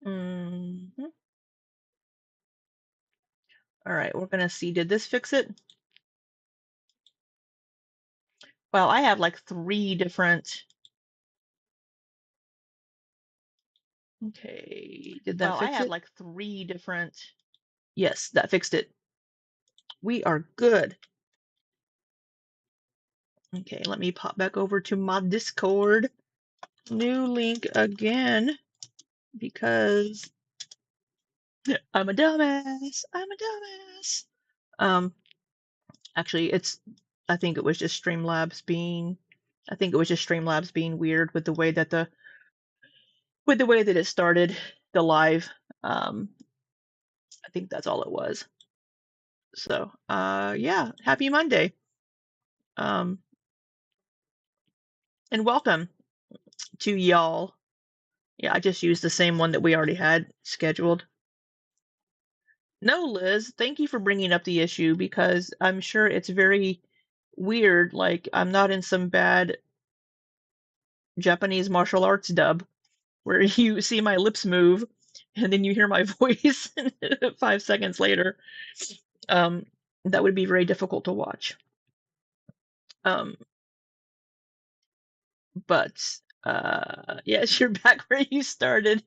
Mhm. All right, we're gonna see. Did this fix it? Well, I have like 3 different. Okay, did that Well, I fix have it? like 3 different. Yes, that fixed it. We are good. Okay, let me pop back over to my Discord. New link again because I'm a dumbass. I'm a dumbass. Actually, I think it was just Streamlabs being. I think it was just Streamlabs being weird with the way that it started the live. Um, I think that's all it was. So, yeah, happy Monday. Um, and welcome to y'all. Yeah, I just used the same one that we already had scheduled. No, Liz, thank you for bringing up the issue because I'm sure it's very weird. Like, I'm not in some bad Japanese martial arts dub where you see my lips move and then you hear my voice 5 seconds later. Um, that would be very difficult to watch. Um, but yes, you're back where you started.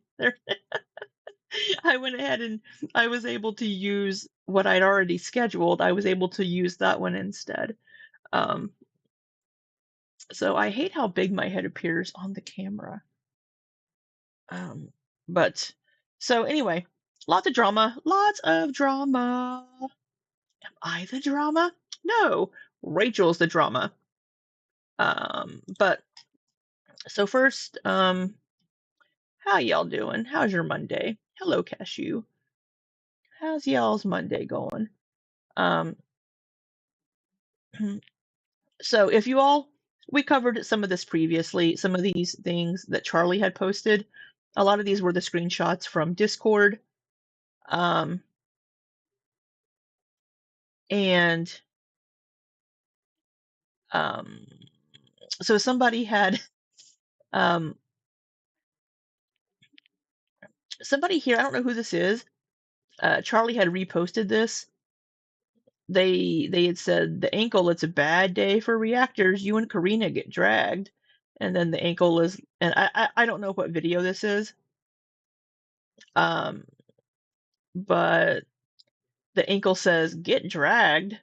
I went ahead and I was able to use what I'd already scheduled. I was able to use that one instead. Um, so I hate how big my head appears on the camera. Um, but so anyway, lots of drama, lots of drama. Am I the drama? No, Rachel's the drama. But so first, how y'all doing? How's your Monday? Hello, Cashew. How's y'all's Monday going? Um, so if you all, we covered some of this previously, some of these things that Charlie had posted. A lot of these were the screenshots from Discord. Um, and um, so somebody had um, somebody here, I don't know who this is. Charlie had reposted this. They had said the ankle, it's a bad day for reactors. You and Karina get dragged. And then the ankle is, and I don't know what video this is. Um, but the ankle says, get dragged.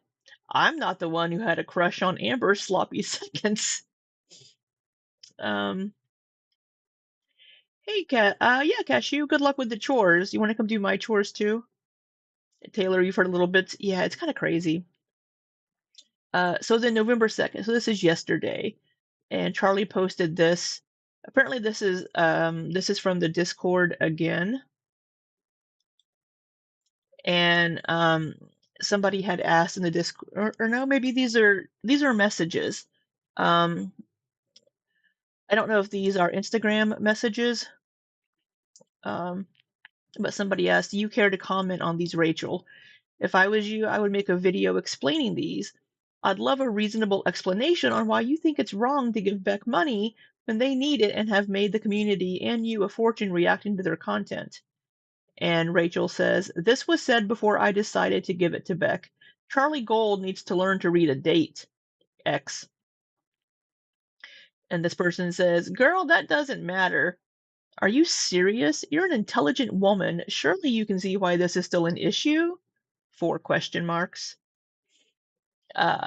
I'm not the one who had a crush on Amber's sloppy seconds. Um, hey, Cat. Yeah, Cashew. Good luck with the chores. You want to come do my chores too? Taylor, you've heard a little bit. Yeah, it's kind of crazy. So then November 2nd. So this is yesterday, and Charlie posted this. Apparently, this is from the Discord again, and somebody had asked in the Discord, or no, maybe these are messages. Um, I don't know if these are Instagram messages, um, but somebody asked, "Do you care to comment on these, Rachel? If I was you, I would make a video explaining these. I'd love a reasonable explanation on why you think it's wrong to give Beck money when they need it and have made the community and you a fortune reacting to their content." And Rachel says, "This was said before I decided to give it to Beck. Charlie Gold needs to learn to read a date. X." And this person says, "Girl, that doesn't matter. Are you serious? You're an intelligent woman. Surely you can see why this is still an issue?" 4 question marks.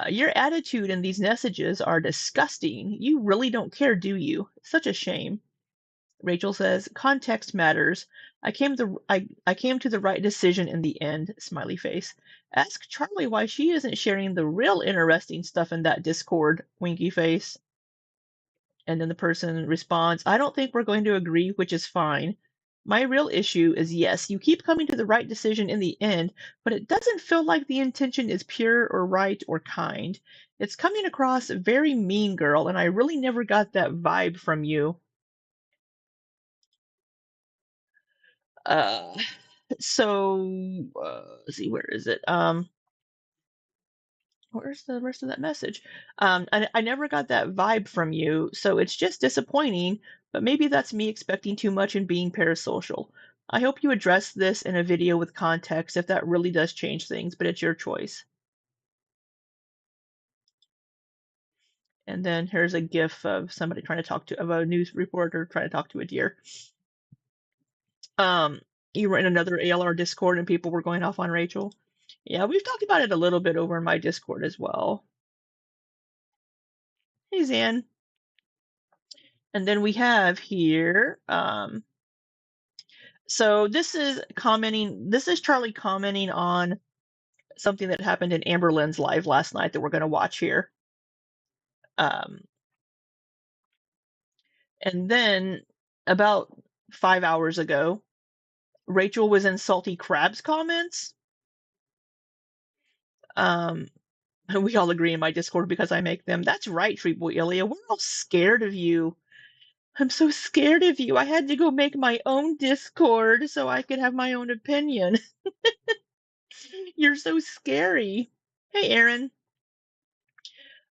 Your attitude in these messages are disgusting. You really don't care, do you? Such a shame." Rachel says, "Context matters. I came to the right decision in the end." Smiley face. "Ask Charlie why she isn't sharing the real interesting stuff in that Discord." Winky face. And then the person responds, "I don't think we're going to agree, which is fine. My real issue is, yes, you keep coming to the right decision in the end, but it doesn't feel like the intention is pure or right or kind. It's coming across very mean, girl, and I really never got that vibe from you." Uh, let's see, where is it? Where's the rest of that message? I never got that vibe from you, so it's just disappointing, but maybe that's me expecting too much and being parasocial. I hope you address this in a video with context if that really does change things, but it's your choice. And then here's a GIF of somebody trying to talk to of a news reporter trying to talk to a deer. Um, you were in another ALR Discord and people were going off on Rachel. Yeah, we've talked about it a little bit over in my Discord as well. Hey, Zan. And then we have here, so this is Charlie commenting on something that happened in Amber Lynn's live last night that we're going to watch here. And then about 5 hours ago, Rachel was in Salty Crab's comments. We all agree in my Discord because I make them. That's right, Treatboy Ilya. We're all scared of you. I'm so scared of you. I had to go make my own Discord so I could have my own opinion. You're so scary. Hey, Aaron.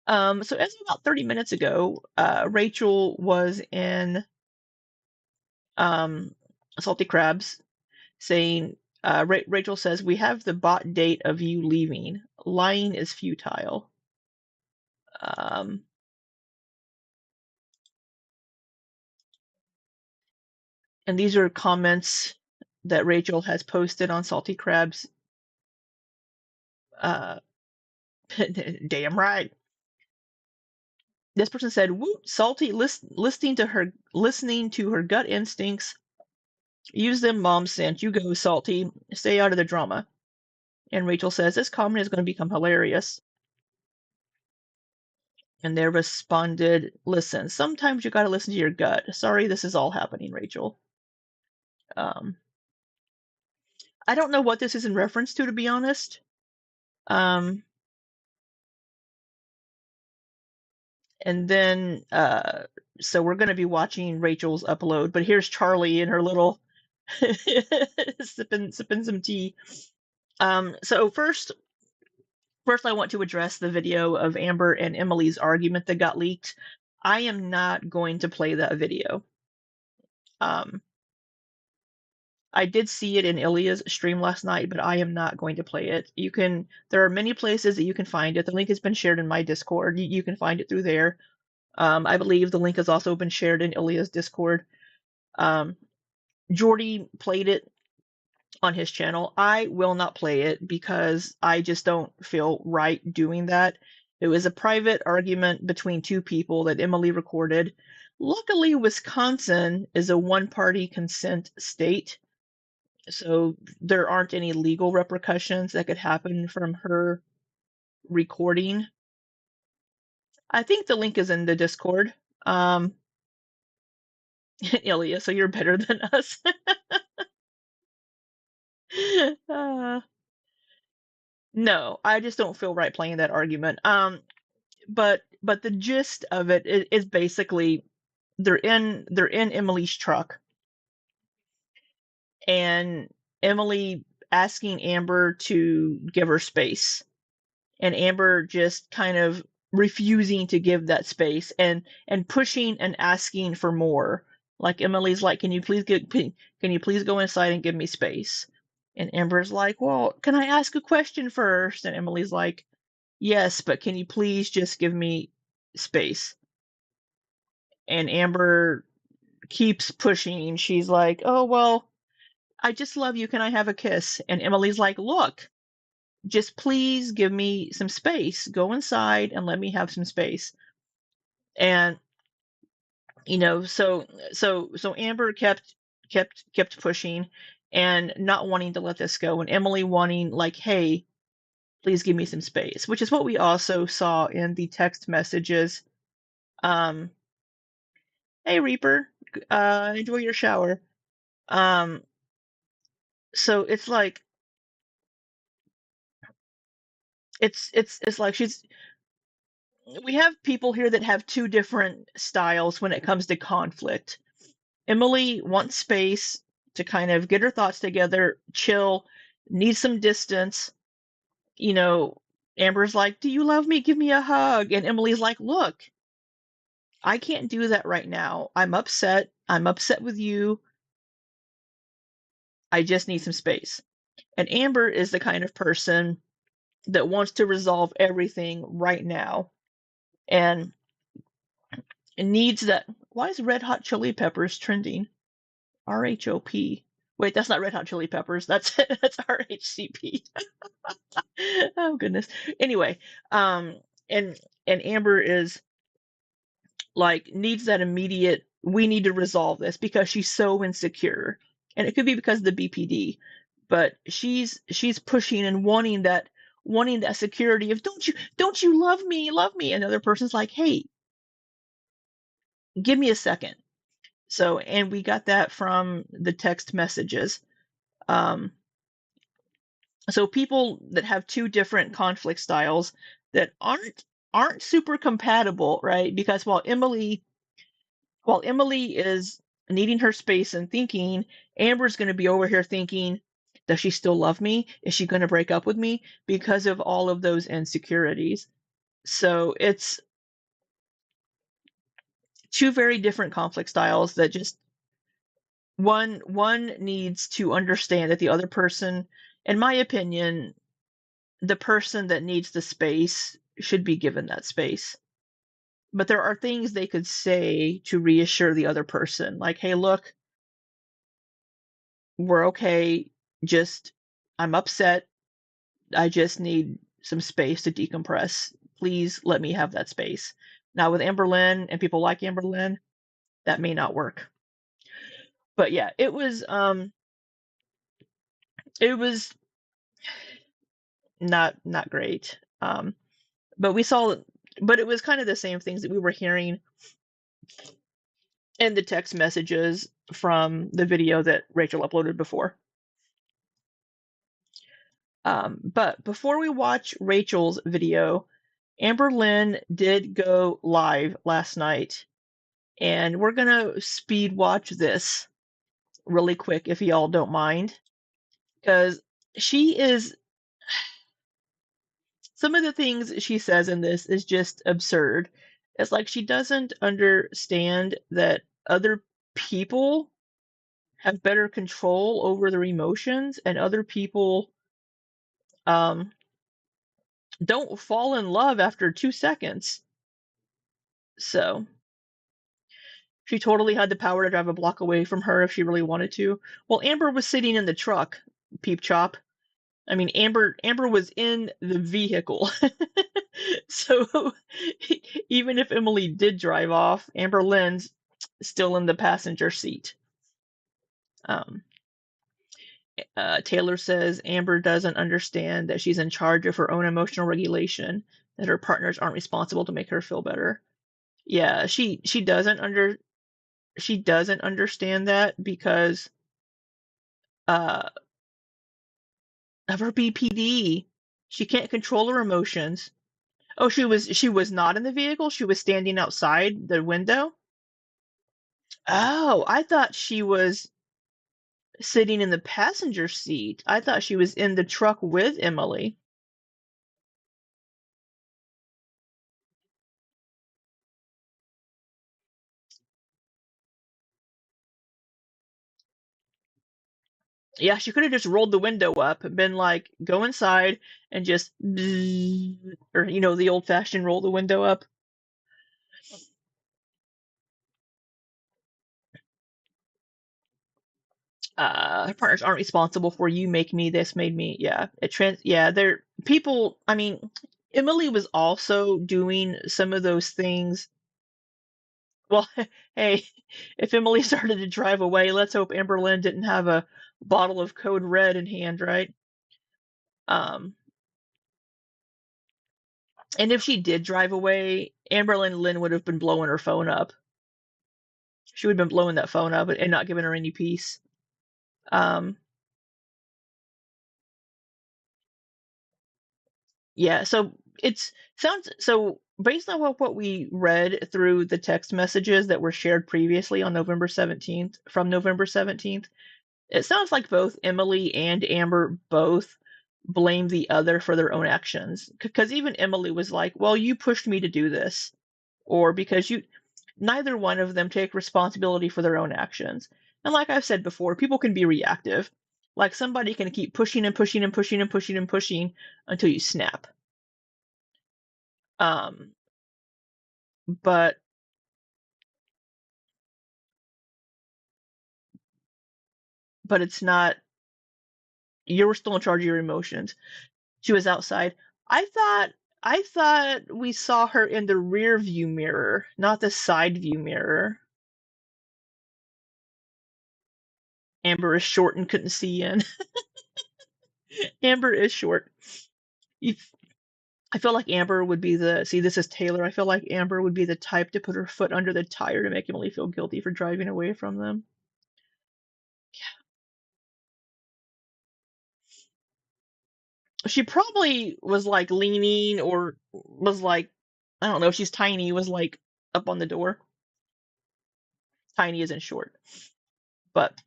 So as of about 30 minutes ago, Rachel was in Salty Crabs saying, Rachel says, we have the bought date of you leaving. Lying is futile. And these are comments that Rachel has posted on Salty Crabs. Damn right. This person said, "Woot, Salty, listening to her gut instincts. Use them, Mom sent. You go, Salty. Stay out of the drama." And Rachel says, "This comment is going to become hilarious." And they responded, "Listen, sometimes you got to listen to your gut. Sorry, this is all happening, Rachel." I don't know what this is in reference to be honest. And then, so we're going to be watching Rachel's upload, but here's Charlie in her little sipping some tea. So first I want to address the video of Amber and Emily's argument that got leaked. I am not going to play that video. I did see it in Ilya's stream last night, but I am not going to play it. There are many places that you can find it. The link has been shared in my Discord. You can find it through there. I believe the link has also been shared in Ilya's Discord. Jordy played it on his channel. I will not play it because I just don't feel right doing that. It was a private argument between two people that Emily recorded. Luckily, Wisconsin is a one-party consent state, so there aren't any legal repercussions that could happen from her recording. I think the link is in the Discord. Ilya, so you're better than us. No, I just don't feel right playing that argument. But the gist of it is basically they're in Emily's truck, and Emily asking Amber to give her space, and Amber just kind of refusing to give that space and pushing and asking for more. Like Emily's like, can you please go inside and give me space? And Amber's like, well, can I ask a question first? And Emily's like, yes, but can you please just give me space? And Amber keeps pushing. She's like, oh, well, I just love you. Can I have a kiss? And Emily's like, look, just please give me some space. Go inside and let me have some space. And so Amber kept pushing and not wanting to let this go, and Emily wanting like, hey, please give me some space, which is what we also saw in the text messages. Hey Reaper, enjoy your shower. So it's like it's like we have people here that have two different styles when it comes to conflict. Emily wants space to kind of get her thoughts together, chill, needs some distance. Amber's like, do you love me? Give me a hug. And Emily's like, look, I can't do that right now. I'm upset. I'm upset with you. I just need some space. And Amber is the kind of person that wants to resolve everything right now and needs that. Why is Red Hot Chili Peppers trending? RHOP. Wait, that's not Red Hot Chili Peppers. That's RHCP. Oh goodness. Anyway, um, and Amber is like needs that immediate. We need to resolve this because she's so insecure, and it could be because of the BPD, but she's pushing and wanting that security of don't you love me. Another person's like, hey, give me a second. So, and we got that from the text messages. Um, so people that have two different conflict styles that aren't super compatible, right? Because while Emily is needing her space and thinking, Amber's going to be over here thinking, does she still love me? Is she going to break up with me because of all of those insecurities? So it's two very different conflict styles that just one needs to understand that the other person, in my opinion, the person that needs the space should be given that space. But there are things they could say to reassure the other person, like, hey, look, we're okay. Just, I'm upset. I just need some space to decompress. Please let me have that space. Now, with Amberlynn and people like Amberlynn, that may not work. But yeah, it was not great. But we saw, but it was kind of the same things that we were hearing in the text messages from the video that Rachel uploaded before. But before we watch Rachel's video, Amberlynn did go live last night, and we're gonna speed watch this really quick if y'all don't mind, because she is some of the things she says in this is just absurd. It's like she doesn't understand that other people have better control over their emotions and other people um, don't fall in love after 2 seconds. So she totally had the power to drive a block away from her if she really wanted to. Well, Amber was sitting in the truck, Peep Chop. I mean, Amber was in the vehicle. So even if Emily did drive off, Amberlynn's still in the passenger seat. Um, Taylor says Amber doesn't understand that she's in charge of her own emotional regulation, that her partners aren't responsible to make her feel better. Yeah, she doesn't understand that because uh, of her BPD. She can't control her emotions. Oh, she was not in the vehicle. She was standing outside the window. Oh, I thought she was sitting in the passenger seat. I thought she was in the truck with Emily. Yeah, she could have just rolled the window up and been like, go inside and just, or the old-fashioned roll the window up. Her partners aren't responsible for you make me this made me. Yeah, they're people. I mean, Emily was also doing some of those things. Well, hey, if Emily started to drive away, let's hope Amberlynn didn't have a bottle of Code Red in hand, right? Um, and if she did drive away, Amberlynn would have been blowing her phone up. She would have been blowing that phone up and not giving her any peace. Um, yeah, so it's sounds so based on what we read through the text messages that were shared previously on November 17th, from November 17th, it sounds like both Emily and Amber both blame the other for their own actions. Because even Emily was like, well, you pushed me to do this. Or because neither one of them take responsibility for their own actions. And like I've said before, people can be reactive. Like somebody can keep pushing and pushing and pushing and pushing and pushing until you snap. But it's not. You're still in charge of your emotions. She was outside. I thought we saw her in the rear view mirror, not the side view mirror. Amber is short and couldn't see in. Amber is short. I feel like Amber would be the. See, this is Taylor. I feel like Amber would be the type to put her foot under the tire to make Emily feel guilty for driving away from them. She probably was like leaning or was like, I don't know, if she's tiny, was like up on the door. Tiny isn't short. But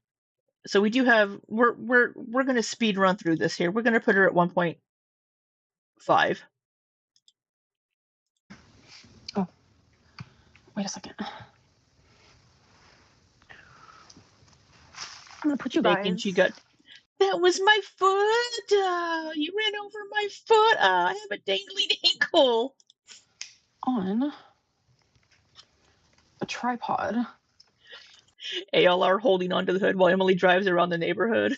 so we do have we're gonna speed run through this here. We're gonna put her at 1.5. Oh, wait a second. I'm gonna put you guys. She got. That was my foot. You ran over my foot. I have a dangly ankle. On a tripod. ALR holding onto the hood while Emily drives around the neighborhood.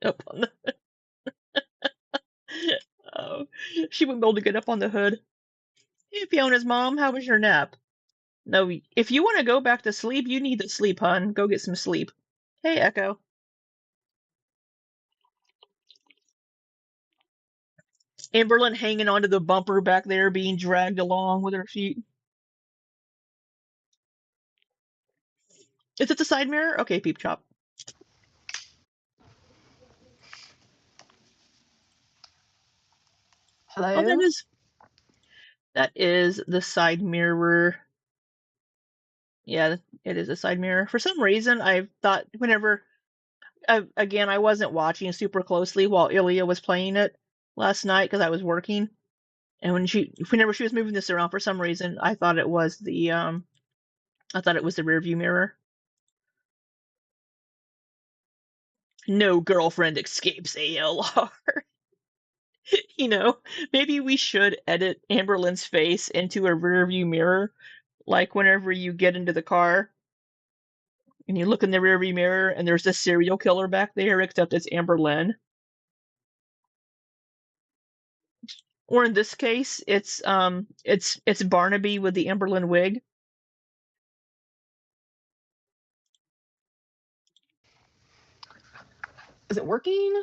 Up on the hood. Oh, she wouldn't be able to get up on the hood. Hey, Fiona's mom, how was your nap? No, if you want to go back to sleep, you need to sleep, hun. Go get some sleep. Hey, Echo. Amberlyn hanging onto the bumper back there, being dragged along with her feet. Is it the side mirror? Okay, Peep Chop. Hello? Oh, that is the side mirror. Yeah, it is a side mirror. For some reason, I thought whenever, again, I wasn't watching super closely while Ilya was playing it last night because I was working. And whenever she was moving this around, for some reason, I thought it was the rear view mirror. No girlfriend escapes ALR. You know, maybe we should edit Amberlyn's face into a rear view mirror, like whenever you get into the car and you look in the rear view mirror and there's a serial killer back there, except it's Amberlyn. Or in this case, it's Barnaby with the Amberlyn wig. Is it working?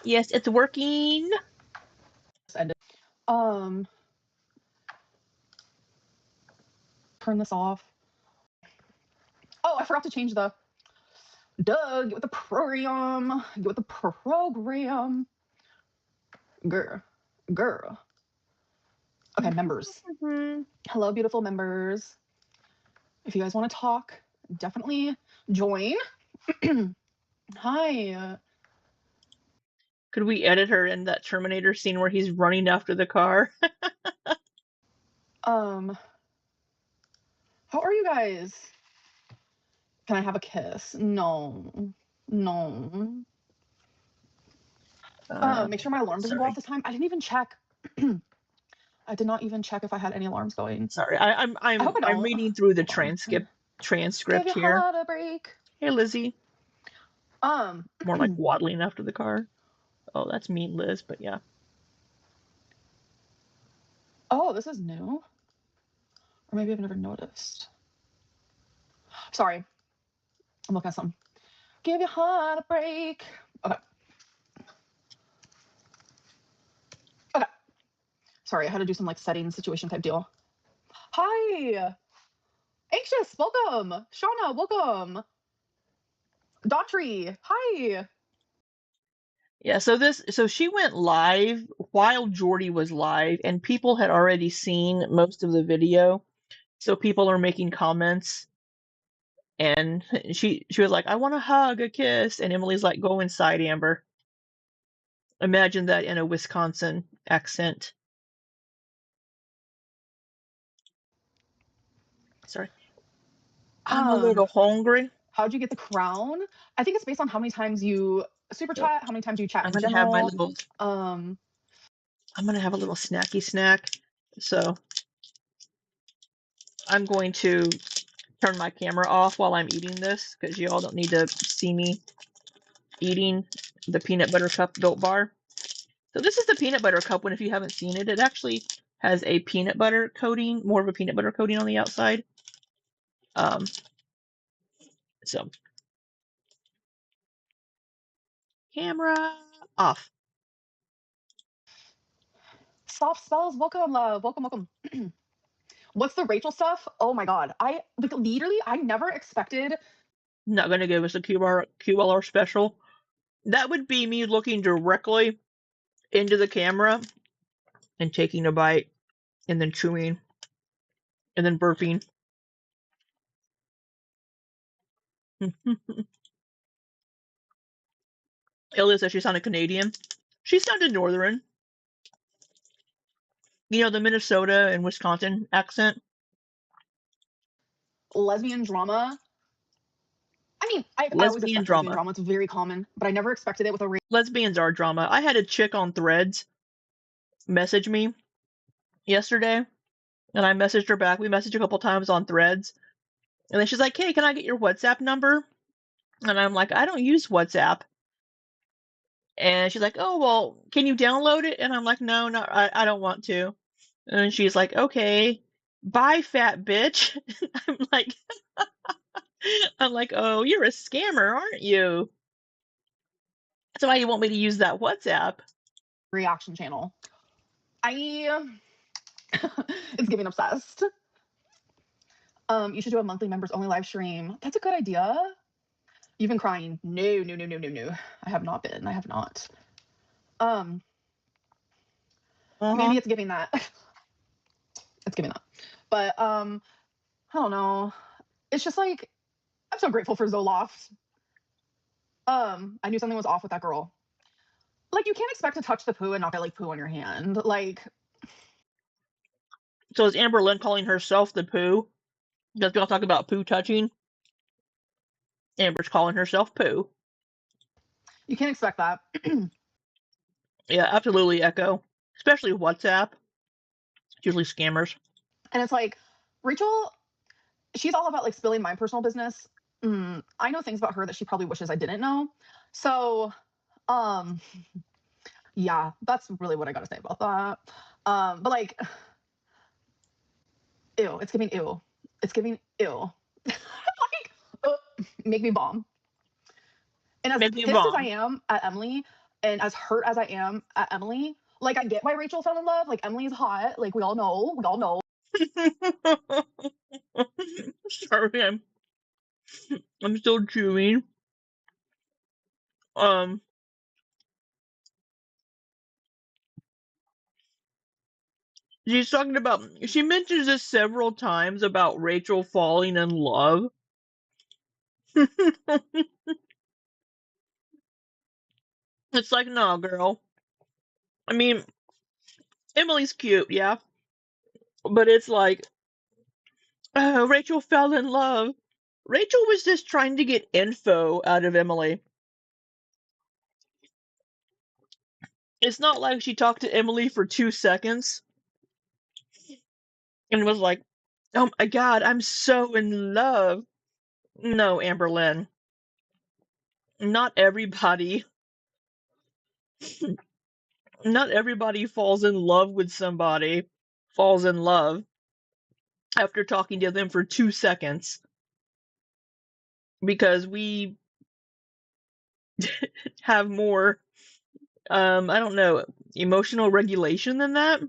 Yes, it's working. Turn this off. Oh, I forgot to change the. Get with the program. Get with the program. Girl. Okay, members. Mm-hmm. Hello, beautiful members. If you guys want to talk, definitely join. Hi. Could we edit her in that Terminator scene where he's running after the car? How are you guys? Can I have a kiss? No. Make sure my alarm doesn't go off this time. I didn't even check. I did not even check if I had any alarms going. Sorry, I'm reading through the transcript Give your here. heart a break. Hey, Lizzie. More like waddling after the car. Oh, that's mean, Liz, but yeah. Oh, this is new. Or maybe I've never noticed. Sorry. I'm looking at something. Give your heart a break. Okay. Sorry, I had to do some like setting situation type deal. Hi. Anxious, welcome. Shauna, welcome. Daughtry, hi. Yeah, so she went live while Jordy was live, and people had already seen most of the video. So people are making comments, and she was like, "I want a hug, a kiss," and Emily's like, "Go inside, Amber." Imagine that in a Wisconsin accent. Sorry. I'm a little hungry. How'd you get the crown? I think it's based on how many times you super So chat, how many times you chat I'm in gonna have my general. little. Um, I'm gonna have a little snacky snack. So I'm going to turn my camera off while I'm eating this because you all don't need to see me eating the peanut butter cup Built Bar. So this is the peanut butter cup one. If you haven't seen it, it actually has a peanut butter coating, more of a peanut butter coating on the outside. So camera off. soft spells, welcome, welcome. What's the Rachel stuff? Oh my god, I like literally, I never expected. Not gonna give us a QLR special. That would be me looking directly into the camera and taking a bite and then chewing and then burping. Ilya says she sounded Canadian. She sounded northern. You know, the Minnesota and Wisconsin accent. Lesbian drama. I mean, I always Lesbian expect lesbian drama. drama. It's very common, but I never expected it with a. Lesbians are drama. I had a chick on Threads message me yesterday, and I messaged her back. We messaged a couple times on Threads, and then she's like, "Hey, can I get your WhatsApp number?" And I'm like, "I don't use WhatsApp." And she's like, "Oh, well, can you download it?" And I'm like, "No, I don't want to." And she's like, "Okay, bye, fat bitch." I'm like, "Oh, you're a scammer, aren't you? That's why you want me to use that WhatsApp." Reaction channel. It's giving obsessed. You should do a monthly members only live stream. That's a good idea. You've been crying. No. I have not been. I have not. Maybe it's giving that. It's giving that. But I don't know. It's just like I'm so grateful for Zoloft. I knew something was off with that girl. Like you can't expect to touch the poo and not get like poo on your hand. Like So is Amber Lynn calling herself the poo? Because we all talk about poo touching. Amber's calling herself poo. you can't expect that. Yeah, absolutely, Echo. Especially WhatsApp. It's usually scammers. And it's like Rachel, she's all about like spilling my personal business. I know things about her that she probably wishes I didn't know. So, yeah, that's really what I got to say about that. But like, ew, it's giving ew. It's giving ew. Like, make me bomb. And as Make me pissed as I bomb. am at Emily, and as hurt as I am at Emily, like I get why Rachel fell in love. Like Emily's hot. Like we all know. We all know. Sorry, I'm still chewing. She's talking about. She mentions this several times about Rachel falling in love. It's like, no, girl. I mean, Emily's cute, yeah, but it's like, Rachel fell in love. Rachel was just trying to get info out of Emily. It's not like she talked to Emily for 2 seconds and was like, "Oh my god, I'm so in love." No, Amberlynn. Not everybody. Not everybody falls in love with somebody. Falls in love after talking to them for 2 seconds. Because we have more, I don't know, emotional regulation than that.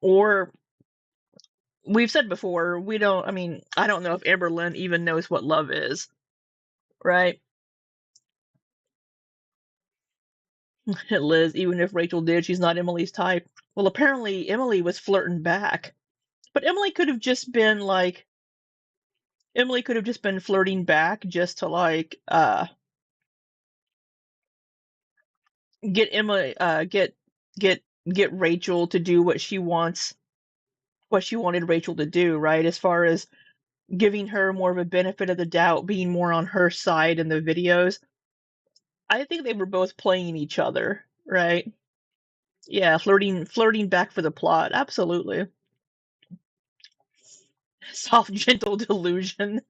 Or we've said before, we don't, I mean, I don't know if Amberlynn even knows what love is, right? Liz, even if Rachel did, she's not Emily's type. Well, apparently Emily was flirting back. But Emily could have just been like, Emily could have just been flirting back just to like, get Emily, get Rachel to do what she wants, what she wanted Rachel to do, right? As far as giving her more of a benefit of the doubt, being more on her side in the videos. I think they were both playing each other, right? Yeah, flirting back for the plot. Absolutely. Soft, gentle delusion.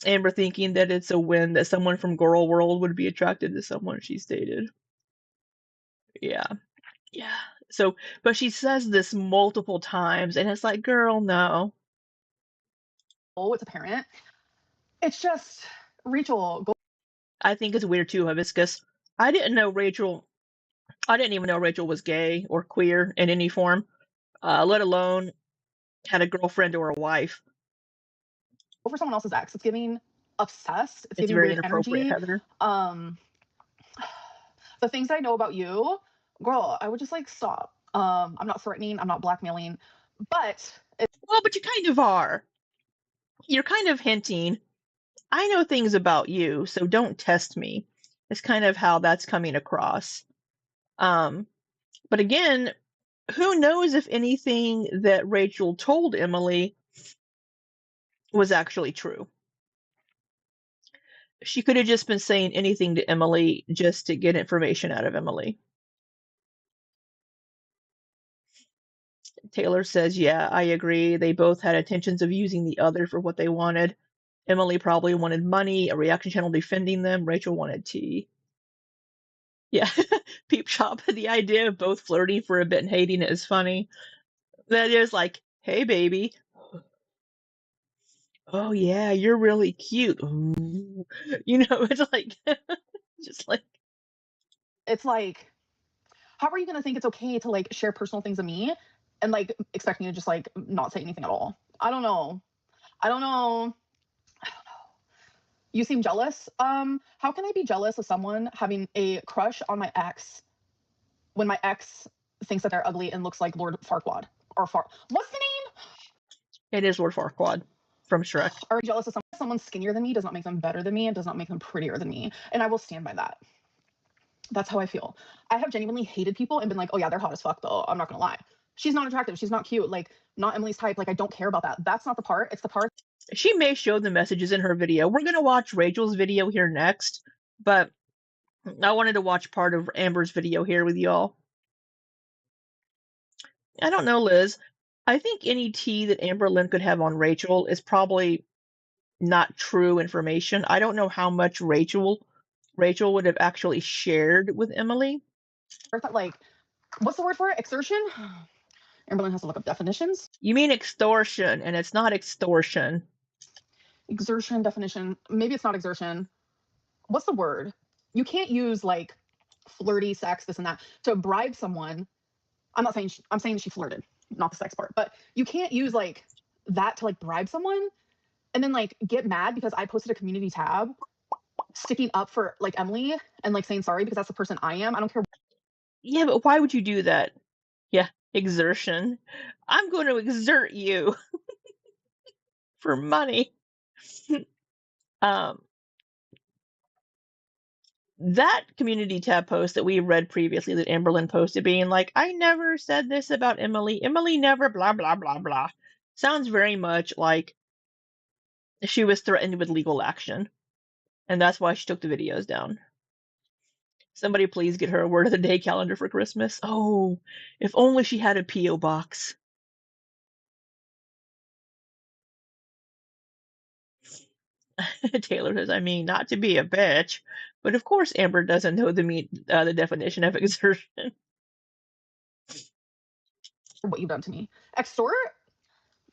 Amber thinking that it's a win that someone from Girl World would be attracted to someone she's dated. Yeah. Yeah. So, but she says this multiple times, and it's like, girl, no. Oh, it's apparent. It's just Rachel. I think it's weird too, Hibiscus. I didn't know Rachel. I didn't even know Rachel was gay or queer in any form, let alone had a girlfriend or a wife. Go for someone else's ex. It's giving obsessed. It's It's giving very weird inappropriate, energy. Heather. The things I know about you, girl, I would just like stop. I'm not threatening. I'm not blackmailing, but Well, but you kind of are. You're kind of hinting. I know things about you, so don't test me. It's kind of how that's coming across. Um, but again, who knows if anything that Rachel told Emily was actually true? She could have just been saying anything to Emily just to get information out of Emily. Taylor says, yeah, I agree. They both had intentions of using the other for what they wanted. Emily probably wanted money, a reaction channel defending them. Rachel wanted tea. Yeah, Peep Shop. The idea of both flirting for a bit and hating it is funny. That is like, hey, baby. Oh, yeah, you're really cute. Ooh. It's like, just like, it's like, how are you gonna think it's okay to like share personal things of me and like expect me to just like not say anything at all? I don't know. I don't know. You seem jealous. How can I be jealous of someone having a crush on my ex when my ex thinks that they're ugly and looks like Lord Farquaad or What's the name? it is Lord Farquaad from Shrek. Are jealous of someone skinnier than me does not make them better than me and does not make them prettier than me, and I will stand by that. That's how I feel. I have genuinely hated people and been like, oh yeah, they're hot as fuck though. I'm not gonna lie. She's not attractive. She's not cute. Like, not Emily's type. Like, I don't care about that. That's not the part. It's the part. She may show the messages in her video. We're going to watch Rachel's video here next, but I wanted to watch part of Amber's video here with y'all. I don't know, Liz. I think any tea that Amber Lynn could have on Rachel is probably not true information. I don't know how much Rachel would have actually shared with Emily. That, like, what's the word for it? Exertion? Amber Lynn has to look up definitions. You mean extortion, and it's not extortion. Exertion definition. Maybe it's not exertion. What's the word? You can't use like flirty sex, this and that, to bribe someone. I'm saying she flirted, not the sex part. But you can't use like that to like bribe someone and then like get mad because I posted a community tab sticking up for like Emily and like saying sorry because that's the person I am. I don't care. Yeah, but why would you do that? Yeah, exertion. I'm going to exert you for money. um, that community tab post that we read previously that Amberlyn posted being like, I never said this about Emily. Emily never blah, blah, blah, blah. Sounds very much like she was threatened with legal action. And that's why she took the videos down. Somebody please get her a word of the day calendar for Christmas. Oh, if only she had a P.O. box. Taylor says, I mean, not to be a bitch, but of course Amber doesn't know the definition of exertion. What you've done to me. Extort?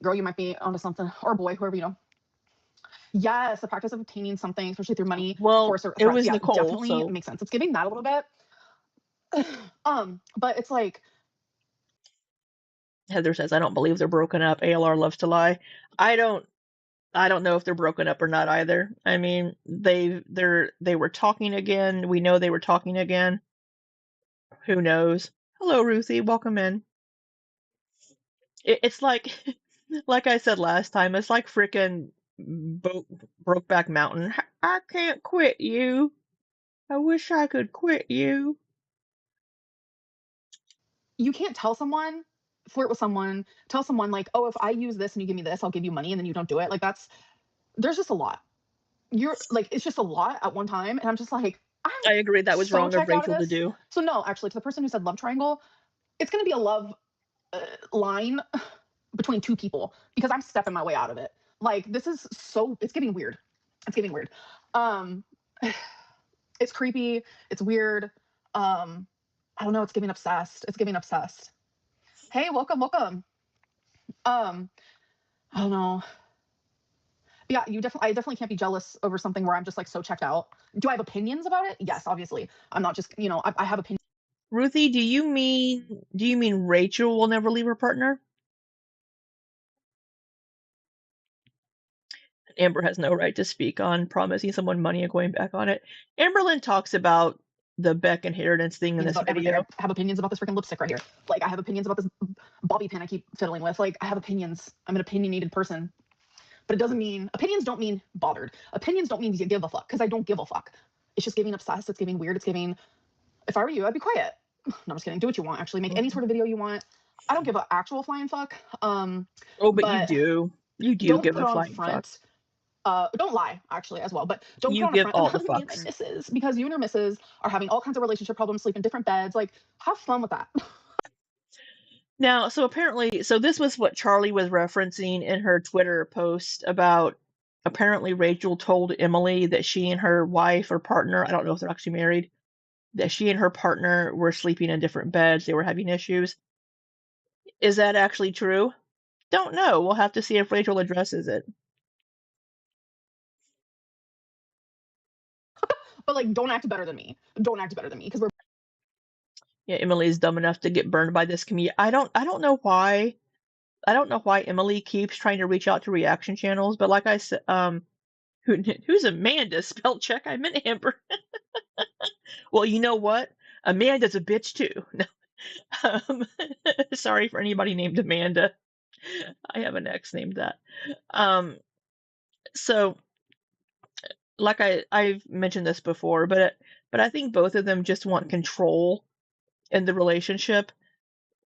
Girl, you might be onto something. Or boy, whoever you know. Yes, the practice of obtaining something, especially through money, Well, force, or it threats. was Yeah, Nicole, definitely so makes sense. It's giving that a little bit. But it's like Heather says, I don't believe they're broken up. ALR loves to lie. I don't know if they're broken up or not either. I mean, they were talking again. We know they were talking again. Who knows? Hello, Ruthie. Welcome in. It's like like I said last time, it's like frickin' Brokeback Mountain. I can't quit you. I wish I could quit you. you can't tell someone flirt with someone, tell someone like, oh, if I use this and you give me this, I'll give you money, and then you don't do it. Like there's just a lot. You're like, it's just a lot at one time, and I'm just like, I'm I agree that was so wrong of checked out of Rachel to this. do. So no, actually, to the person who said love triangle, it's going to be a love line between two people because I'm stepping my way out of it. Like this is so it's getting weird. It's getting weird. Um it's creepy, it's weird. I don't know, it's giving obsessed. It's giving obsessed. Hey, welcome, welcome. I don't know. Yeah, I definitely can't be jealous over something where I'm just like so checked out. Do I have opinions about it? Yes, obviously. I'm not just, I have opinions. Ruthie, do you mean Rachel will never leave her partner? Amber has no right to speak on promising someone money and going back on it. Amberlynn talks about the Beck inheritance thing in this About everything. video. I have opinions about this freaking lipstick right here. Like I have opinions about this bobby pin I keep fiddling with. Like I have opinions. I'm an opinionated person. But it doesn't mean opinions don't mean bothered. Opinions don't mean you give a fuck because I don't give a fuck. It's just giving obsessed. It's giving weird. It's giving. If I were you, I'd be quiet. No, I'm just kidding. Do what you want. Actually, make any sort of video you want. I don't give an actual flying fuck. Oh, but you do. You do don't give put a on flying front. fuck. Don't lie actually as well, but don't You put on give a front. all I'm the having me and my fucks. missus because you and your missus are having all kinds of relationship problems, sleep in different beds. Like, have fun with that. Now, so apparently, so this was what Charlie was referencing in her Twitter post about apparently Rachel told Emily that she and her wife or partner, I don't know if they're actually married, that she and her partner were sleeping in different beds. They were having issues. Is that actually true? Don't know. We'll have to see if Rachel addresses it. But like, don't act better than me. Don't act better than me because we're. Yeah, Emily's dumb enough to get burned by this comedian. I don't know why. I don't know why Emily keeps trying to reach out to reaction channels, but like I said, who's Amanda? Spell check. I meant Amber. Well, you know what? Amanda's a bitch too. Um, sorry for anybody named Amanda. I have an ex named that. Um, so like I've mentioned this before, but I think both of them just want control in the relationship.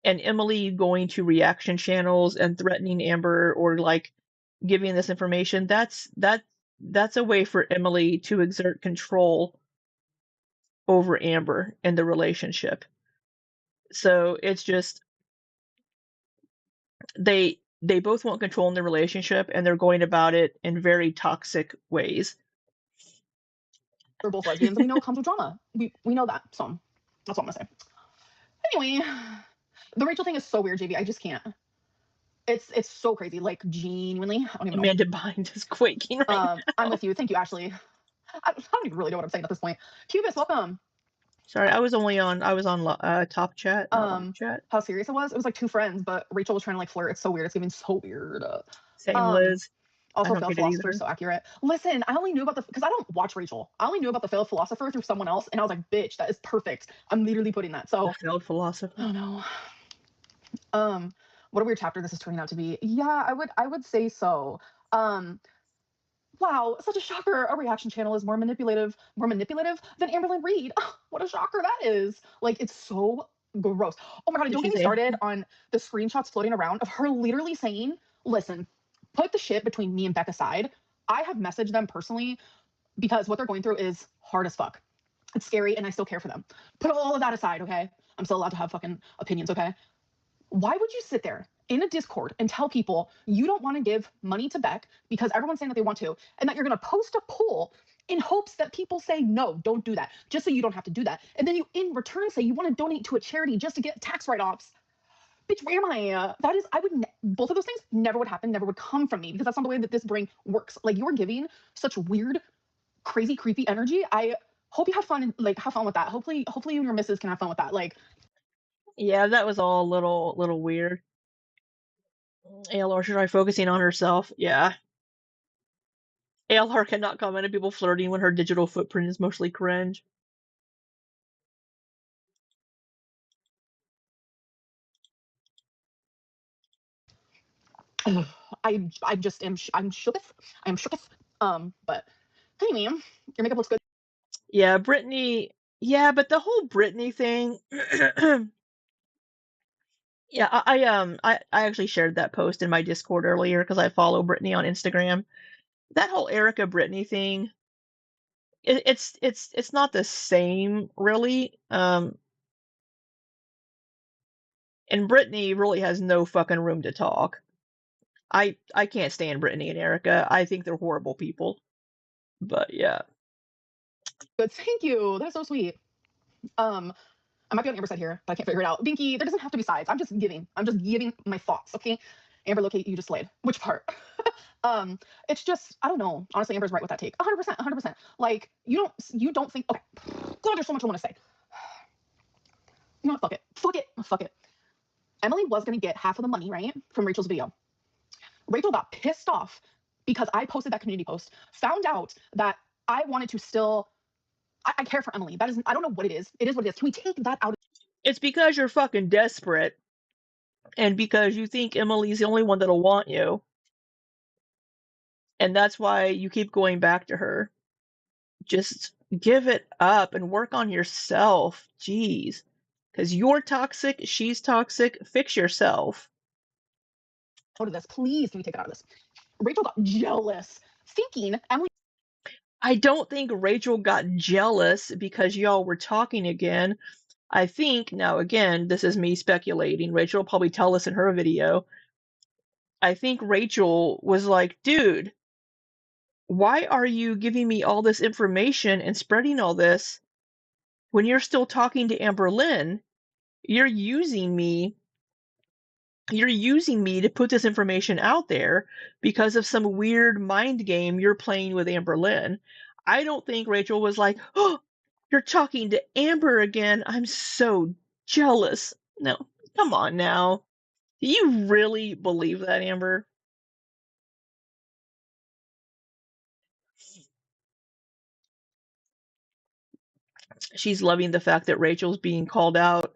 And Emily going to reaction channels and threatening Amber or like giving this information, that's a way for Emily to exert control over Amber in the relationship. So it's just they both want control in the relationship and they're going about it in very toxic ways. We're both lesbians and we know it comes with drama. We know that. So that's what I'm gonna say. Anyway, the Rachel thing is so weird, JV. I just can't. It's so crazy. Like genuinely, I don't even know. Amanda Bind is quaking right now. I'm with you. Thank you, Ashley. I don't even really know what I'm saying at this point. Cubis, welcome. Sorry, I was on top chat, not live chat. How serious it was like two friends, but Rachel was trying to like flirt. It's so weird. It's getting so weird. Same Liz. Also, failed philosopher, so accurate. Listen, I only knew about because I don't watch Rachel. I only knew about the failed philosopher through someone else, and I was like, bitch, that is perfect. I'm literally putting that. So the failed philosopher. Oh no. What a weird chapter this is turning out to be. Yeah, I would say so. Wow, such a shocker. A reaction channel is more manipulative than Amberlynn Reid. What a shocker that is. Like, it's so gross. Oh my god, don't get me started on the screenshots floating around of her literally saying, listen, put the shit between me and Beck aside. I have messaged them personally because what they're going through is hard as fuck. It's scary and I still care for them. Put all of that aside, okay? I'm still allowed to have fucking opinions, okay? Why would you sit there in a Discord and tell people you don't want to give money to Beck because everyone's saying that they want to, and that you're going to post a poll in hopes that people say, no, don't do that, just so you don't have to do that. And then you in return say you want to donate to a charity just to get tax write-offs. Bitch, where am I? Both of those things never would happen, never would come from me because that's not the way that this brain works. Like, you're giving such weird, crazy, creepy energy. I hope you have fun and like have fun with that. Hopefully you and your missus can have fun with that. Like, yeah, that was all a little weird. ALR should try focusing on herself. Yeah. ALR cannot comment on people flirting when her digital footprint is mostly cringe. I just am I'm shooketh. I am shooketh. But anyway, your makeup looks good. Yeah, Brittany. Yeah, but the whole Brittany thing. Yeah, I actually shared that post in my Discord earlier because I follow Brittany on Instagram. That whole Erica Brittany thing, it's not the same really. And Brittany really has no fucking room to talk. I can't stand Brittany and Erica. I think they're horrible people. But yeah. But thank you. That's so sweet. I might be on Amber's side here, but I can't figure it out. Binky, there doesn't have to be sides. I'm just giving. I'm just giving my thoughts, okay? Amber, locate, you just slayed. Which part? It's just, I don't know. Honestly, Amber's right with that take. 100%, 100%. Like, you don't think, okay. God, there's so much I want to say. You know what? Fuck it. Fuck it. Fuck it. Emily was going to get half of the money, right? From Rachel's video. Rachel got pissed off because I posted that community post, found out that I wanted to still, I care for Emily. That is, I don't know what it is. It is what it is. Can we take that out? It's because you're fucking desperate and because you think Emily's the only one that'll want you. And that's why you keep going back to her. Just give it up and work on yourself. Jeez. Because you're toxic, she's toxic. Fix yourself. Out of this. Please, can we take it out of this? Rachel got jealous, thinking Emily. I don't think Rachel got jealous because y'all were talking again. I think, now again, this is me speculating. Rachel will probably tell us in her video. I think Rachel was like, dude, why are you giving me all this information and spreading all this when you're still talking to Amber Lynn? You're using me to put this information out there because of some weird mind game you're playing with Amber Lynn. I don't think Rachel was like, oh, you're talking to Amber again. I'm so jealous. No, come on now. Do you really believe that, Amber? She's loving the fact that Rachel's being called out.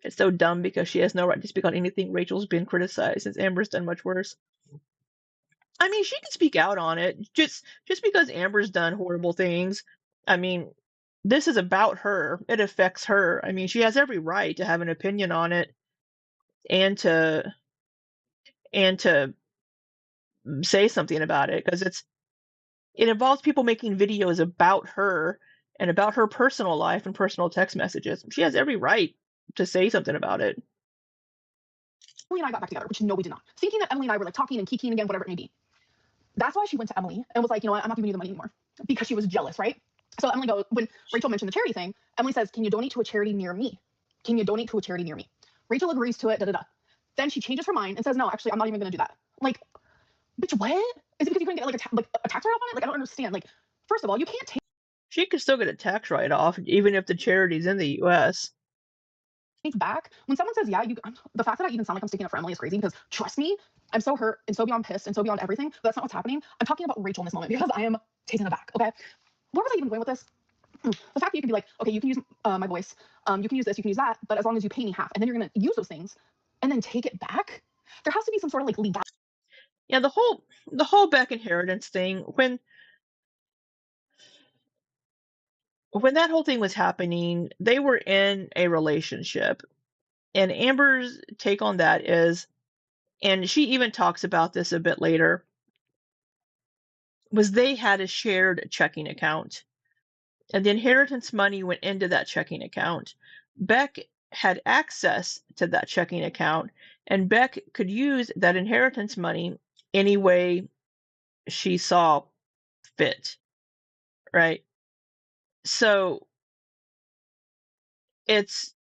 It's so dumb because she has no right to speak on anything Rachel's been criticized since Amber's done much worse. I mean, she can speak out on it just because Amber's done horrible things. I mean, this is about her. It affects her. I mean, she has every right to have an opinion on it and to say something about it because it involves people making videos about her and about her personal life and personal text messages. She has every right to say something about it. Emily and I got back together, which no, we did not. Thinking that Emily and I were like talking and kikiing again, whatever it may be. That's why she went to Emily and was like, you know what, I'm not giving you the money anymore because she was jealous, right? So Emily goes, when Rachel mentioned the charity thing, Emily says, can you donate to a charity near me? Can you donate to a charity near me? Rachel agrees to it, da da da. Then she changes her mind and says, no, actually, I'm not even going to do that. Like, bitch, what? Is it because you couldn't get like a tax write-off on it? Like, I don't understand. Like, first of all, you can't take. She could still get a tax write-off even if the charity's in the U.S. Back when someone says, yeah, the fact that I even sound like I'm sticking up for Emily is crazy because trust me, I'm so hurt and so beyond pissed and so beyond everything. But that's not what's happening. I'm talking about Rachel in this moment because I am taken aback. Okay, where was I even going with this? The fact that you can be like, okay, you can use my voice, you can use this, you can use that, but as long as you pay me half, and then you're gonna use those things and then take it back. There has to be some sort of like legal. Yeah, the whole Beck inheritance thing, when that whole thing was happening, they were in a relationship. And Amber's take on that is, and she even talks about this a bit later, was they had a shared checking account. And the inheritance money went into that checking account. Beck had access to that checking account, and Beck could use that inheritance money any way she saw fit, right? So it's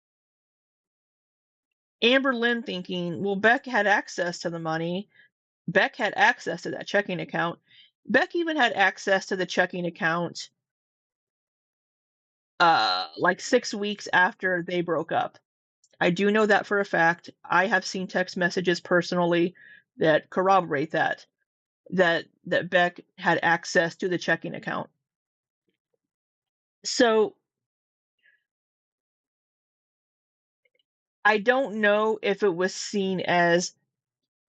Amber Lynn thinking, well, Beck had access to the money. Beck had access to that checking account. Beck even had access to the checking account like 6 weeks after they broke up. I do know that for a fact. I have seen text messages personally that corroborate that Beck had access to the checking account. So I don't know if it was seen as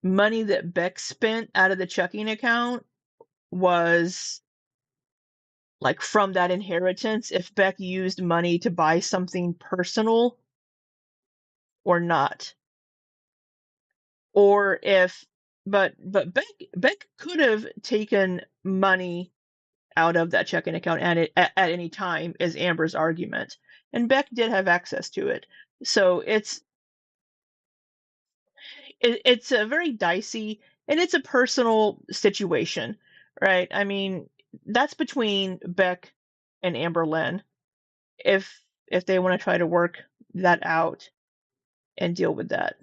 money that Beck spent out of the checking account was like from that inheritance, if Beck used money to buy something personal or not. or if, but Beck could have taken money out of that checking account at any time, is Amber's argument, and Beck did have access to it. So it's a very dicey, and it's a personal situation, right? I mean, that's between Beck and Amber Lynn. If they want to try to work that out and deal with that.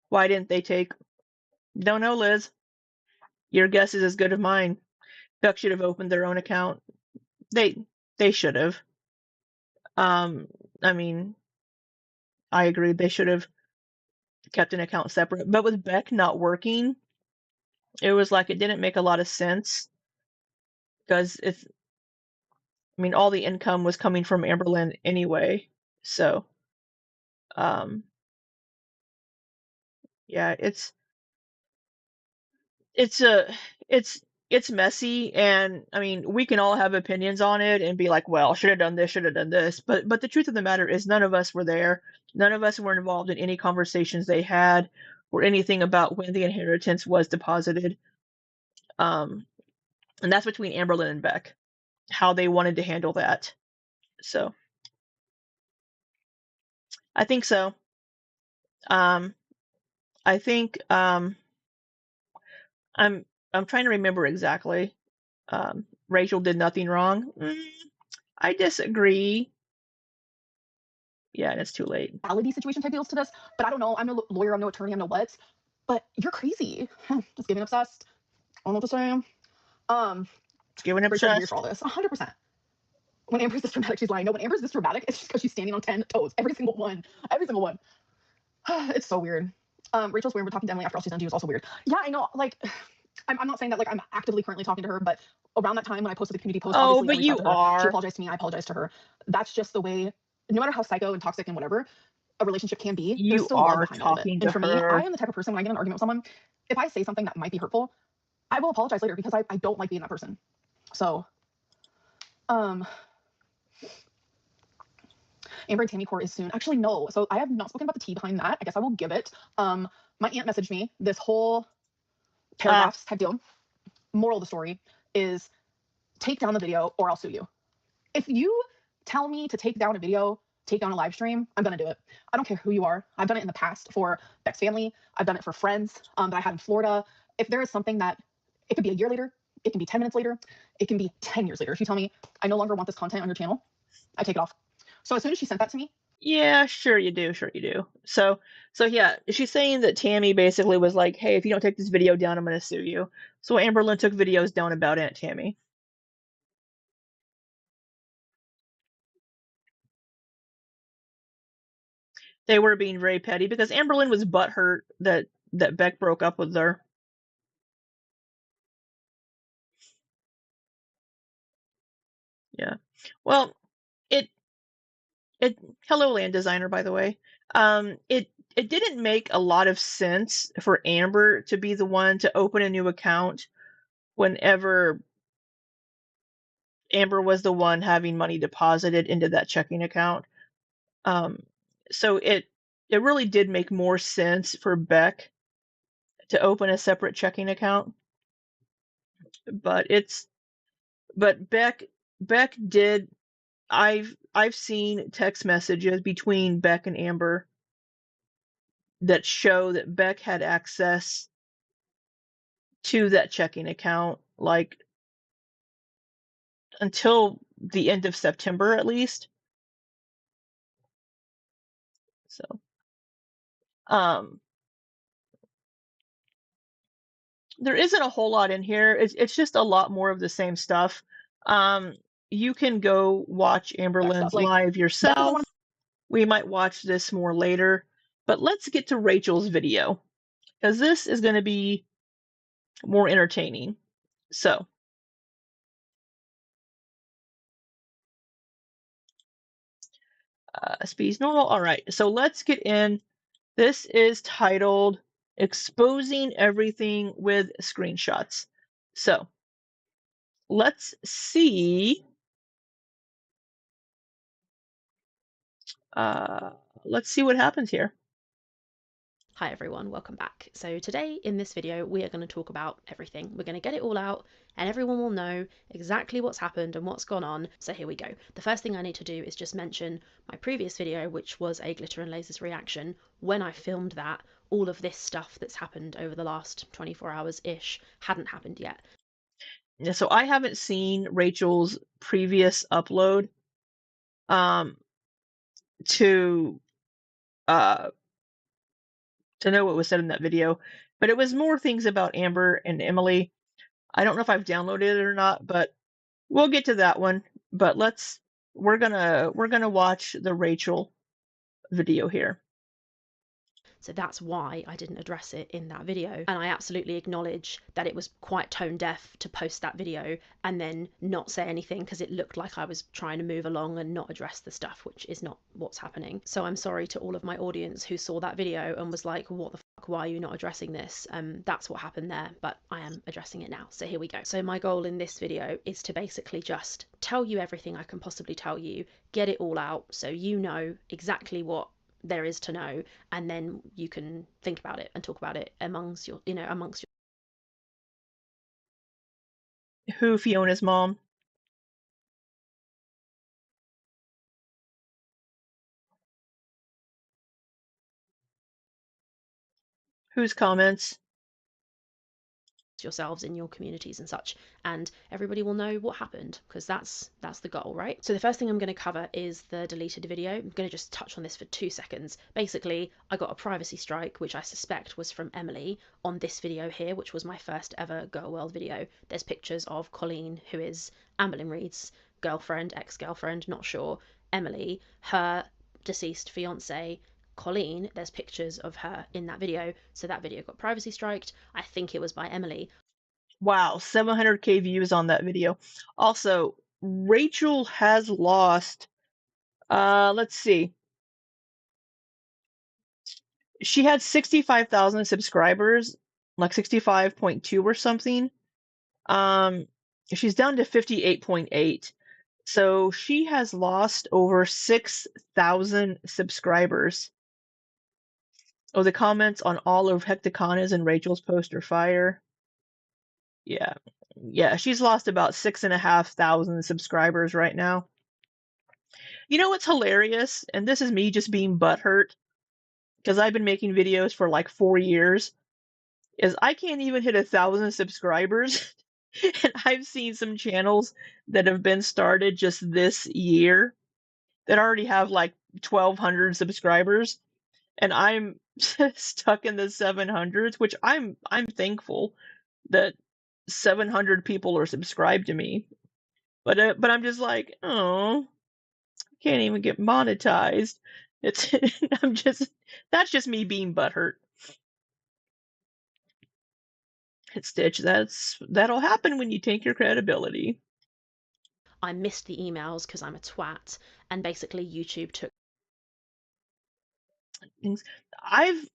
Why didn't they take? Don't know, Liz. Your guess is as good as mine. Beck should have opened their own account. They they should have. I mean, I agree. They should have kept an account separate. But with Beck not working, it was like it didn't make a lot of sense because it's. I mean, all the income was coming from Amberlynn anyway. So, um, yeah, it's a it's it's messy, and I mean, we can all have opinions on it and be like, well, should have done this, should have done this, but the truth of the matter is none of us were there. None of us were involved in any conversations they had or anything about when the inheritance was deposited. Um, and that's between Amberlynn and Beck, how they wanted to handle that. So I think so. Um, I think I'm I'm trying to remember exactly. Rachel did nothing wrong. I disagree. Yeah, and it's too late. Reality situation type deals to this, but I don't know. I'm no lawyer, I'm no attorney, I'm no what. But you're crazy. Just giving obsessed. I don't know what to say. Just giving Rachel's weird obsessed. for all this. 100%. When Amber's this dramatic, she's lying. No, when Amber's this dramatic, it's just because she's standing on 10 toes. Every single one. Every single one. It's so weird. Rachel's weird. We're talking to Emily after all she's done. She was also weird. Yeah, I know. Like, I'm not saying that like I'm actively currently talking to her, but around that time when I posted the community post, Oh, obviously but I reached you out to her. She are. apologized to me. I apologized to her. That's just the way. No matter how psycho and toxic and whatever a relationship can be, there's You still love are behind all of it. talking And to for me, I her. am the type of person when I get in an argument with someone, if I say something that might be hurtful, I will apologize later because I don't like being that person. So, Amber and Tammy court is soon. Actually, no. So I have not spoken about the tea behind that. I guess I will give it. My aunt messaged me this whole paragraphs type deal. Moral of the story is take down the video or I'll sue you. If you tell me to take down a video, take down a live stream, I'm gonna do it. I don't care who you are. I've done it in the past for Beck's family. I've done it for friends that I had in Florida. If there is something that it could be a year later, it can be 10 minutes later, it can be 10 years later. If you tell me I no longer want this content on your channel, I take it off. So as soon as she sent that to me, Yeah, sure you do. Sure you do. So yeah, she's saying that Tammy basically was like, "Hey, if you don't take this video down, I'm going to sue you." So Amberlynn took videos down about Aunt Tammy. They were being very petty because Amberlynn was butthurt that Beck broke up with her. Yeah. Well, it it hello land designer, by the way. It didn't make a lot of sense for Amber to be the one to open a new account whenever Amber was the one having money deposited into that checking account. Um, so it really did make more sense for Beck to open a separate checking account. But it's but Beck did. I've seen text messages between Beck and Amber that show that Beck had access to that checking account like until the end of September at least. So um there isn't a whole lot in here. It's just a lot more of the same stuff. Um you can go watch that stuff. Amberlynn's Like live Beck doesn't want yourself. We might watch this more later, but let's get to Rachel's video because this is going to be more entertaining. So, speed's normal. All right, so let's get in. This is titled Exposing Everything with Screenshots. So, let's see. Uh, let's see what happens here. Hi everyone, welcome back. So today in this video we are going to talk about everything. We're going to get it all out and everyone will know exactly what's happened and what's gone on. So here we go. The first thing I need to do is just mention my previous video, which was a glitter and lasers reaction. When I filmed that, all of this stuff that's happened over the last 24 hours-ish hadn't happened yet. Yeah, so I haven't seen Rachel's previous upload to uh know what was said in that video, but it was more things about Amber and Emily. I don't know if I've downloaded it or not, but we'll get to that one. But we're gonna watch the Rachel video here. So that's why I didn't address it in that video. And I absolutely acknowledge that it was quite tone deaf to post that video and then not say anything because it looked like I was trying to move along and not address the stuff, which is not what's happening. So I'm sorry to all of my audience who saw that video and was like, what the fuck, why are you not addressing this? That's what happened there, but I am addressing it now. So here we go. So my goal in this video is to basically just tell you everything I can possibly tell you, get it all out so you know exactly what there is to know, and then you can think about it and talk about it amongst your Who, Fiona's mom? Whose comments? yourselves in your communities and such, and everybody will know what happened, because that's the goal, right? So the first thing I'm going to cover is the deleted video. I'm going to just touch on this for 2 seconds. Basically, I got a privacy strike, which I suspect was from Emily, on this video here, which was my first ever Girl World video. There's pictures of Colleen, who is Amberlynn Reid's girlfriend, ex-girlfriend, not sure, Emily, her deceased fiance, Colleen. There's pictures of her in that video, so that video got privacy striked. I think it was by Emily. Wow, 700K views on that video. Also, Rachel has lost, let's see. She had 65,000 subscribers, like 65.2 or something. She's down to 58.8. So she has lost over 6,000 subscribers. Oh, the comments on all of Hecticana's and Rachel's post are fire. Yeah. Yeah, she's lost about 6,500 subscribers right now. You know what's hilarious? And this is me just being butthurt, because I've been making videos for like 4 years, is I can't even hit 1,000 subscribers. And I've seen some channels that have been started just this year that already have like 1,200 subscribers, and I'm stuck in the 700s, which I'm thankful that 700 people are subscribed to me. But I'm just like, oh, can't even get monetized. It's that's just me being butthurt. Stitch, that'll happen when you take your credibility. I missed the emails because I'm a twat, and basically YouTube took Things.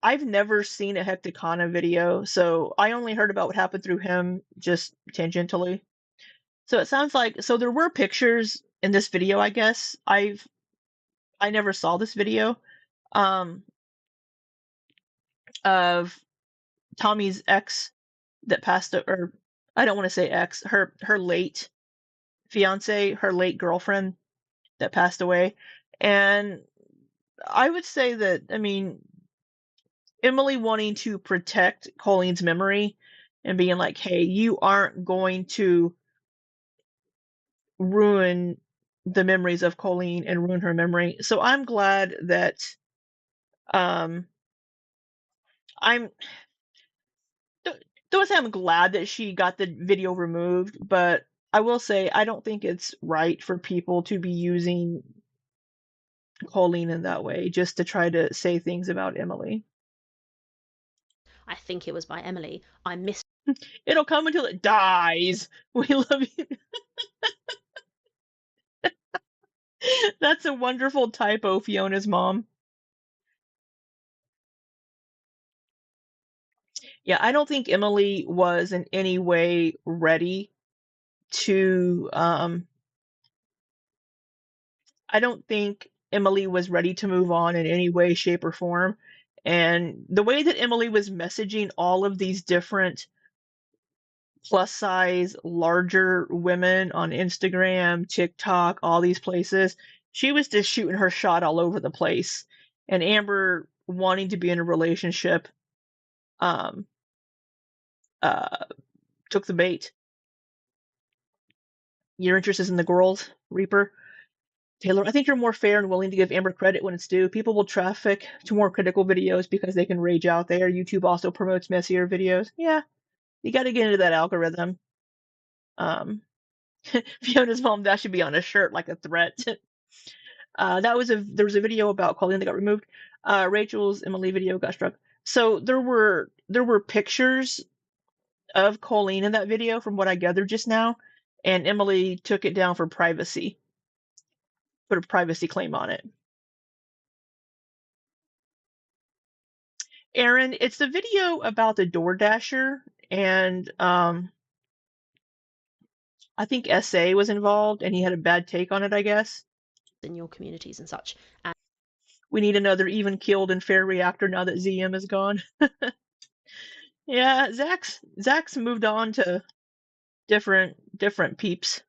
I've never seen a Hecticana video, so I only heard about what happened through him just tangentially. So it sounds like, so there were pictures in this video, I guess. I never saw this video, um, of Tommy's ex that passed, or I don't want to say ex, her late fiance, her late girlfriend that passed away. And I would say that, I mean, Emily wanting to protect Colleen's memory and being like, hey, you aren't going to ruin the memories of Colleen and ruin her memory. So I'm glad that um I'm don't say I'm glad that she got the video removed, but I will say I don't think it's right for people to be using Colleen in that way just to try to say things about Emily. I think it was by Emily. I missed It'll come until it dies. We love you. That's a wonderful typo, Fiona's mom. Yeah, I don't think Emily was in any way ready to I don't think Emily was ready to move on in any way, shape, or form. And the way that Emily was messaging all of these different plus size, larger women on Instagram, TikTok, all these places, she was just shooting her shot all over the place. And Amber wanting to be in a relationship took the bait. Your interest is in the girls, Reaper. Taylor, I think you're more fair and willing to give Amber credit when it's due. People will traffic to more critical videos because they can rage out there. YouTube also promotes messier videos. Yeah, you got to get into that algorithm. Fiona's mom, that should be on a shirt like a threat. There was a video about Colleen that got removed. Rachel's Emily video got struck. So there were pictures of Colleen in that video from what I gathered just now, and Emily took it down for privacy. Put a privacy claim on it. Aaron, it's the video about the DoorDasher, and I think SA was involved, and he had a bad take on it, I guess. In your communities and such. And we need another even keeled and fair reactor now that ZM is gone. Yeah, Zach's moved on to different peeps.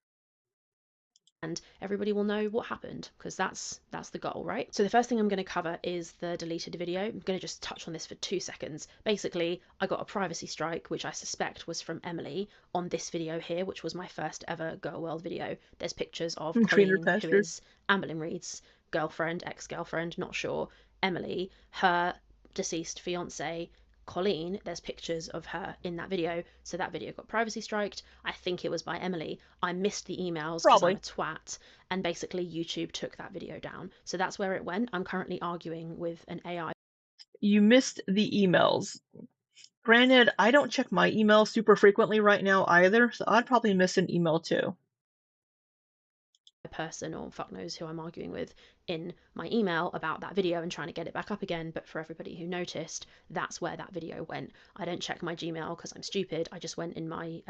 And everybody will know what happened, because that's the goal, right? So the first thing I'm going to cover is the deleted video. I'm going to just touch on this for 2 seconds. Basically, I got a privacy strike, which I suspect was from Emily, on this video here, which was my first ever Girl World video. There's pictures of Colleen, who is Amberlynn Reed's girlfriend, ex-girlfriend, not sure. Emily, her deceased fiance. Colleen, there's pictures of her in that video, so that video got privacy striked. I think it was by Emily. I missed the emails because I'm a twat, and basically YouTube took that video down. So that's where it went. I'm currently arguing with an AI. You missed the emails. Granted, I don't check my email super frequently right now either, so I'd probably miss an email too. Person, or fuck knows who I'm arguing with, in my email about that video and trying to get it back up again. But for everybody who noticed, that's where that video went. I don't check my Gmail because I'm stupid. I just went in my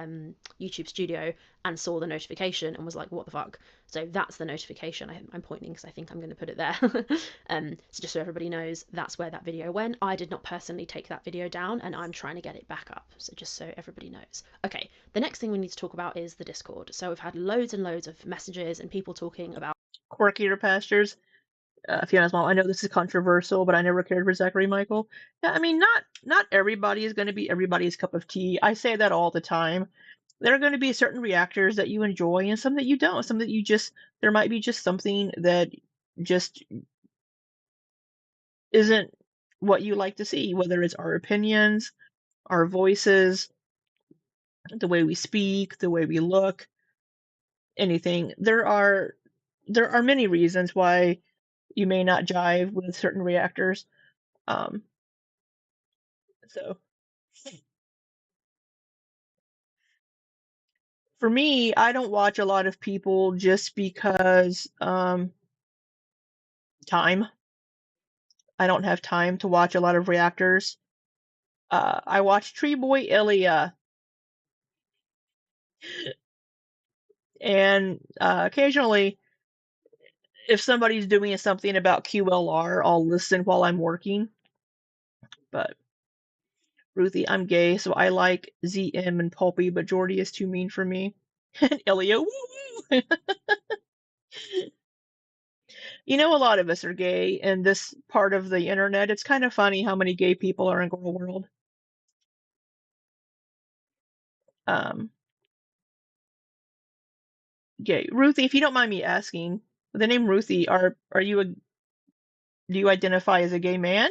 YouTube studio and saw the notification and was like, what the fuck? So that's the notification I'm pointing, because I think I'm going to put it there. So just so everybody knows, that's where that video went. I did not personally take that video down, and I'm trying to get it back up. So just so everybody knows. Okay, the next thing we need to talk about is the Discord. So we've had loads and loads of messages and people talking about quirkier pastures. Fiona's mom, I know this is controversial, but I never cared for Zachary Michael. Yeah, I mean, not everybody is going to be everybody's cup of tea. I say that all the time. There are going to be certain reactors that you enjoy and some that you don't. Some that you just, there might be just something that just isn't what you like to see, whether it's our opinions, our voices, the way we speak, the way we look, anything. There are many reasons why you may not jive with certain reactors. So for me, I don't watch a lot of people just because time. I don't have time to watch a lot of reactors. I watch Tree Boy Ilya, and occasionally, if somebody's doing something about QLR, I'll listen while I'm working. But Ruthie, I'm gay, so I like ZM and Pulpy, but Jordy is too mean for me. And Ilya, woo-woo! You know, a lot of us are gay in this part of the internet. It's kind of funny how many gay people are in Girl World. Gay. Ruthie, if you don't mind me asking, the name Ruthie, do you identify as a gay man?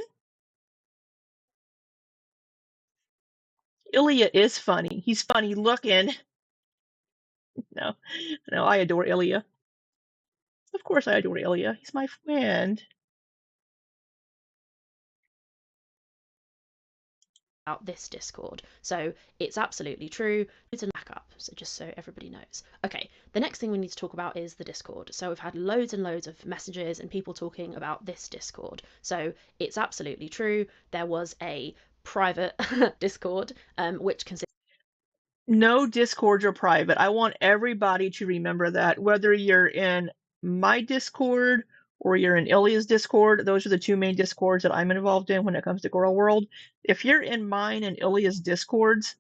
Ilya is funny. He's funny looking. No, I adore Ilya. Of course I adore Ilya. He's my friend. About this Discord. So it's absolutely true. It's a backup, so just so everybody knows. Okay, the next thing we need to talk about is the Discord. So we've had loads and loads of messages and people talking about this Discord. So it's absolutely true. There was a private Discord, which consists. No Discords are private. I want everybody to remember that, whether you're in my Discord or you're in Ilya's Discord. Those are the two main Discords that I'm involved in when it comes to Girl World. If you're in mine and Ilya's Discords,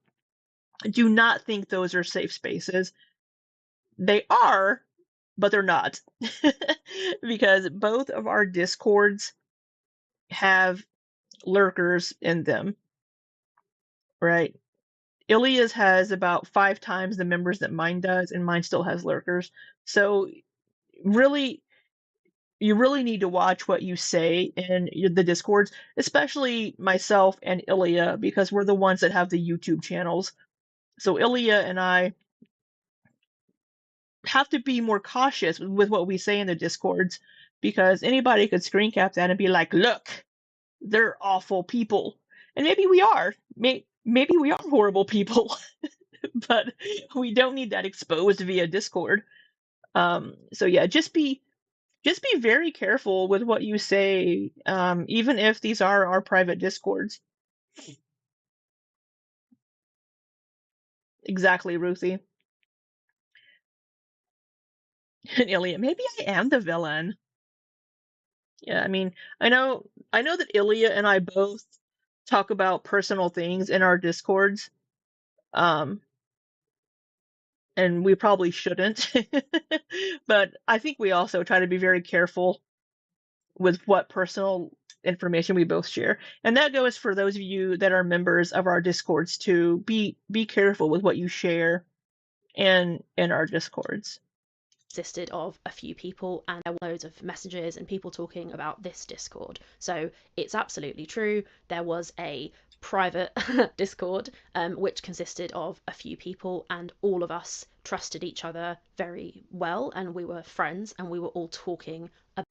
do not think those are safe spaces. They are, but they're not. Because both of our Discords have lurkers in them, right? Ilya's has about 5 times the members that mine does, and mine still has lurkers. So really, you really need to watch what you say in the Discords, especially myself and Ilya, because we're the ones that have the YouTube channels. So Ilya and I have to be more cautious with what we say in the Discords, because anybody could screen cap that and be like, look, they're awful people. And maybe we are. Maybe we are horrible people, but we don't need that exposed via Discord. So yeah, just be very careful with what you say, even if these are our private Discords. Exactly, Ruthie. And Ilya, maybe I am the villain. Yeah, I mean, I know that Ilya and I both talk about personal things in our Discords. Um, and we probably shouldn't. But I think we also try to be very careful with what personal information we both share. And that goes for those of you that are members of our Discords too. Be careful with what you share in our Discords. Consisted of a few people, and there were loads of messages and people talking about this Discord. So it's absolutely true. There was a private Discord which consisted of a few people, and all of us trusted each other very well, and we were friends, and we were all talking about.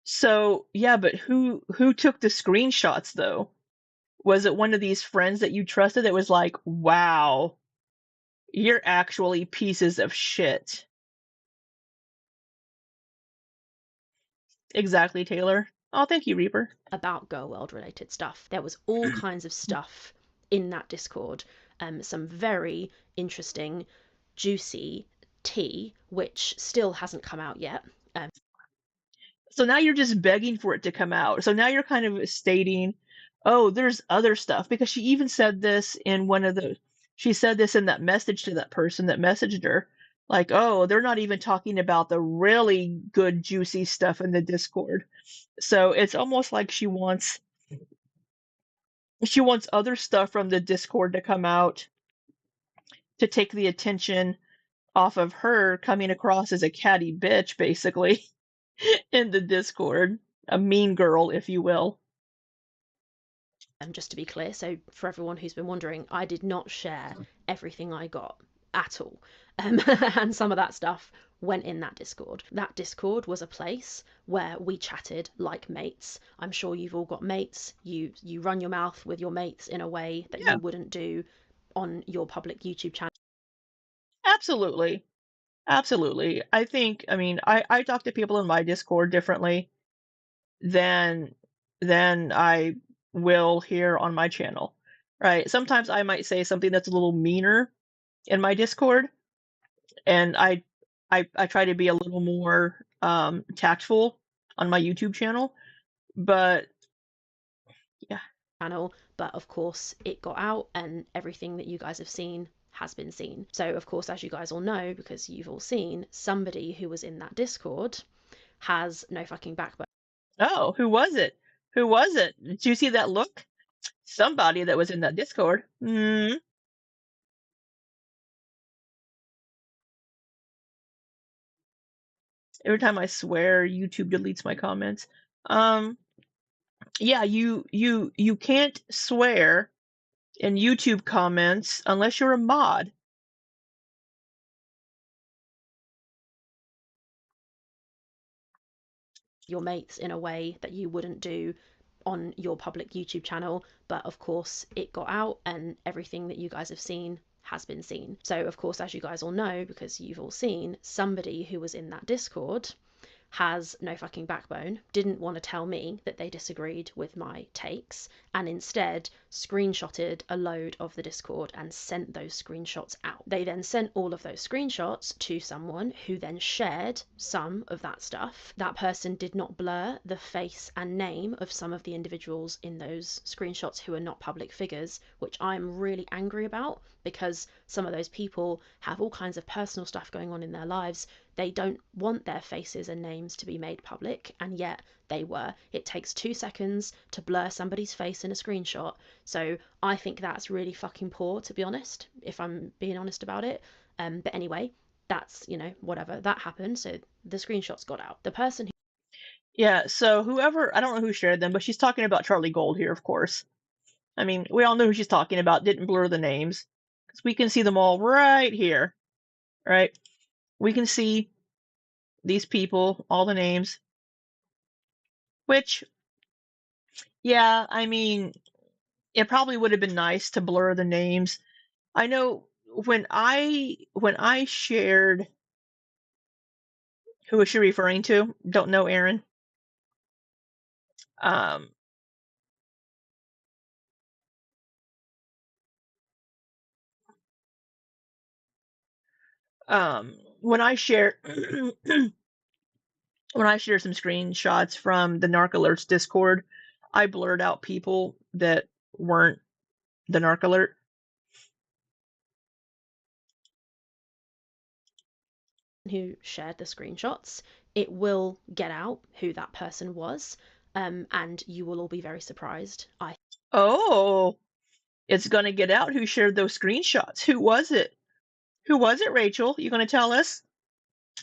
So yeah, but who took the screenshots though? Was it one of these friends that you trusted that was like, wow, you're actually pieces of shit? Exactly, Taylor. Oh, thank you, Reaper. About Girl World related stuff. There was all kinds of stuff in that Discord. Some very interesting, juicy tea, which still hasn't come out yet. So now you're just begging for it to come out. So now you're kind of stating, oh, there's other stuff, because she even said this in she said this in that message to that person that messaged her, like, oh, they're not even talking about the really good juicy stuff in the Discord. So it's almost like she wants other stuff from the Discord to come out to take the attention off of her coming across as a catty bitch, basically, in the Discord. A mean girl, if you will. And just to be clear, so for everyone who's been wondering, I did not share everything I got at all. And some of that stuff went in that Discord. That Discord was a place where we chatted like mates. I'm sure you've all got mates. You run your mouth with your mates in a way that you wouldn't do on your public YouTube channel. Absolutely. Absolutely. I mean, I talk to people in my Discord differently than I will here on my channel, right? Sometimes I might say something that's a little meaner in my Discord, and I try to be a little more tactful on my YouTube channel, but yeah. But of course it got out, and everything that you guys have seen has been seen. So of course, as you guys all know, because you've all seen, somebody who was in that Discord has no fucking backbone. Oh, who was it? Who was it? Did you see that look? Somebody that was in that Discord. Every time I swear, YouTube deletes my comments. Yeah, you can't swear in YouTube comments unless you're a mod. Your mates in a way that you wouldn't do on your public YouTube channel, but of course it got out, and everything that you guys have seen has been seen. So of course, as you guys all know, because you've all seen, somebody who was in that Discord has no fucking backbone, didn't want to tell me that they disagreed with my takes, and instead screenshotted a load of the Discord and sent those screenshots out. They then sent all of those screenshots to someone who then shared some of that stuff. That person did not blur the face and name of some of the individuals in those screenshots who are not public figures, which I'm really angry about, because some of those people have all kinds of personal stuff going on in their lives. They don't want their faces and names to be made public, and yet they were. It takes 2 seconds to blur somebody's face in a screenshot. So I think that's really fucking poor, to be honest, if I'm being honest about it. But anyway, that's, whatever. That happened. So the screenshots got out. The person who Yeah, so whoever, I don't know who shared them, but she's talking about Charlie Gold here, of course. I mean, we all know who she's talking about, didn't blur the names, because we can see them all right here, right? We can see these people, all the names, which, yeah, I mean, it probably would have been nice to blur the names. I know when I shared, who is she referring to? Don't know, Aaron. When I share when I share some screenshots from the Narc Alerts Discord, I blurred out people that weren't the Narc Alert. who shared the screenshots, it will get out who that person was, and you will all be very surprised. Oh, it's gonna get out who shared those screenshots. Who was it? Who was it, Rachel? You gonna tell us?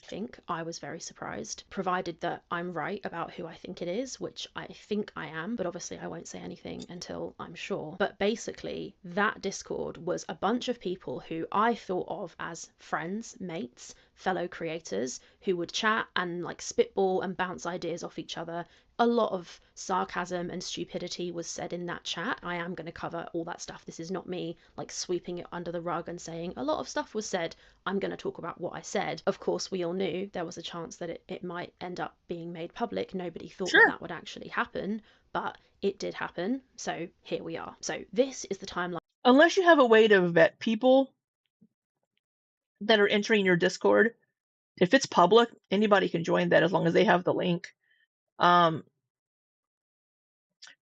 think I was very surprised, provided that I'm right about who I think it is, which I think I am, but obviously I won't say anything until I'm sure. But basically, that Discord was a bunch of people who I thought of as friends, mates, fellow creators who would chat and like spitball and bounce ideas off each other. A lot of sarcasm and stupidity was said in that chat. I am going to cover all that stuff. This is not me like sweeping it under the rug and saying a lot of stuff was said. I'm going to talk about what I said. Of course, we all knew there was a chance that it might end up being made public. Nobody thought Sure. that would actually happen, but it did happen. So here we are. So this is the timeline. Unless you have a way to vet people that are entering your Discord, if it's public, anybody can join that as long as they have the link.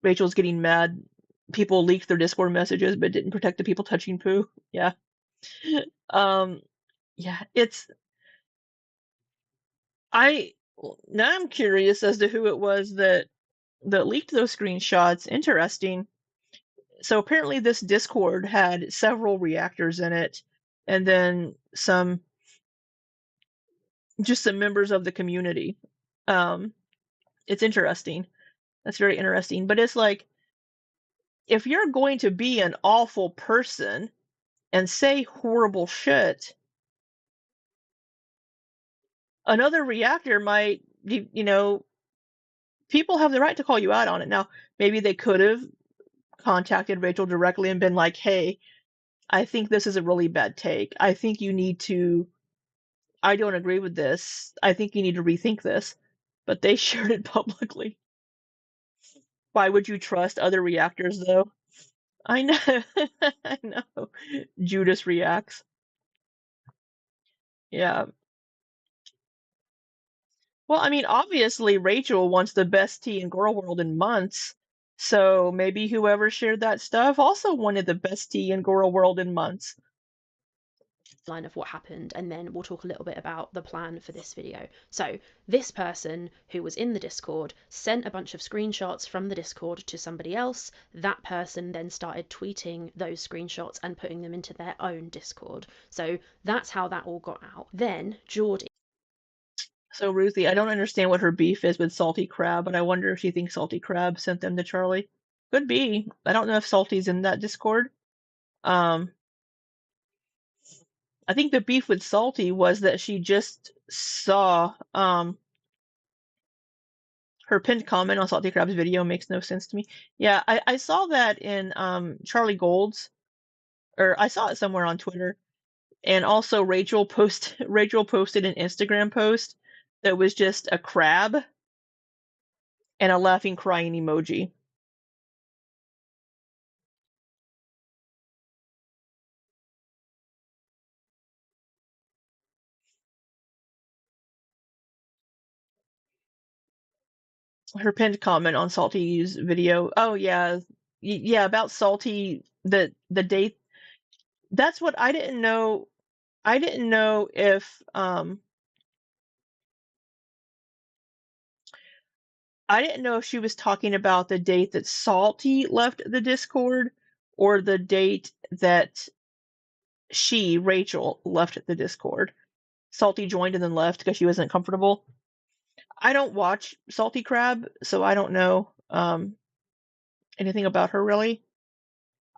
Rachel's getting mad. People leaked their Discord messages but didn't protect the people touching poo. Yeah. Yeah, now I'm curious as to who it was that leaked those screenshots. Interesting. So apparently this Discord had several reactors in it, and then just some members of the community. It's interesting. That's very interesting. But it's like, if you're going to be an awful person and say horrible shit, another reactor might, people have the right to call you out on it. Now, maybe they could have contacted Rachel directly and been like, hey, I think this is a really bad take. I think you need to, I don't agree with this. I think you need to rethink this. But they shared it publicly. Why would you trust other reactors, though? I know. I know. Judas reacts. Yeah. Well, I mean, obviously Rachel wants the best tea in Girl World in months. So maybe whoever shared that stuff also wanted the best tea in Girl World in months. Line of what happened, and then we'll talk a little bit about the plan for this video. So this person who was in the Discord sent a bunch of screenshots from the Discord to somebody else. That person then started tweeting those screenshots and putting them into their own Discord. So that's how that all got out. Then Geordie. So Ruthie, I don't understand what her beef is with Salty Crab, but I wonder if she thinks Salty Crab sent them to Charlie. Could be. I don't know if Salty's in that Discord. I think the beef with Salty was that she just saw her pinned comment on Salty Crab's video. Makes no sense to me. Yeah, I saw that in Charlie Gold's, or I saw it somewhere on Twitter, and also Rachel posted an Instagram post that was just a crab and a laughing crying emoji. Her pinned comment on Salty's video. Oh yeah, yeah, about Salty, the date. That's what I didn't know. I didn't know if she was talking about the date that Salty left the Discord or the date that Rachel, left the Discord. Salty joined and then left because she wasn't comfortable. I don't watch Salty Crab, so I don't know anything about her really.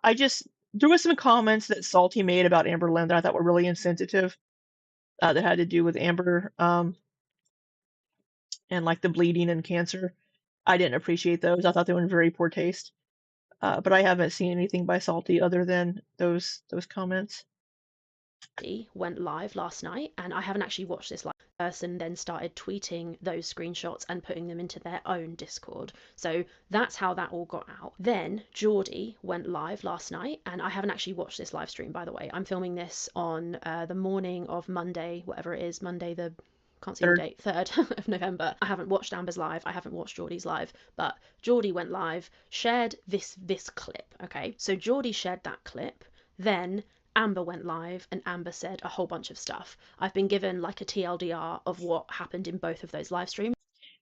There was some comments that Salty made about Amberlynn that I thought were really insensitive, that had to do with Amber, and like the bleeding and cancer. I didn't appreciate those. I thought they were in very poor taste. But I haven't seen anything by Salty other than those comments. Went live last night, and I haven't actually watched this live. Person then started tweeting those screenshots and putting them into their own Discord. So that's how that all got out. Then Geordie went live last night, and I haven't actually watched this live stream, by the way. I'm filming this on the morning of Monday, whatever it is, Monday the can't see the date, 3rd of November. I haven't watched Amber's live. I haven't watched Geordie's live, but Geordie went live, shared this clip. Okay, so Geordie shared that clip. Then Amber went live and Amber said a whole bunch of stuff. I've been given like a TLDR of what happened in both of those live streams.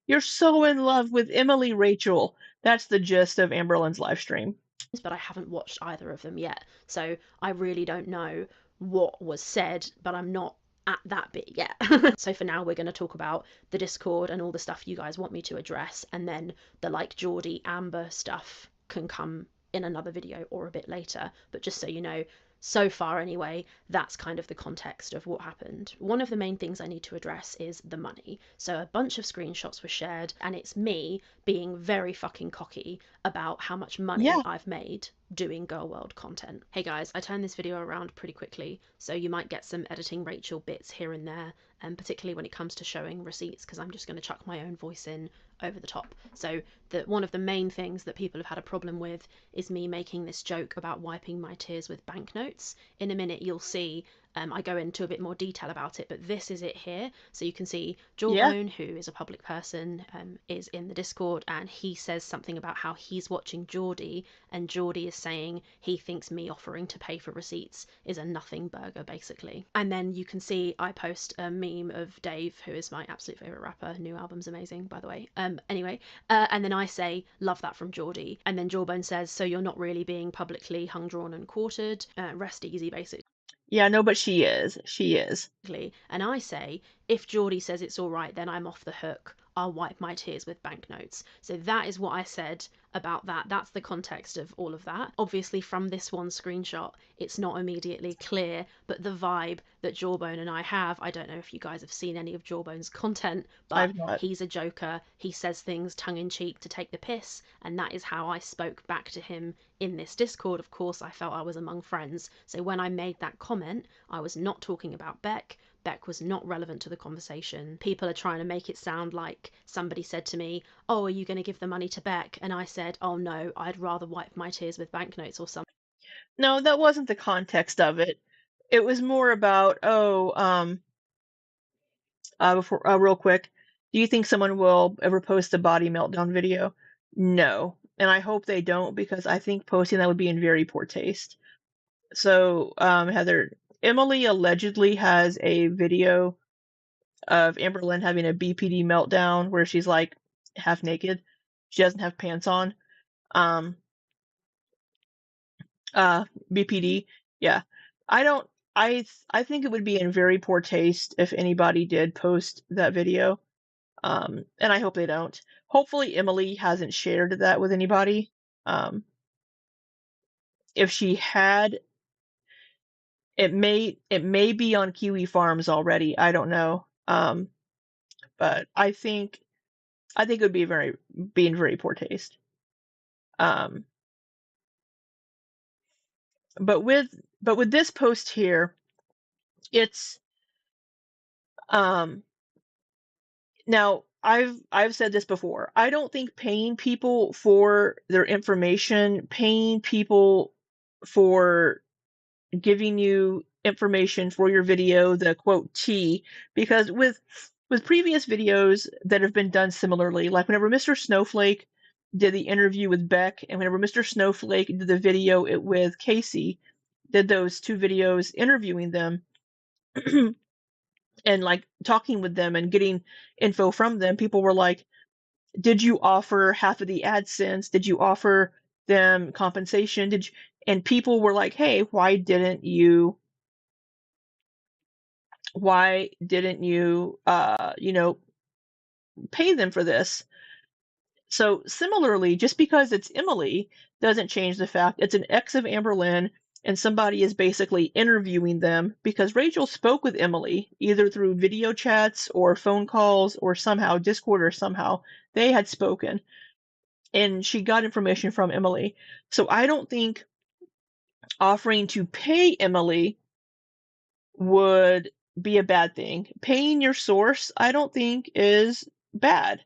You're so in love with Emily Rachel. That's the gist of Amberlynn's live stream. But I haven't watched either of them yet. So I really don't know what was said, but I'm not at that bit yet. So for now, we're going to talk about the Discord and all the stuff you guys want me to address. And then the like Geordie Amber stuff can come in another video or a bit later. But just so you know, so far anyway, that's kind of the context of what happened. One of the main things I need to address is the money. So a bunch of screenshots were shared, and it's me being very fucking cocky about how much money I've made doing Girl World content. Hey guys, I turned this video around pretty quickly, so you might get some editing Rachel bits here and there, and particularly when it comes to showing receipts, because I'm just going to chuck my own voice in over the top. So one of the main things that people have had a problem with is me making this joke about wiping my tears with banknotes. In a minute you'll see I go into a bit more detail about it, but this is it here. So you can see Jawbone, who is a public person, is in the Discord, and he says something about how he's watching Geordie, and Geordie is saying he thinks me offering to pay for receipts is a nothing burger, basically. And then you can see I post a meme of Dave, who is my absolute favourite rapper. New album's amazing, by the way. Anyway, and then I say, love that from Geordie. And then Jawbone says, so you're not really being publicly hung, drawn and quartered. Rest easy, basically. Yeah, no, but she is. She is. And I say, if Geordie says it's all right, then I'm off the hook. I'll wipe my tears with banknotes. So that is what I said about that. That's the context of all of that. Obviously, from this one screenshot, it's not immediately clear, but the vibe that Jawbone and I have, I don't know if you guys have seen any of Jawbone's content, but he's a joker. He says things tongue-in-cheek to take the piss, and that is how I spoke back to him in this Discord. Of course, I felt I was among friends. So when I made that comment, I was not talking about Beck. Beck was not relevant to the conversation. People are trying to make it sound like somebody said to me, oh, are you going to give the money to Beck? And I said, oh no, I'd rather wipe my tears with banknotes or something. No, that wasn't the context of it. It was more about, real quick, do you think someone will ever post a body meltdown video? No. And I hope they don't, because I think posting that would be in very poor taste. So, Heather, Emily allegedly has a video of Amberlynn having a BPD meltdown where she's like half naked. She doesn't have pants on. BPD. Yeah. I think it would be in very poor taste if anybody did post that video. And I hope they don't. Hopefully Emily hasn't shared that with anybody. If she had, it may be on Kiwi Farms already. I don't know. But I think it would be in very poor taste. But with this post here, it's Now, I've said this before. I don't think paying people for their information, paying people for giving you information for your video, the quote tea, because with previous videos that have been done similarly, like whenever Mr. Snowflake did the interview with Beck, and whenever Mr. Snowflake did the video with Casey, did those two videos interviewing them and like talking with them and getting info from them, people were like, did you offer half of the AdSense? Did you offer them compensation? Did you? And people were like, hey, why didn't you pay them for this? So similarly, just because it's Emily doesn't change the fact it's an ex of Amberlynn, and somebody is basically interviewing them because Rachel spoke with Emily either through video chats or phone calls or somehow Discord or somehow they had spoken, and she got information from Emily. So I don't think offering to pay Emily would be a bad thing. Paying your source, I don't think is bad.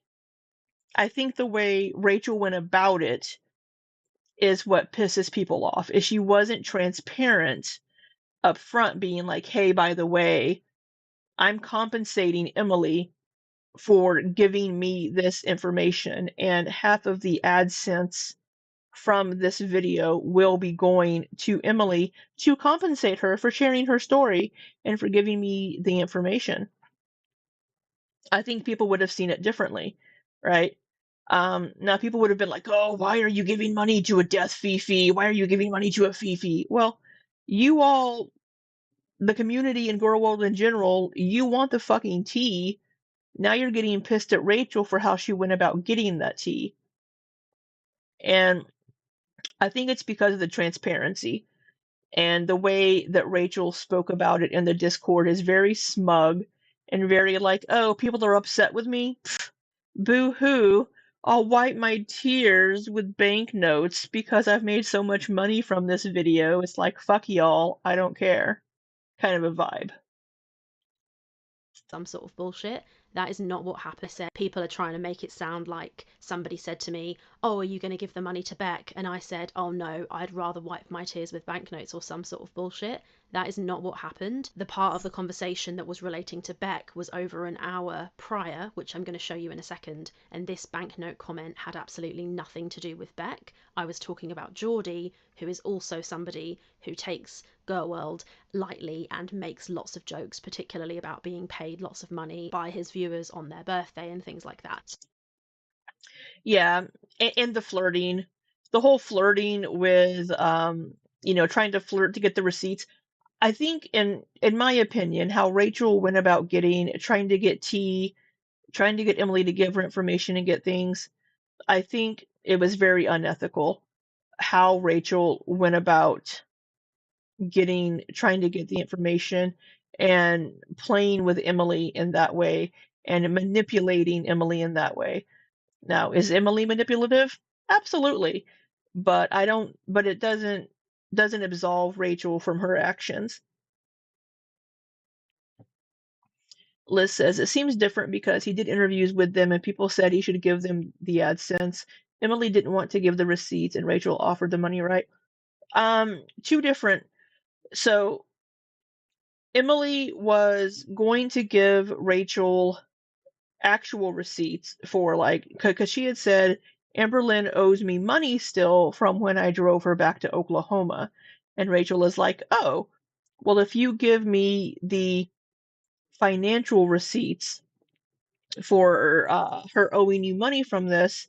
I think the way Rachel went about it is what pisses people off. Is she wasn't transparent up front, being like, hey, by the way, I'm compensating Emily for giving me this information, and half of the AdSense from this video will be going to Emily to compensate her for sharing her story and for giving me the information. I think people would have seen it differently, right? Now people would have been like, oh, why are you giving money to a death Fifi? Why are you giving money to a Fifi? Well, you all, the community and Girl World in general, you want the fucking tea. Now you're getting pissed at Rachel for how she went about getting that tea. And I think it's because of the transparency. And the way that Rachel spoke about it in the Discord is very smug and very like, oh, people are upset with me? Pfft, boo-hoo. I'll wipe my tears with banknotes because I've made so much money from this video. It's like, fuck y'all, I don't care. Kind of a vibe. Some sort of bullshit. That is not what happened. People are trying to make it sound like somebody said to me, oh, are you going to give the money to Beck? And I said, oh no, I'd rather wipe my tears with banknotes or some sort of bullshit. That is not what happened. The part of the conversation that was relating to Beck was over an hour prior, which I'm going to show you in a second, and this banknote comment had absolutely nothing to do with Beck. I was talking about Geordie, who is also somebody who takes Girl World lightly and makes lots of jokes, particularly about being paid lots of money by his viewers on their birthday and things like that. Yeah, and the flirting, the whole flirting with, trying to flirt to get the receipts. I think, in my opinion, how Rachel went about trying to get tea, trying to get Emily to give her information and get things, I think it was very unethical how Rachel went about trying to get the information and playing with Emily in that way and manipulating Emily in that way. Now, is Emily manipulative? Absolutely. But it doesn't absolve Rachel from her actions. Liz says it seems different because he did interviews with them and people said he should give them the AdSense. Emily didn't want to give the receipts and Rachel offered the money, right? Two different. So Emily was going to give Rachel actual receipts for because she had said Amberlynn owes me money still from when I drove her back to Oklahoma. And Rachel is like, oh, well, if you give me the financial receipts for her owing you money from this,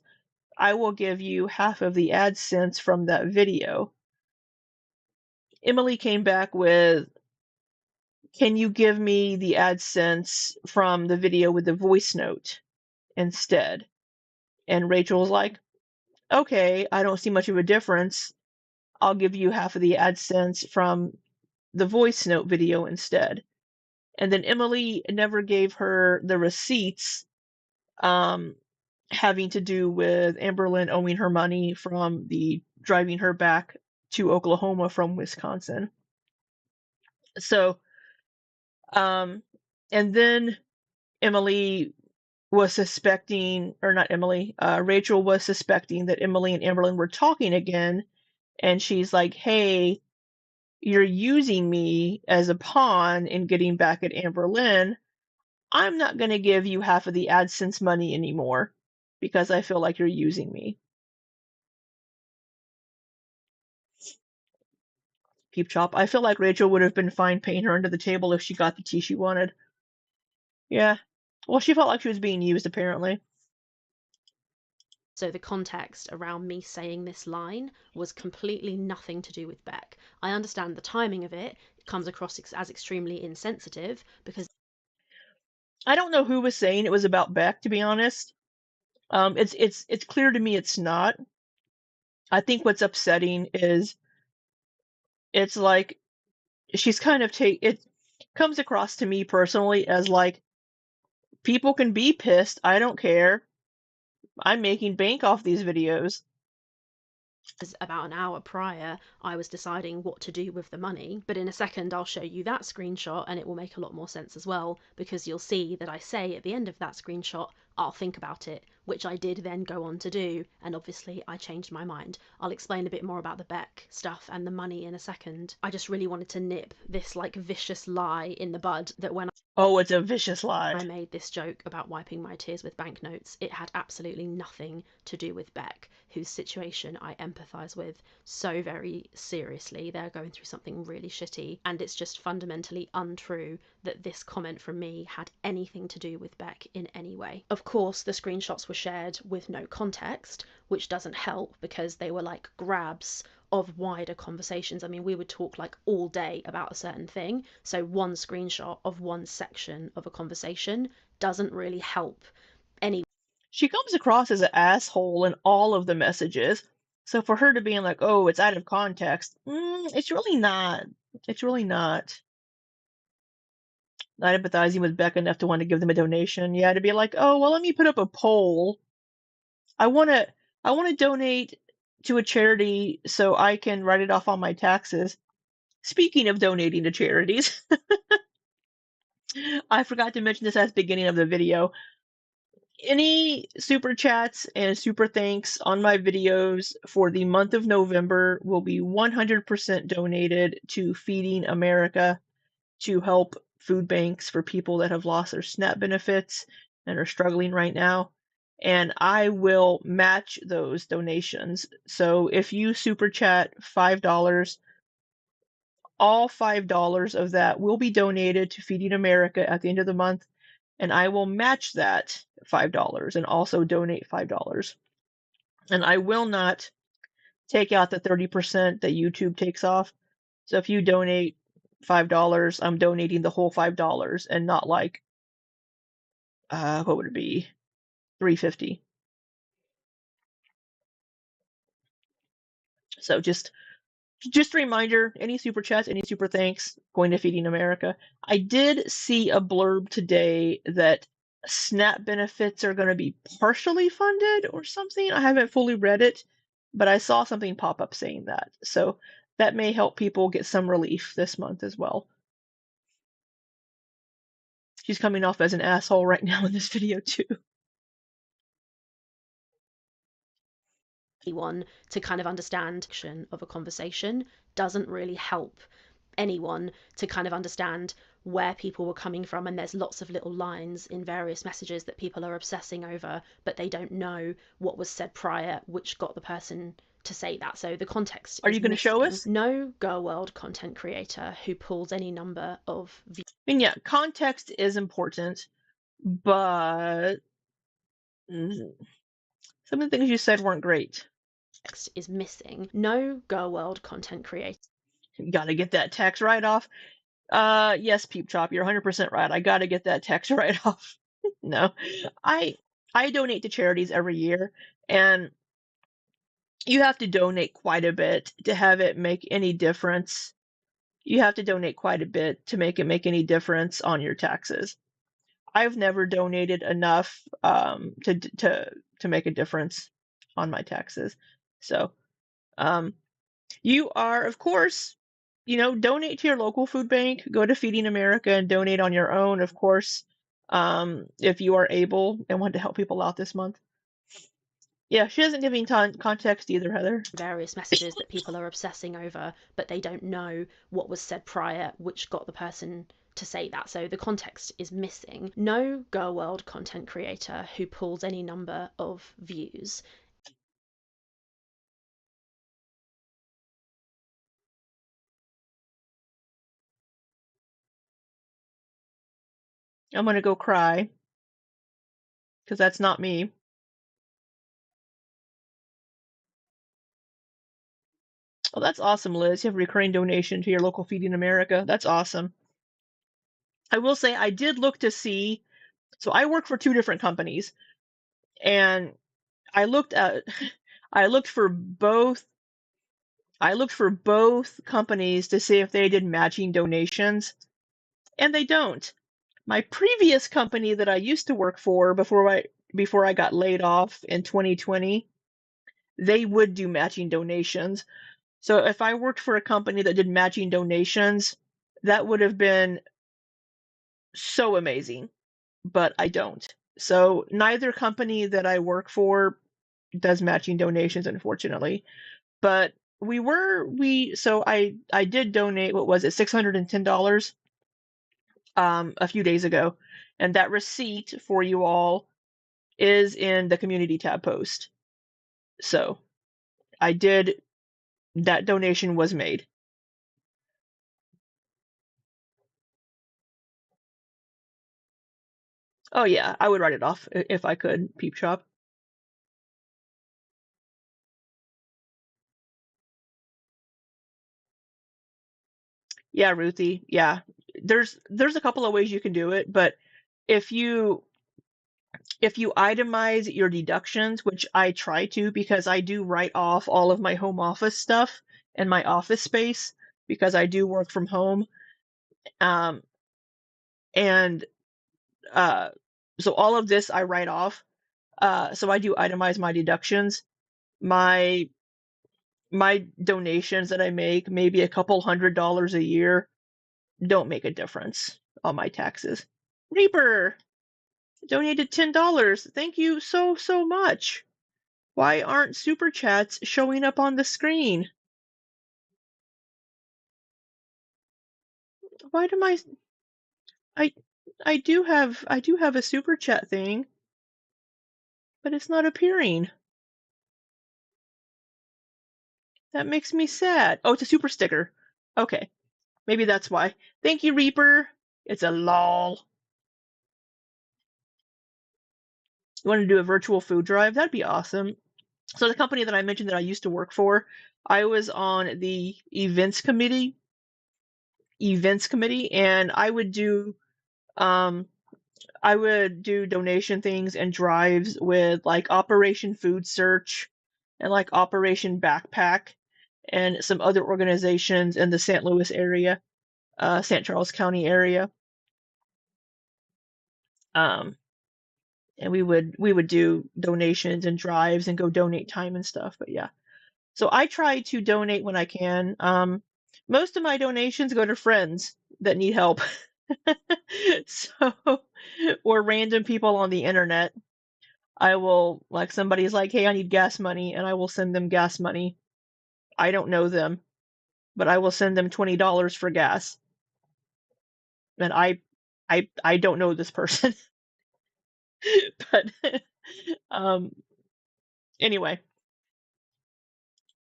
I will give you half of the AdSense from that video. Emily came back with, can you give me the AdSense from the video with the voice note instead? And Rachel was like, okay, I don't see much of a difference. I'll give you half of the AdSense from the voice note video instead. And then Emily never gave her the receipts having to do with Amberlynn owing her money from the driving her back to Oklahoma from Wisconsin. So, and then Emily was suspecting, or not Emily, Rachel was suspecting that Emily and Amberlynn were talking again, and she's like, hey, you're using me as a pawn in getting back at Amberlynn. I'm not going to give you half of the AdSense money anymore because I feel like you're using me. Peep Chop, I feel like Rachel would have been fine paying her under the table if she got the tea she wanted. Yeah. Well, she felt like she was being used, apparently. So the context around me saying this line was completely nothing to do with Beck. I understand the timing of it. It comes across as extremely insensitive because I don't know who was saying it was about Beck, to be honest. It's clear to me it's not. I think what's upsetting is it's like she's kind of it comes across to me personally as like, people can be pissed, I don't care. I'm making bank off these videos. about an hour prior, I was deciding what to do with the money. But in a second, I'll show you that screenshot and it will make a lot more sense as well, because you'll see that I say at the end of that screenshot, I'll think about it, which I did then go on to do. And obviously I changed my mind. I'll explain a bit more about the Beck stuff and the money in a second. I just really wanted to nip this like vicious lie in the bud that when Oh, it's a vicious lie. I made this joke about wiping my tears with banknotes, it had absolutely nothing to do with Beck, whose situation I empathise with so very seriously. They're going through something really shitty, and it's just fundamentally untrue that this comment from me had anything to do with Beck in any way. Of course, the screenshots were shared with no context, which doesn't help because they were like grabs of wider conversations. I mean, we would talk like all day about a certain thing, so one screenshot of one section of a conversation doesn't really help any. She comes across as an asshole in all of the messages, so for her to be like, oh, it's out of context, it's really not. It's really not. Not empathizing with Beck enough to want to give them a donation. Yeah, to be like, oh, well, let me put up a poll. I want to donate to a charity so I can write it off on my taxes. Speaking of donating to charities, I forgot to mention this at the beginning of the video. Any super chats and super thanks on my videos for the month of November will be 100% donated to Feeding America to help food banks for people that have lost their SNAP benefits and are struggling right now. And I will match those donations. So if you super chat $5, all $5 of that will be donated to Feeding America at the end of the month, and I will match that $5 and also donate $5. And I will not take out the 30% that YouTube takes off. So if you donate $5, I'm donating the whole $5 and not like what would it be? $3.50. So just a reminder, any super chats, any super thanks going to Feeding America. I did see a blurb today that SNAP benefits are going to be partially funded or something. I haven't fully read it, but I saw something pop up saying that. So that may help people get some relief this month as well. She's coming off as an asshole right now in this video too. Anyone to kind of understand of a conversation doesn't really help anyone to kind of understand where people were coming from. And there's lots of little lines in various messages that people are obsessing over, but they don't know what was said prior, which got the person to say that. So the context. Are you going to show us? No Girl World content creator who pulls any number of views. I mean, yeah, context is important, but some of the things you said weren't great. Is missing. No Girl World content creator. You gotta get that tax write-off. Yes, Peep Chop, you're 100% right. I gotta get that tax write-off. No, I donate to charities every year, and you have to donate quite a bit to have it make any difference. You have to donate quite a bit to make it make any difference on your taxes. I've never donated enough to make a difference on my taxes. So, you are, of course, donate to your local food bank. Go to Feeding America and donate on your own, of course. if you are able and want to help people out this month. Yeah, she doesn't give me context either, Heather. Various messages that people are obsessing over, but they don't know what was said prior, which got the person to say that. So the context is missing. No girl world content creator who pulls any number of views I'm gonna go cry because that's not me. Oh, that's awesome, Liz. You have a recurring donation to your local Feeding America. That's awesome. I will say I did look to see. So I work for 2 different companies, and I looked at I looked for both companies to see if they did matching donations, and they don't. My previous company that I used to work for before I got laid off in 2020, they would do matching donations. So if I worked for a company that did matching donations, that would have been so amazing, but I don't. So neither company that I work for does matching donations, unfortunately. But so I did donate, what was it, $610 a few days ago, and that receipt for you all is in the community tab post. So that donation was made. Oh yeah, I would write it off if I could, Peep Shop. Yeah, Ruthie. Yeah. There's a couple of ways you can do it, but if you itemize your deductions, which I try to because I do write off all of my home office stuff and my office space because I do work from home. And so all of this I write off. So I do itemize my deductions. My donations that I make, maybe a couple $100 a year, don't make a difference on my taxes. Reaper donated $10. Thank you so much. Why aren't super chats showing up on the screen? Why do I do have a super chat thing, but it's not appearing. That makes me sad. Oh, it's a super sticker. Okay. Maybe that's why. Thank you, Reaper. It's a lol. You want to do a virtual food drive? That'd be awesome. So the company that I mentioned that I used to work for, I was on the events committee, and I would do donation things and drives with like Operation Food Search and like Operation Backpack and some other organizations in the St. Louis area, St. Charles County area. And we would do donations and drives and go donate time and stuff. But yeah, so I try to donate when I can. Most of my donations go to friends that need help. So, or random people on the internet. I will, like, somebody's like, hey, I need gas money, and I will send them gas money. I don't know them, but I will send them $20 for gas. And I don't know this person. But anyway.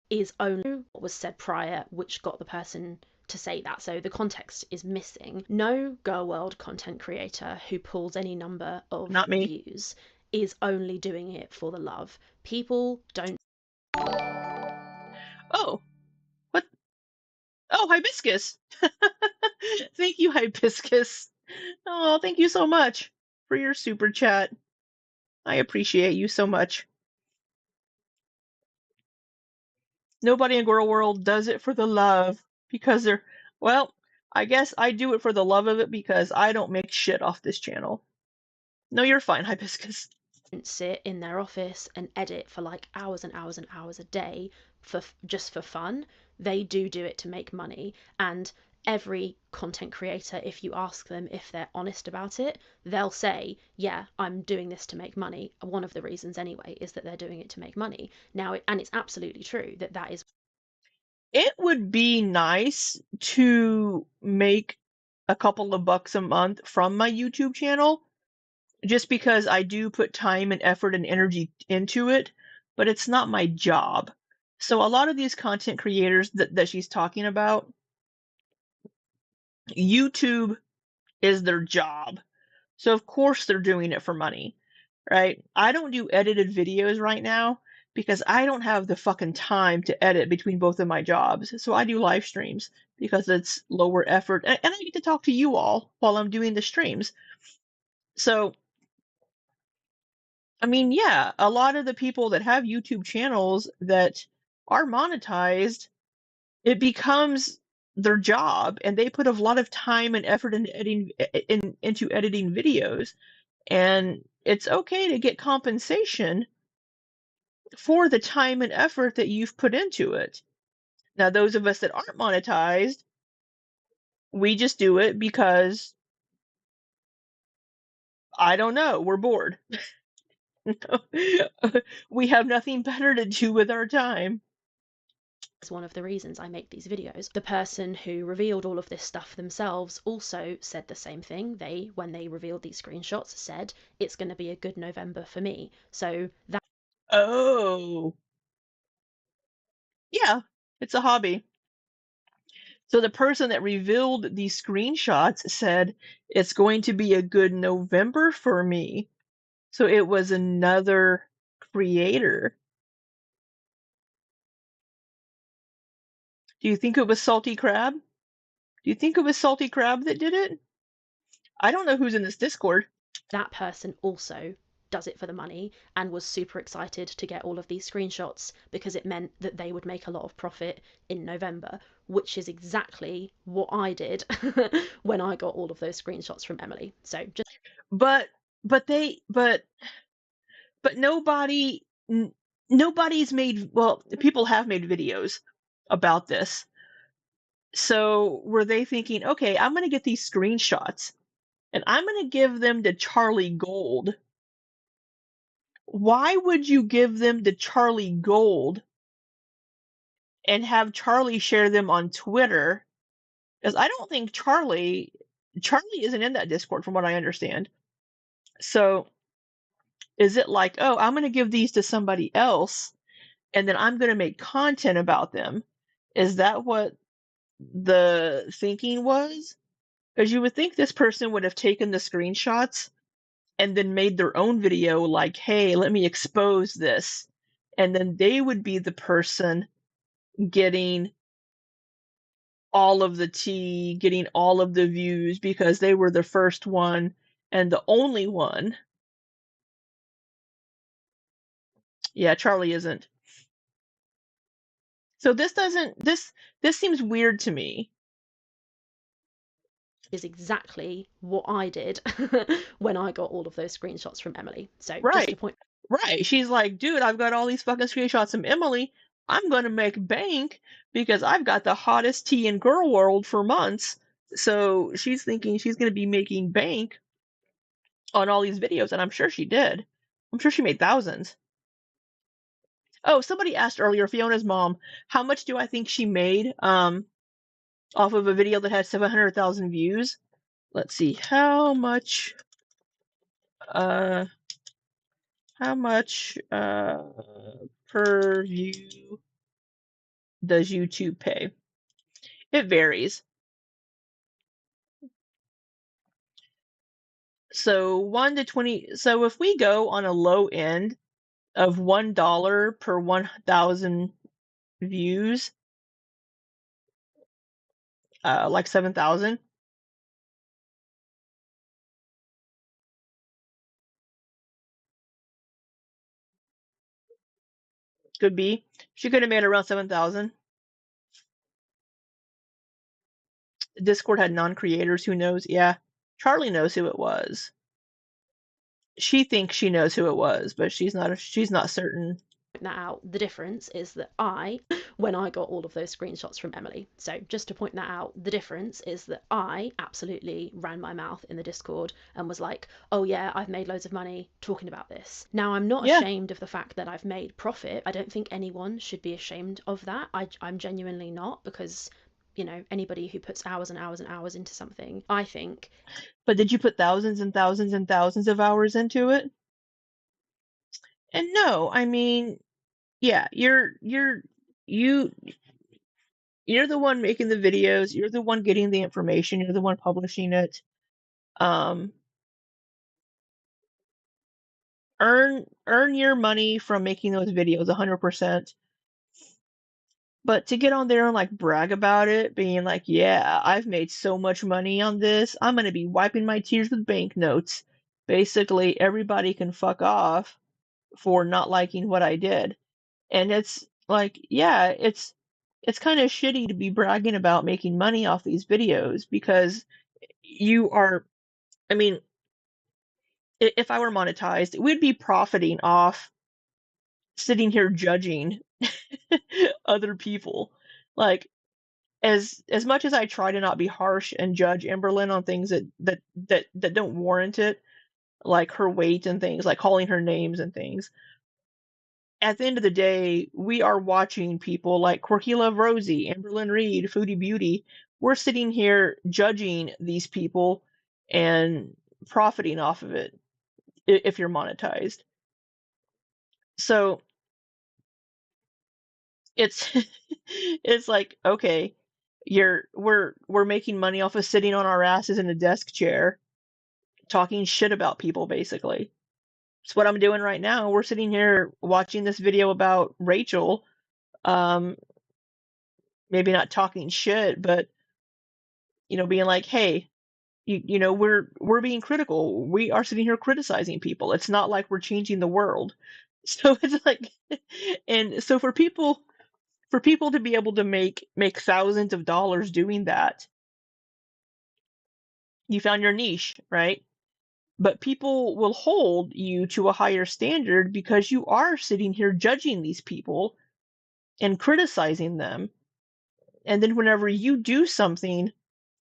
Is only what was said prior, which got the person to say that. So the context is missing. No girl world content creator who pulls any number of Not me. views is only doing it for the love. People don't. Oh, what? Oh, Hibiscus. Thank you, Hibiscus. Oh, thank you so much for your super chat. I appreciate you so much. Nobody in Girl World does it for the love because well, I guess I do it for the love of it because I don't make shit off this channel. No, you're fine, Hibiscus. Sit in their office and edit for like hours and hours and hours a day just for fun. They do it to make money, and every content creator, if you ask them if they're honest about it, they'll say, yeah, I'm doing this to make money. One of the reasons anyway is that they're doing it to make money. Now, and it's absolutely true that is. It would be nice to make a couple of bucks a month from my YouTube channel, just because I do put time and effort and energy into it, but it's not my job. So a lot of these content creators that she's talking about, YouTube is their job. So of course they're doing it for money, right? I don't do edited videos right now because I don't have the fucking time to edit between both of my jobs. So I do live streams because it's lower effort and I get to talk to you all while I'm doing the streams. So, I mean, yeah, a lot of the people that have YouTube channels that are monetized, it becomes their job and they put a lot of time and effort into editing videos. And it's okay to get compensation for the time and effort that you've put into it. Now, those of us that aren't monetized, we just do it because, I don't know, we're bored. We have nothing better to do with our time. It's one of the reasons I make these videos. The person who revealed all of this stuff themselves also said the same thing. They, when they revealed these screenshots, said it's going to be a good November for me. So that. Oh. Yeah, it's a hobby. So the person that revealed these screenshots said it's going to be a good November for me. So it was another creator. Do you think it was Salty Crab? Do you think it was Salty Crab that did it? I don't know who's in this Discord. That person also does it for the money and was super excited to get all of these screenshots because it meant that they would make a lot of profit in November, which is exactly what I did when I got all of those screenshots from Emily. So just. But nobody's made, well, people have made videos about this. So were they thinking, okay, I'm going to get these screenshots and I'm going to give them to Charlie Gold. Why would you give them to Charlie Gold and have Charlie share them on Twitter? Because I don't think Charlie isn't in that Discord from what I understand. So is it like, oh, I'm going to give these to somebody else and then I'm going to make content about them? Is that what the thinking was? Because you would think this person would have taken the screenshots and then made their own video like, hey, let me expose this. And then they would be the person getting all of the tea, getting all of the views because they were the first one and the only one. Yeah, Charlie isn't. So this seems weird to me. Is exactly what I did when I got all of those screenshots from Emily. So right. Just to point. Right. She's like, dude, I've got all these fucking screenshots from Emily. I'm going to make bank because I've got the hottest tea in girl world for months. So she's thinking she's going to be making bank on all these videos, and I'm sure she did. I'm sure she made thousands. Oh, somebody asked earlier, Fiona's mom, how much do I think she made off of a video that had 700,000 views? Let's see, how much per view does YouTube pay? It varies. So 1 to 20. So if we go on a low end of $1 per 1,000 views, like 7,000. Could be. She could have made around 7,000. Discord had non-creators. Who knows? Yeah, Charlie knows who it was. She thinks she knows who it was, but she's not certain. that out, the difference is that when I got all of those screenshots from Emily, so just to point that out, the difference is that I absolutely ran my mouth in the Discord and was like, oh yeah, I've made loads of money talking about this. Now, I'm not Yeah. ashamed of the fact that I've made profit. I don't think anyone should be ashamed of that. I'm genuinely not, because you know, anybody who puts hours and hours and hours into something, I think. But did you put thousands and thousands and thousands of hours into it? And no, I mean, yeah, you're the one making the videos, you're the one getting the information, you're the one publishing it. Earn your money from making those videos 100%. But to get on there and like brag about it, being like, yeah, I've made so much money on this, I'm gonna be wiping my tears with banknotes. Basically, everybody can fuck off for not liking what I did. And it's like, yeah, it's kind of shitty to be bragging about making money off these videos, because you are, I mean, if I were monetized, we'd be profiting off sitting here judging other people. Like, as much as I try to not be harsh and judge Emberlyn on things that don't warrant it, like her weight and things, like calling her names and things, at the end of the day, we are watching people like Quirky Love Rosie, Amberlyn Reed, Foodie Beauty. We're sitting here judging these people and profiting off of it if you're monetized. So it's it's like, okay, we're making money off of sitting on our asses in a desk chair talking shit about people, basically. It's what I'm doing right now. We're sitting here watching this video about Rachel, maybe not talking shit, but being like, hey, we're being critical. We are sitting here criticizing people. It's not like we're changing the world. So it's like, and so for people to be able to make thousands of dollars doing that, you found your niche, right? But people will hold you to a higher standard because you are sitting here judging these people and criticizing them. And then whenever you do something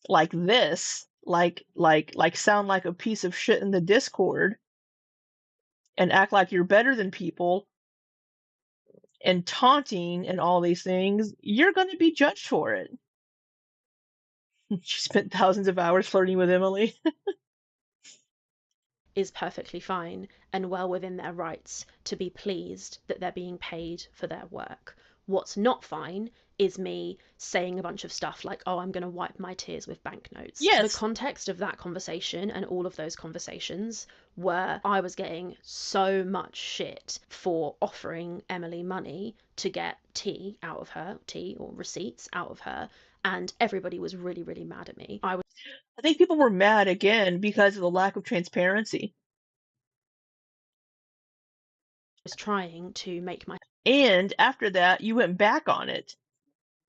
like this, like sound like a piece of shit in the Discord and act like you're better than people and taunting and all these things, you're going to be judged for it. She spent thousands of hours flirting with Emily. Is perfectly fine and well within their rights to be pleased that they're being paid for their work. What's not fine is me saying a bunch of stuff like, oh, I'm going to wipe my tears with banknotes. Yes. The context of that conversation and all of those conversations were I was getting so much shit for offering Emily money to get tea or receipts out of her, and everybody was really, really mad at me. I think people were mad again because of the lack of transparency. Was trying to make my... And after that, you went back on it.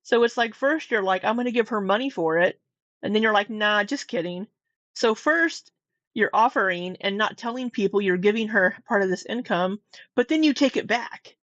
So it's like, first you're like, I'm going to give her money for it. And then you're like, nah, just kidding. So first you're offering and not telling people you're giving her part of this income, but then you take it back.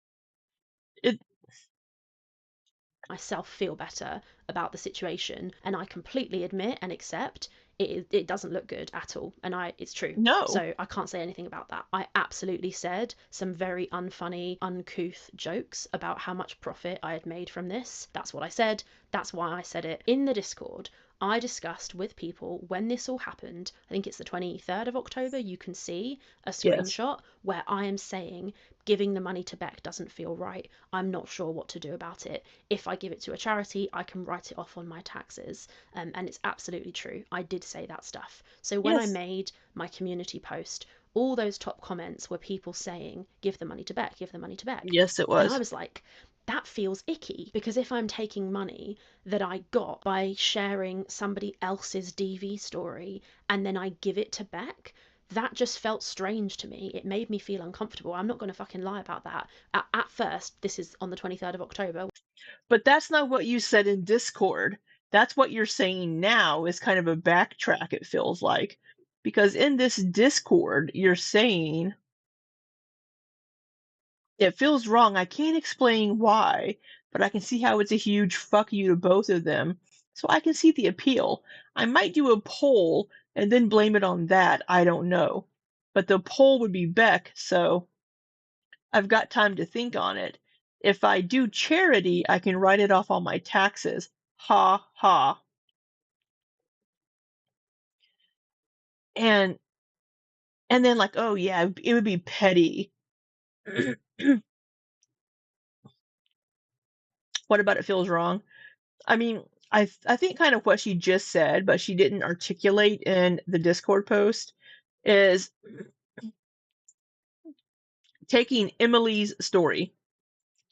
Myself feel better about the situation, and I completely admit and accept it doesn't look good at all, and it's true. No. So I can't say anything about that. I absolutely said some very unfunny, uncouth jokes about how much profit I had made from this. That's what I said. That's why I said it in the Discord. I discussed with people when this all happened. I think it's the 23rd of October. You can see a screenshot where I am saying giving the money to Beck doesn't feel right. I'm not sure what to do about it. If I give it to a charity, I can write it off on my taxes. And it's absolutely true. I did say that stuff. So when I made my community post, all those top comments were people saying, give the money to Beck, give the money to Beck. Yes, it was. And I was like, that feels icky, because if I'm taking money that I got by sharing somebody else's DV story and then I give it to Beck, that just felt strange to me. It made me feel uncomfortable. I'm not going to fucking lie about that. At first, this is on the 23rd of October. But that's not what you said in Discord. That's what you're saying now is kind of a backtrack, it feels like. Because in this Discord, you're saying It feels wrong. I can't explain why, but I can see how it's a huge fuck you to both of them. So I can see the appeal. I might do a poll and then blame it on that. I don't know. But the poll would be Beck, so I've got time to think on it. If I do charity, I can write it off on my taxes. Ha ha. And then like, oh yeah, it would be petty. What about it feels wrong? I mean, I think kind of what she just said, but she didn't articulate in the Discord post, is taking Emily's story,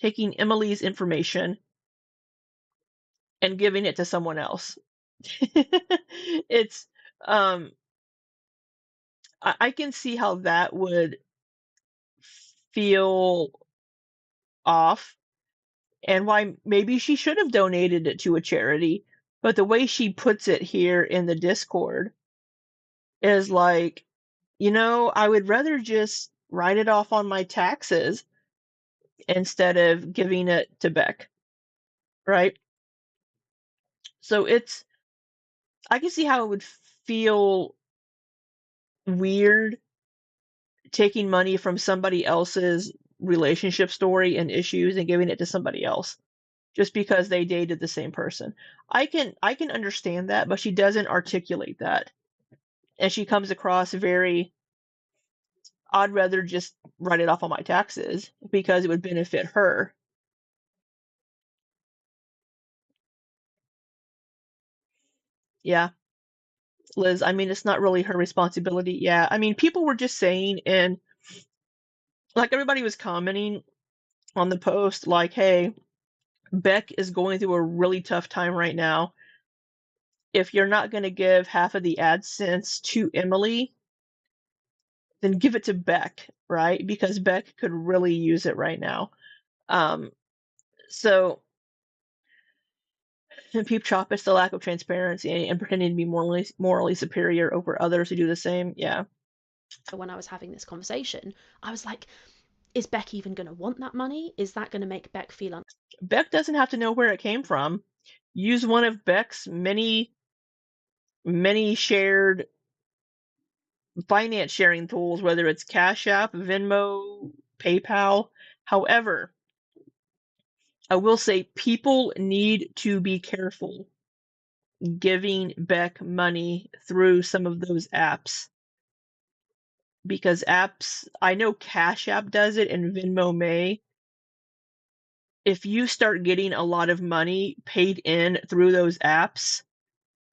taking Emily's information, and giving it to someone else. It's I can see how that would feel off, and why maybe she should have donated it to a charity. But the way she puts it here in the Discord is like, I would rather just write it off on my taxes instead of giving it to Beck, right? So I can see how it would feel weird taking money from somebody else's relationship story and issues and giving it to somebody else just because they dated the same person. I can understand that, but she doesn't articulate that. And she comes across very, I'd rather just write it off on my taxes because it would benefit her. Yeah, Liz, I mean, it's not really her responsibility. Yeah, I mean, people were just saying, and like everybody was commenting on the post, like, hey, Beck is going through a really tough time right now. If you're not going to give half of the AdSense to Emily, then give it to Beck, right? Because Beck could really use it right now. So, and Peep Chop, it's the lack of transparency and pretending to be morally superior over others who do the same. Yeah. When I was having this conversation, I was like, is Beck even going to want that money? Is that going to make Beck feel Beck doesn't have to know where it came from. Use one of Beck's many shared finance sharing tools, whether it's Cash App, Venmo, PayPal. However, I will say people need to be careful giving Beck money through some of those apps, because apps, I know Cash App does it and Venmo may. If you start getting a lot of money paid in through those apps,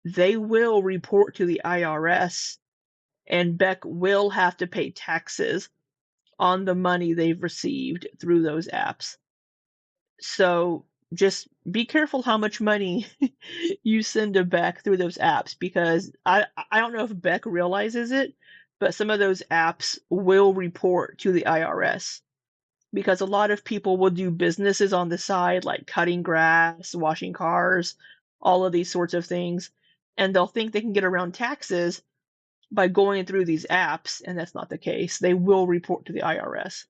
they will report to the IRS, and Beck will have to pay taxes on the money they've received through those apps. So just be careful how much money you send to Beck through those apps, because I don't know if Beck realizes it, but some of those apps will report to the IRS, because a lot of people will do businesses on the side like cutting grass, washing cars, all of these sorts of things, and they'll think they can get around taxes by going through these apps, and that's not the case. They will report to the IRS.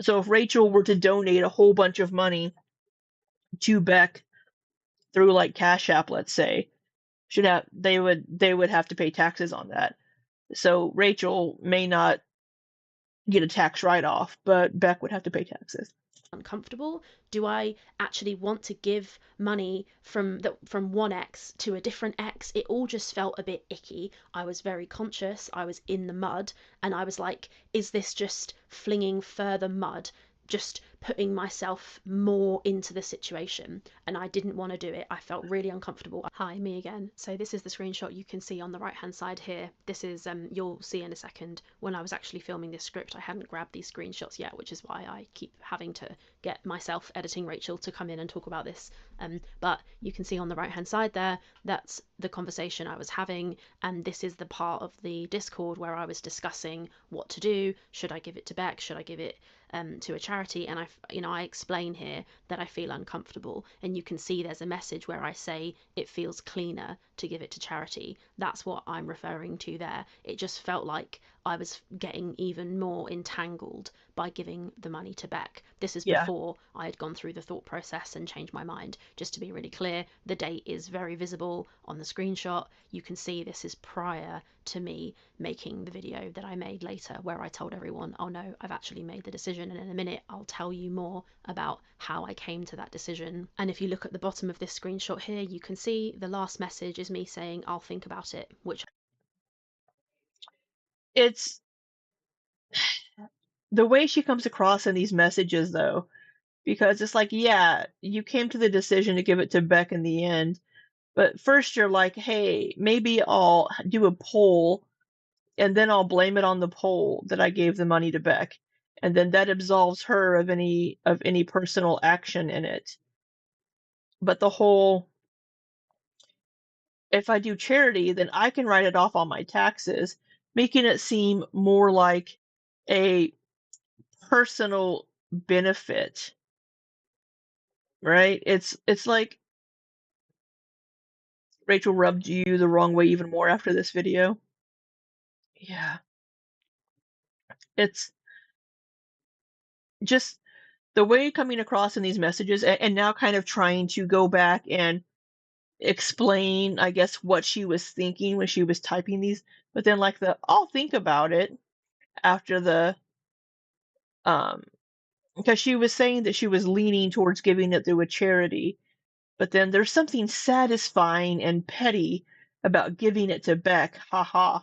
So if Rachel were to donate a whole bunch of money to Beck through like Cash App, let's say, they would have to pay taxes on that. So Rachel may not get a tax write-off, but Beck would have to pay taxes. uncomfortable? Do I actually want to give money from one ex to a different ex? It all just felt a bit icky. I was very conscious. I was in the mud, and I was like, is this just flinging further mud? Just putting myself more into the situation, and I didn't want to do it. I felt really uncomfortable. Hi, me again. So this is the screenshot you can see on the right hand side here. This is you'll see in a second. When I was actually filming this script, I hadn't grabbed these screenshots yet, which is why I keep having to get myself editing Rachel to come in and talk about this. But you can see on the right hand side there, that's the conversation I was having, and this is the part of the Discord where I was discussing what to do. Should I give it to Beck? Should I give it to a charity? And I explain here that I feel uncomfortable, and you can see there's a message where I say it feels cleaner to give it to charity. That's what I'm referring to there. It just felt like I was getting even more entangled by giving the money to Beck. This is Yeah. before I had gone through the thought process and changed my mind. Just to be really clear, the date is very visible on the screenshot. You can see this is prior to me making the video that I made later, where I told everyone, oh no, I've actually made the decision, and in a minute I'll tell you more about how I came to that decision. And if you look at the bottom of this screenshot here, you can see the last message is me saying I'll think about it, which It's the way she comes across in these messages, though, because it's like, yeah, you came to the decision to give it to Beck in the end, but first you're like, hey, maybe I'll do a poll and then I'll blame it on the poll that I gave the money to Beck, and then that absolves her of any personal action in it. But the whole, if I do charity, then I can write it off on my taxes, making it seem more like a personal benefit, right? It's like Rachel rubbed you the wrong way even more after this video. Yeah. It's just the way coming across in these messages, and now kind of trying to go back and explain, I guess, what she was thinking when she was typing these, but then like I'll think about it after the um because she was saying that she was leaning towards giving it through a charity, but then there's something satisfying and petty about giving it to Beck, haha,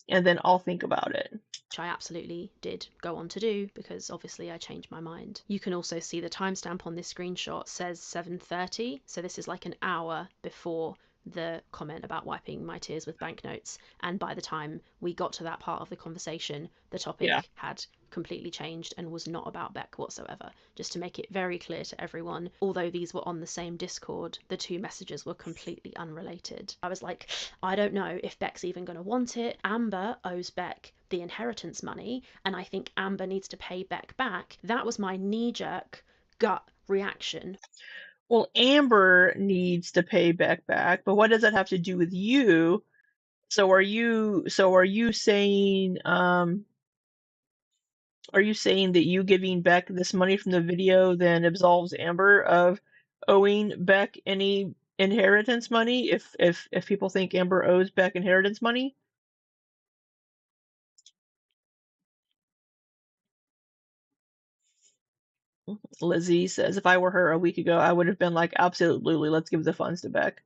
and then I'll think about it. which I absolutely did go on to do, because obviously I changed my mind. You can also see the timestamp on this screenshot says 7:30, so this is like an hour before the comment about wiping my tears with banknotes, and by the time we got to that part of the conversation, the topic Yeah. had completely changed and was not about Beck whatsoever. Just to make it very clear to everyone, although these were on the same Discord, the two messages were completely unrelated. I was like, I don't know if Beck's even going to want it. Amber owes Beck the inheritance money, and I think Amber needs to pay Beck back. That was my knee-jerk gut reaction. Well, Amber needs to pay Beck back, but what does that have to do with you? So are you saying that you giving Beck this money from the video then absolves Amber of owing Beck any inheritance money if people think Amber owes Beck inheritance money? Lizzie says, if I were her a week ago, I would have been like, absolutely, let's give the funds to Beck.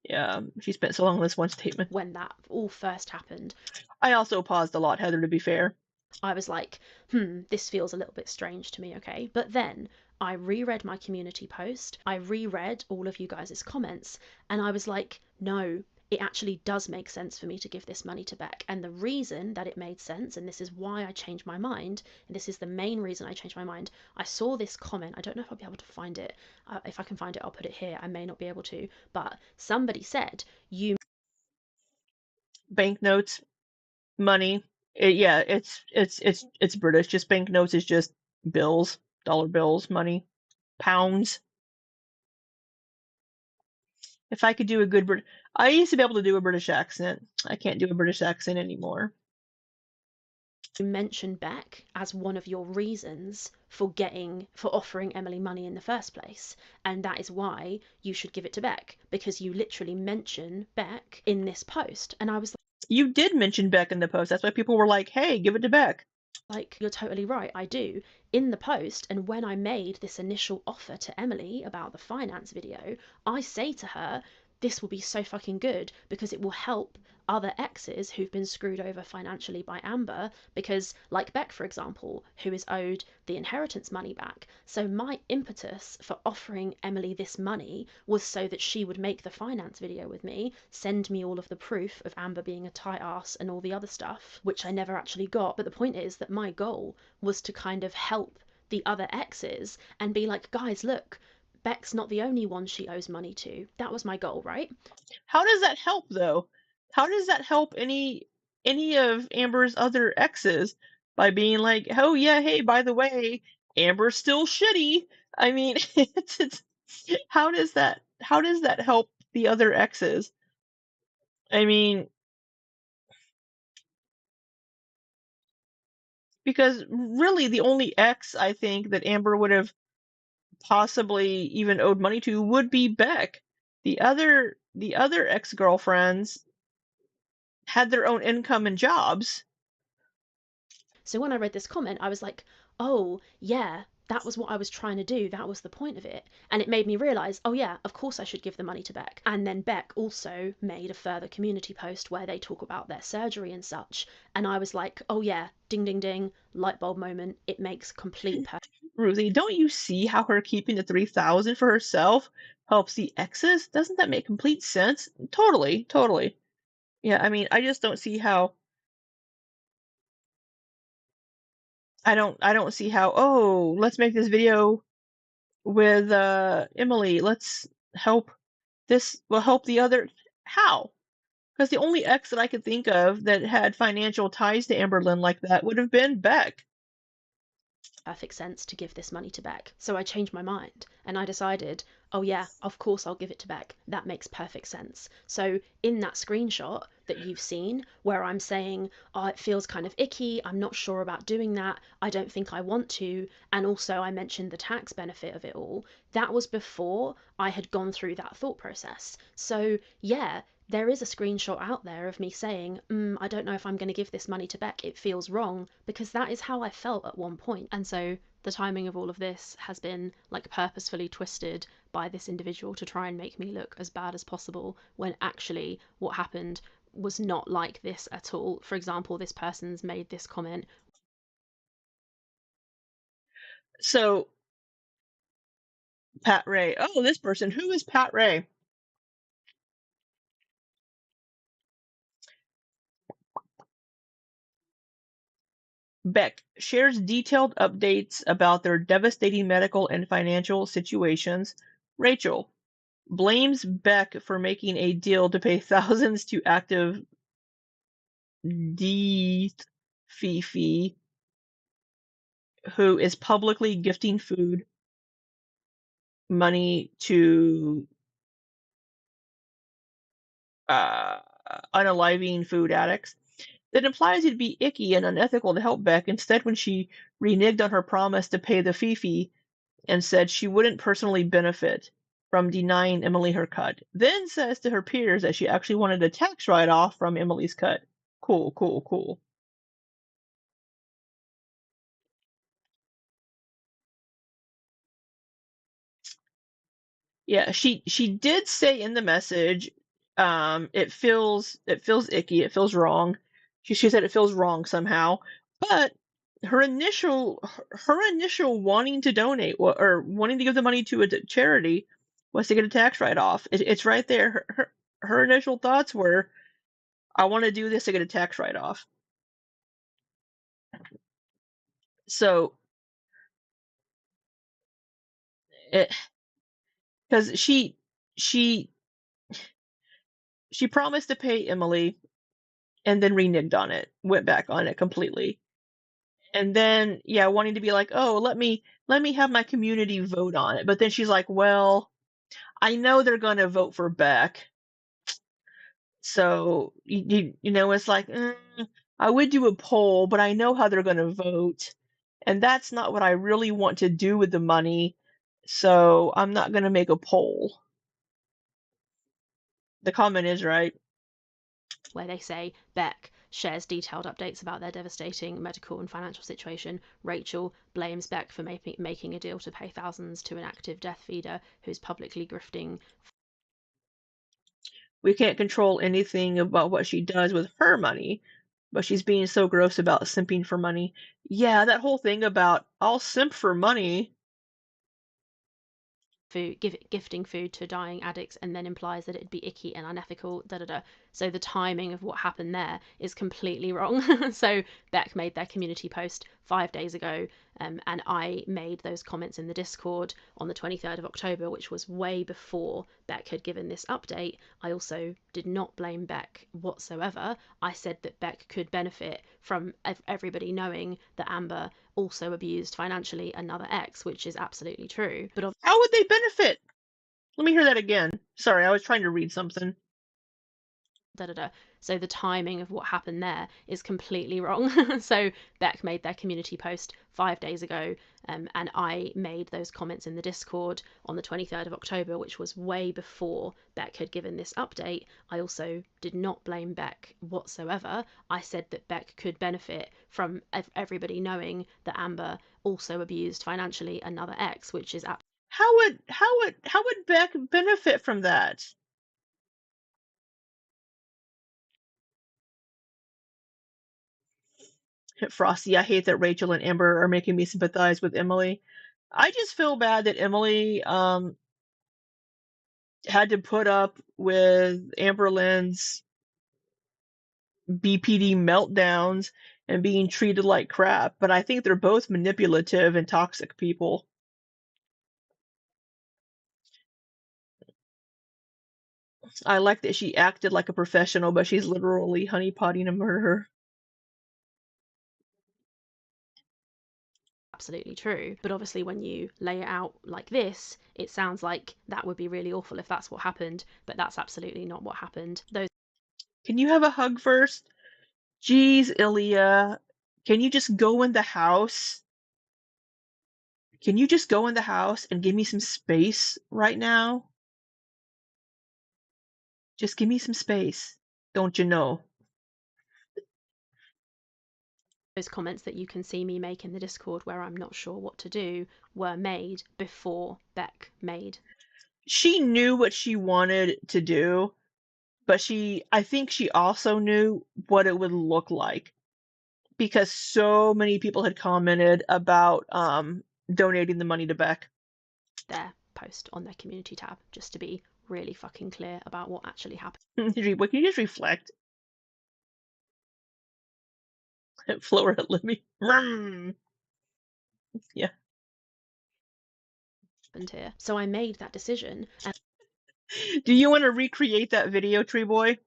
Yeah, she spent so long on this one statement. When that all first happened, I also paused a lot, Heather, to be fair. I was like, this feels a little bit strange to me, okay? But then I reread my community post, I reread all of you guys' comments, and I was like, no, it actually does make sense for me to give this money to Beck. And the reason that it made sense, and this is why I changed my mind, and this is the main reason I changed my mind, I saw this comment, I don't know if I'll be able to find it. If I can find it, I'll put it here. I may not be able to, but somebody said, you Banknotes, money. Yeah, it's British. Just banknotes is just bills, dollar bills, money, pounds. If I could do a good I used to be able to do a British accent. I can't do a British accent anymore. mention Beck as one of your reasons for offering Emily money in the first place, and that is why you should give it to Beck, because you literally mention Beck in this post. And I was You did mention Beck in the post. That's why people were like, hey, give it to Beck. like, you're totally right, I do, in the post. And when I made this initial offer to Emily about the finance video, I say to her, this will be so fucking good because it will help other exes who've been screwed over financially by Amber, because like Beck, for example, who is owed the inheritance money back. So my impetus for offering Emily this money was so that she would make the finance video with me, send me all of the proof of Amber being a tight ass and all the other stuff, which I never actually got. But the point is that my goal was to kind of help the other exes and be like, guys, look, Beck's not the only one she owes money to. That was my goal, right? How does that help though? How does that help any of Amber's other exes by being like, oh yeah, hey, by the way, Amber's still shitty? I mean, it's how does that help the other exes? I mean, Because really the only ex I think that Amber would have possibly even owed money to would be Beck. The other ex-girlfriends had their own income and jobs. So when I read this comment, I was like, oh, yeah, that was what I was trying to do. That was the point of it. And it made me realise, oh, yeah, of course I should give the money to Beck. And then Beck also made a further community post where they talk about their surgery and such. And I was like, oh, yeah, ding, ding, ding, light bulb moment. It makes complete Ruthie, don't you see how her keeping the 3,000 for herself helps the exes? Doesn't that make complete sense? Totally, totally. Yeah, I mean, I just don't see how. I don't see how. Oh, let's make this video with Emily. Let's help. This will help the other. How? Because the only ex that I could think of that had financial ties to Amberlynn like that would have been Beck. perfect sense to give this money to Beck. So I changed my mind and I decided, oh yeah, of course I'll give it to Beck. That makes perfect sense. So in that screenshot that you've seen where I'm saying, oh, it feels kind of icky, I'm not sure about doing that, I don't think I want to, and also I mentioned the tax benefit of it all, that was before I had gone through that thought process. So yeah, there is a screenshot out there of me saying, I don't know if I'm going to give this money to Beck, it feels wrong, because that is how I felt at one point. And so the timing of all of this has been like purposefully twisted by this individual to try and make me look as bad as possible, when actually what happened was not like this at all. For example, this person's made this comment. So, Pat Ray. Oh, this person. Who is Pat Ray? Beck shares detailed updates about their devastating medical and financial situations. Rachel blames Beck for making a deal to pay thousands to active Fifi, who is publicly gifting food money to unaliving food addicts. That implies it'd be icky and unethical to help Beck. Instead, when she reneged on her promise to pay the Fifi and said she wouldn't personally benefit from denying Emily her cut, then says to her peers that she actually wanted a tax write-off from Emily's cut. Cool, cool, cool. Yeah, she did say in the message, it feels icky, it feels wrong. She said it feels wrong somehow, but her initial wanting to donate or wanting to give the money to a charity was to get a tax write-off. It's right there. Her initial thoughts were, I want to do this to get a tax write-off. So it, because she promised to pay Emily and then reneged on it, went back on it completely. And then yeah, wanting to be like, oh, let me have my community vote on it. But then she's like, well, I know they're gonna vote for Beck. So you know, it's like, I would do a poll, but I know how they're gonna vote. And that's not what I really want to do with the money. So I'm not gonna make a poll. The comment is right. Where they say Beck shares detailed updates about their devastating medical and financial situation. Rachel blames Beck for making a deal to pay thousands to an active death feeder who's publicly grifting. We can't control anything about what she does with her money, but she's being so gross about simping for money. Yeah, that whole thing about I'll simp for money. Gifting food to dying addicts, and then implies that it'd be icky and unethical, So the timing of what happened there is completely wrong. So Beck made their community post 5 days ago, and I made those comments in the Discord on the 23rd of October, which was way before Beck had given this update. I also did not blame Beck whatsoever. I said that Beck could benefit from everybody knowing that Amber also abused financially another ex, which is absolutely true. But how would they benefit? Let me hear that again. Sorry, I was trying to read something. So the timing of what happened there is completely wrong. So Beck made their community post 5 days ago, and I made those comments in the Discord on the 23rd of October, which was way before Beck had given this update. I also did not blame Beck whatsoever. I said that Beck could benefit from everybody knowing that Amber also abused financially another ex, which is How would Beck benefit from that? Frosty, I hate that Rachel and Amber are making me sympathize with Emily. I just feel bad that Emily had to put up with Amber Lynn's BPD meltdowns and being treated like crap, but I think they're both manipulative and toxic people. I like that she acted like a professional, but she's literally honeypotting a murderer. absolutely true. But obviously when you lay it out like this, it sounds like that would be really awful if that's what happened, but that's absolutely not what happened. Can you have a hug first? Jeez, Ilya, can you just go in the house? Can you just go in the house and give me some space right now? Just give me some space, don't you know? Those comments that you can see me make in the Discord where I'm not sure what to do were made before Beck made. She knew what she wanted to do, but I think she also knew what it would look like because so many people had commented about donating the money to Beck. Their post on their community tab, just to be really fucking clear about what actually happened. Can you just reflect? Flora, let me. Yeah. Here. So I made that decision. And do you want to recreate that video, Tree Boy?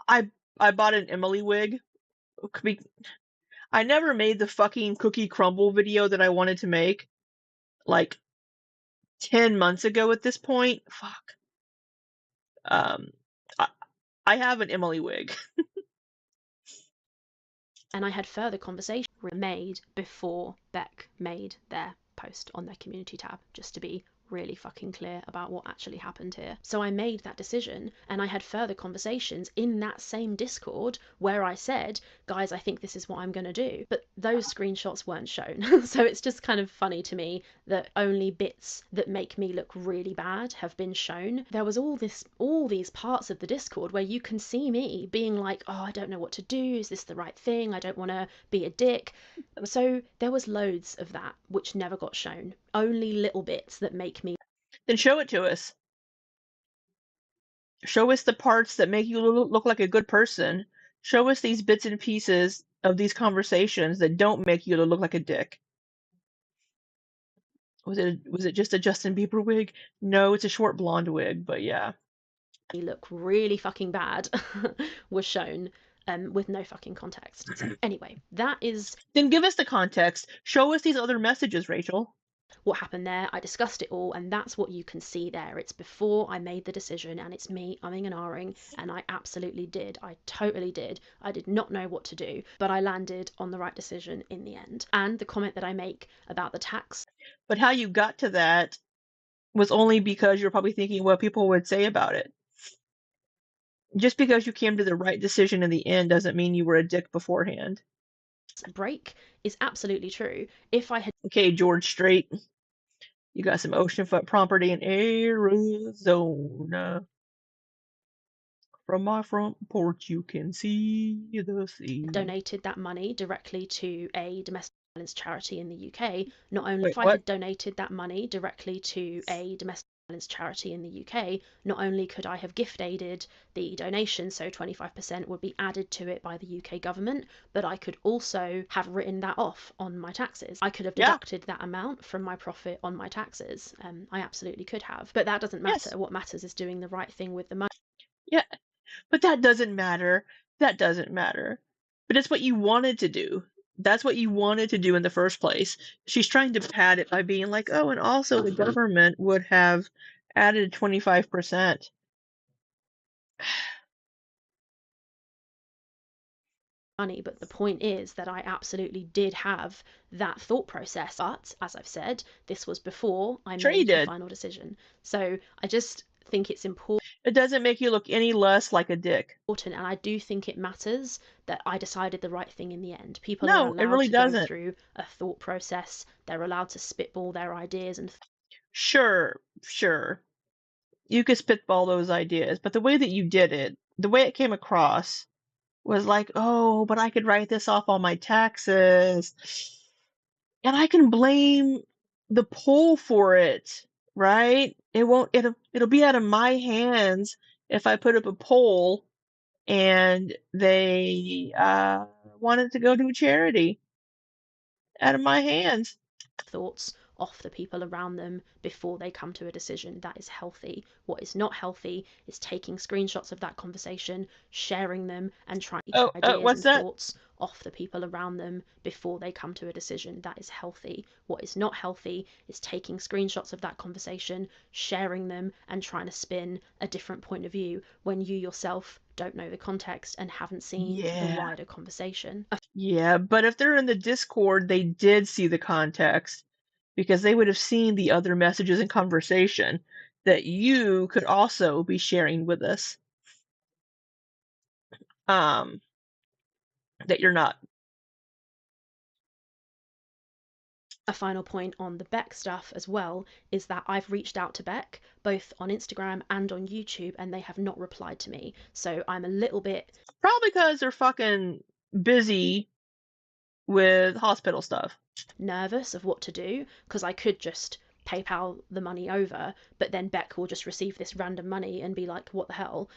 I bought an Emily wig. I never made the fucking cookie crumble video that I wanted to make. Like 10 months ago at this point. Fuck. I have an Emily wig. And I had further conversation made before Beck made their post on their community tab, just to be really fucking clear about what actually happened here. So I made that decision, and I had further conversations in that same Discord where I said, guys, I think this is what I'm going to do. But those screenshots weren't shown. So it's just kind of funny to me that only bits that make me look really bad have been shown. There was all these parts of the Discord where you can see me being like, oh, I don't know what to do. Is this the right thing? I don't want to be a dick. So there was loads of that which never got shown. Only little bits that make me. Then show it to us. Show us the parts that make you look like a good person. Show us these bits and pieces of these conversations that don't make you look like a dick. Was it just a Justin Bieber wig? No, it's a short blonde wig, but yeah. Look really fucking bad was shown with no fucking context. So anyway, that is. Then give us the context. Show us these other messages, Rachel. What happened there? I discussed it all, and that's what you can see there. It's before I made the decision, and it's me umming and ahhing, and I absolutely did. I totally did. I did not know what to do, but I landed on the right decision in the end. And the comment that I make about the tax. But how you got to that was only because you're probably thinking what people would say about it. Just because you came to the right decision in the end doesn't mean you were a dick beforehand. Break is absolutely true. If I had. Okay, George Strait. You got some oceanfront property in Arizona. From my front porch, you can see the sea. Donated that money directly to a domestic violence charity in the UK. Not only Wait, if I had donated that money directly to a domestic violence charity in the UK, not only could I have gift aided the donation, so 25% would be added to it by the UK government, but I could also have written that off on my taxes. I could have deducted that amount from my profit on my taxes. I absolutely could have, but that doesn't matter. Yes. What matters is doing the right thing with the money. Yeah, but that doesn't matter. That doesn't matter. But it's what you wanted to do. That's what you wanted to do in the first place. She's trying to pad it by being like, oh, and also the government would have added 25%. Money, but the point is that I absolutely did have that thought process. But as I've said, this was before I Sure you made the did. final decision. So I just think it's important. It doesn't make you look any less like a dick. And I do think it matters that I decided the right thing in the end. People No, are it allowed really to go doesn't. through a thought process. They're allowed to spitball their ideas and Sure. You could spitball those ideas, but the way that you did it, the way it came across, was like, oh, but I could write this off on my taxes. And I can blame the poll for it, right? It'll be out of my hands if I put up a poll and they wanted to go to a charity. Out of my hands. thoughts off the people around them before they come to a decision. That is healthy. What is not healthy is taking screenshots of that conversation, sharing them, and trying ideas what's and that? thoughts off the people around them before they come to a decision. That is healthy. What is not healthy is taking screenshots of that conversation, sharing them, and trying to spin a different point of view when you yourself don't know the context and haven't seen the wider conversation. Yeah, but if they're in the Discord, they did see the context because they would have seen the other messages and conversation that you could also be sharing with us. That you're not. A final point on the Beck stuff as well is that I've reached out to Beck both on Instagram and on YouTube and they have not replied to me. So I'm a little bit probably because they're fucking busy with hospital stuff. Nervous of what to do because I could just PayPal the money over, but then Beck will just receive this random money and be like, what the hell?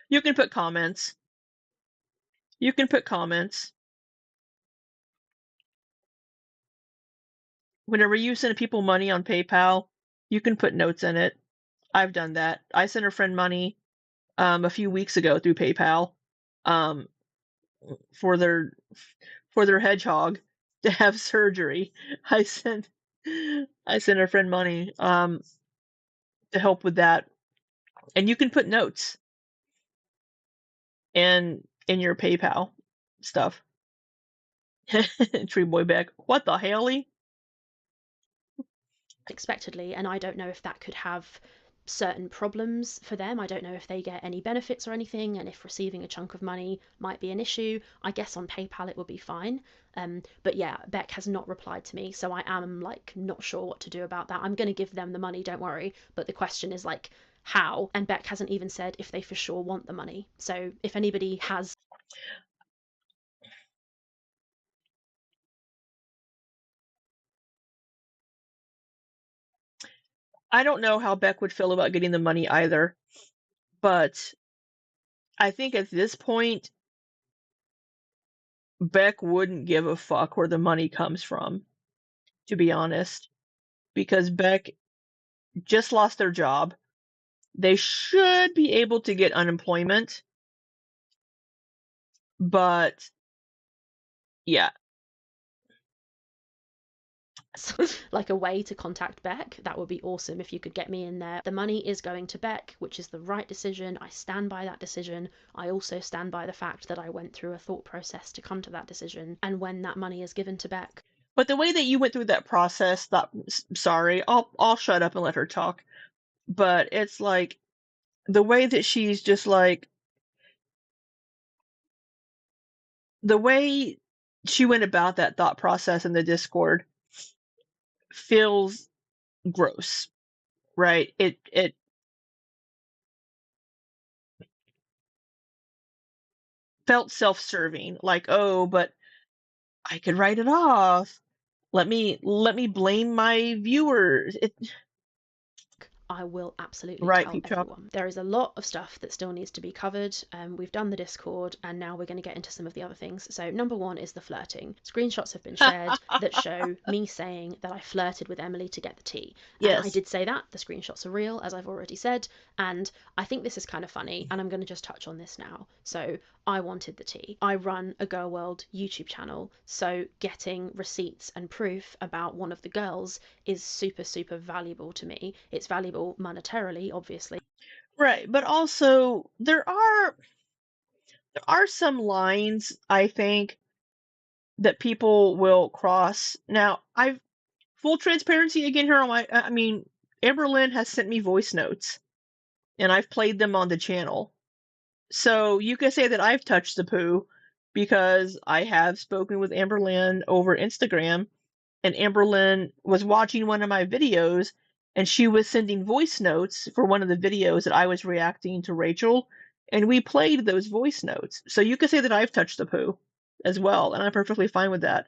You can put comments. Whenever you send people money on PayPal, you can put notes in it. I've done that. I sent a friend money a few weeks ago through PayPal for their hedgehog to have surgery. I sent a friend money to help with that. And you can put notes in your PayPal stuff. Tree Boy Beck, what the helly? Unexpectedly, and I don't know if that could have certain problems for them. I don't know if they get any benefits or anything, and if receiving a chunk of money might be an issue. I guess on PayPal it would be fine. But yeah, Beck has not replied to me, so I am like not sure what to do about that. I'm going to give them the money, don't worry. But the question is like, how? And Beck hasn't even said if they for sure want the money. So if anybody has I don't know how Beck would feel about getting the money either, but I think at this point, Beck wouldn't give a fuck where the money comes from, to be honest, because Beck just lost their job. They should be able to get unemployment, but yeah. like a way to contact Beck, that would be awesome if you could get me in there. The money is going to Beck, which is the right decision. I stand by that decision. I also stand by the fact that I went through a thought process to come to that decision. And when that money is given to Beck. But the way that you went through that process, sorry, I'll shut up and let her talk. But it's like the way that she's just like the way she went about that thought process in the Discord feels gross, right? It felt self-serving, like, oh, but I could write it off. Let me blame my viewers. I will absolutely Right, tell Peep Chop. everyone. There is a lot of stuff that still needs to be covered. We've done the Discord, and now we're going to get into some of the other things. So number one is the flirting. Screenshots have been shared that show me saying that I flirted with Emily to get the tea. Yes. And I did say that. The screenshots are real, as I've already said. And I think this is kind of funny, and I'm going to just touch on this now. So I wanted the tea. I run a Girl World YouTube channel, so getting receipts and proof about one of the girls is super, super valuable to me. It's valuable monetarily, obviously. Right, but also there are some lines, I think, that people will cross. Now, full transparency again here on Amberlynn has sent me voice notes, and I've played them on the channel. So you can say that I've touched the poo because I have spoken with Amberlynn over Instagram, and Amberlynn was watching one of my videos, and she was sending voice notes for one of the videos that I was reacting to Rachel, and we played those voice notes. So you could say that I've touched the poo as well, and I'm perfectly fine with that.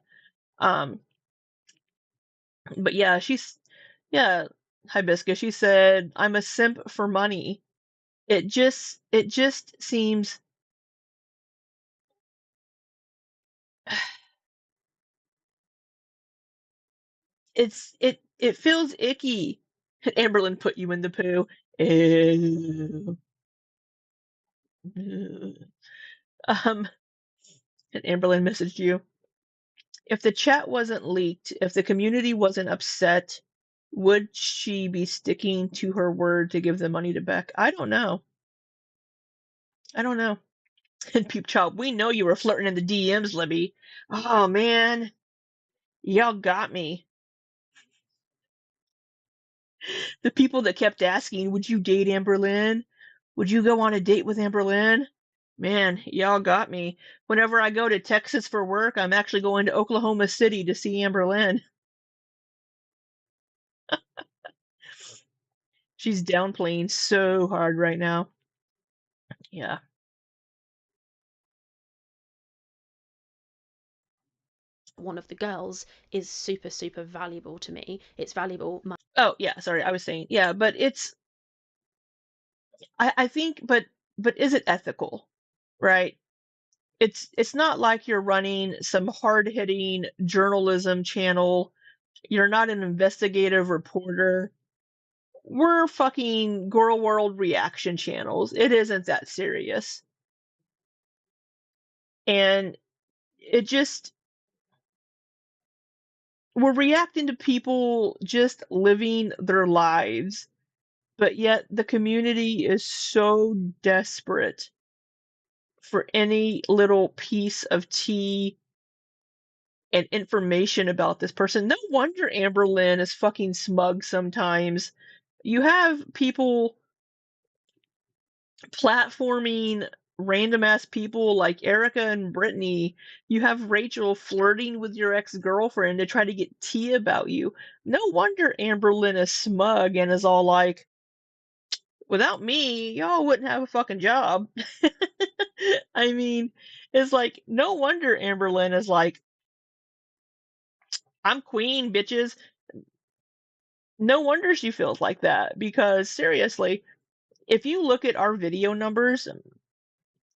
But yeah, Hibiscus, she said, I'm a simp for money. It just seems it feels icky. Amberlynn put you in the poo. Ew. And Amberlynn messaged you. If the chat wasn't leaked, if the community wasn't upset, would she be sticking to her word to give the money to Beck? I don't know. And Peep Chop, we know you were flirting in the DMs, Libby. Oh man, y'all got me. The people that kept asking, would you date Amberlynn? Would you go on a date with Amberlynn? Man, y'all got me. Whenever I go to Texas for work, I'm actually going to Oklahoma City to see Amberlynn. She's downplaying so hard right now. Yeah. One of the girls is super, super valuable to me. It's valuable. Oh, yeah, sorry, I was saying, yeah, but I think, but is it ethical, right? It's not like you're running some hard-hitting journalism channel. You're not an investigative reporter. We're fucking Girl World reaction channels. It isn't that serious. And it just, we're reacting to people just living their lives, but yet the community is so desperate for any little piece of tea and information about this person. No wonder Amberlynn is fucking smug sometimes. You have people platforming random ass people like Erica and Brittany. You have Rachel flirting with your ex-girlfriend to try to get tea about you. No wonder Amberlynn is smug and is all like, without me, y'all wouldn't have a fucking job. I mean, it's like, no wonder Amberlynn is like, I'm queen, bitches. No wonder she feels like that, because seriously, if you look at our video numbers,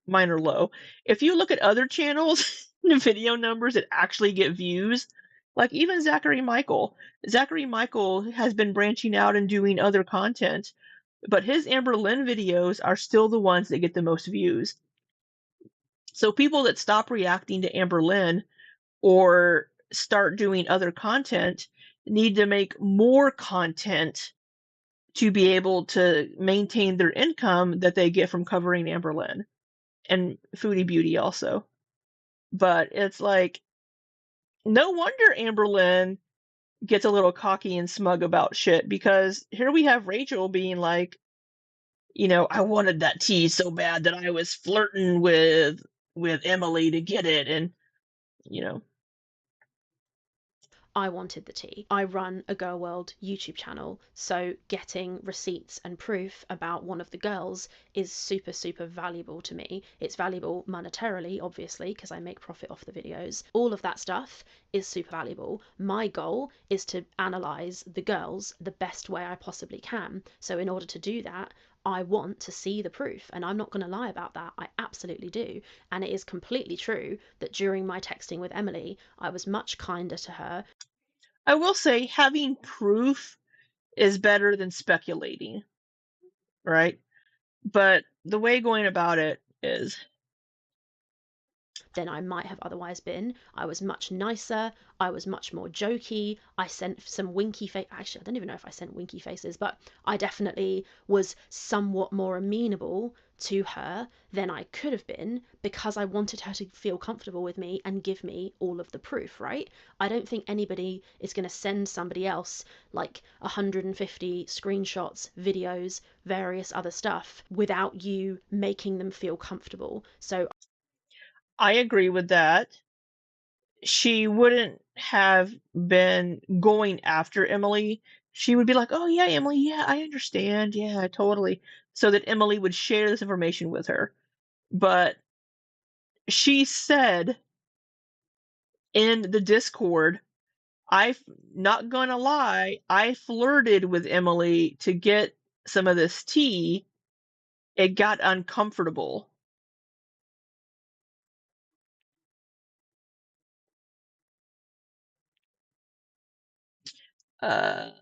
mine are low. If you look at other channels, the video numbers that actually get views, like even Zachary Michael has been branching out and doing other content, but his Amberlynn videos are still the ones that get the most views. So people that stop reacting to Amberlynn or start doing other content need to make more content to be able to maintain their income that they get from covering Amberlynn and Foodie Beauty also. But it's like, no wonder Amberlynn gets a little cocky and smug about shit, because here we have Rachel being like, I wanted that tea so bad that I was flirting with Emily to get it, and I wanted the tea. I run a Girl World YouTube channel, so getting receipts and proof about one of the girls is super, super valuable to me. It's valuable monetarily, obviously, because I make profit off the videos. All of that stuff is super valuable. My goal is to analyze the girls the best way I possibly can. So in order to do that, I want to see the proof, and I'm not going to lie about that. I absolutely do. And it is completely true that during my texting with Emily, I was much kinder to her. I will say having proof is better than speculating, right? But the way going about it is than I might have otherwise been. I was much nicer. I was much more jokey. I sent some winky face. Actually, I don't even know if I sent winky faces, but I definitely was somewhat more amenable to her than I could have been because I wanted her to feel comfortable with me and give me all of the proof, right? I don't think anybody is going to send somebody else like 150 screenshots, videos, various other stuff without you making them feel comfortable. So I agree with that. She wouldn't have been going after Emily. She would be like, "Oh yeah, Emily, yeah, I understand. Yeah, totally." So that Emily would share this information with her. But she said in the Discord, "I'm not gonna lie, I flirted with Emily to get some of this tea. It got uncomfortable."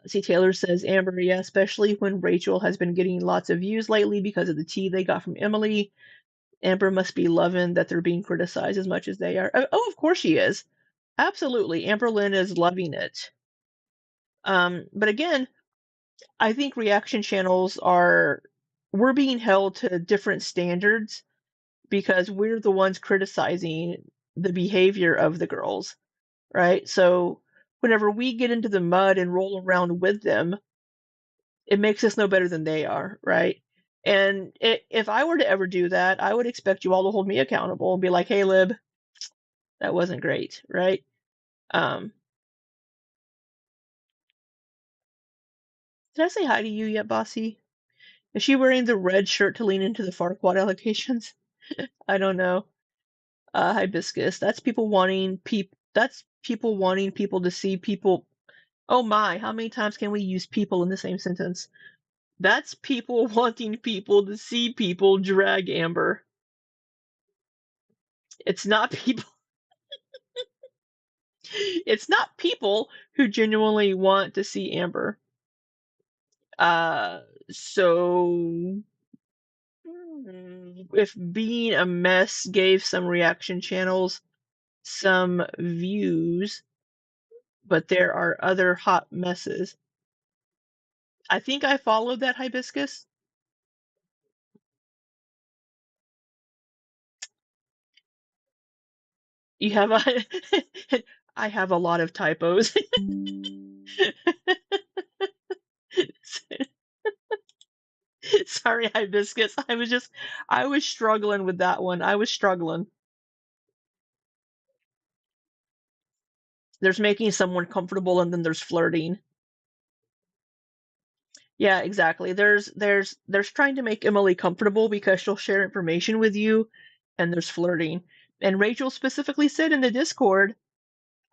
See, Taylor says, Amber, yeah, especially when Rachel has been getting lots of views lately because of the tea they got from Emily. Amber must be loving that they're being criticized as much as they are. Oh, of course she is. Absolutely. Amber Lynn is loving it. But again, I think reaction channels we're being held to different standards because we're the ones criticizing the behavior of the girls, right? So whenever we get into the mud and roll around with them, it makes us no better than they are, right? And if I were to ever do that, I would expect you all to hold me accountable and be like, "Hey, Lib, that wasn't great," right? Did I say hi to you yet, Bossy? Is she wearing the red shirt to lean into the Farquaad allegations? I don't know. Hibiscus. That's people wanting people to see people. Oh my, how many times can we use people in the same sentence? That's people wanting people to see people drag Amber. It's not people. It's not people who genuinely want to see Amber. So if being a mess gave some reaction channels some views, but there are other hot messes. I think I followed that, Hibiscus. You have a I have a lot of typos. Sorry, Hibiscus. I was struggling with that one. I was struggling. There's making someone comfortable and then there's flirting. Yeah, exactly. There's trying to make Emily comfortable because she'll share information with you, and there's flirting. And Rachel specifically said in the Discord,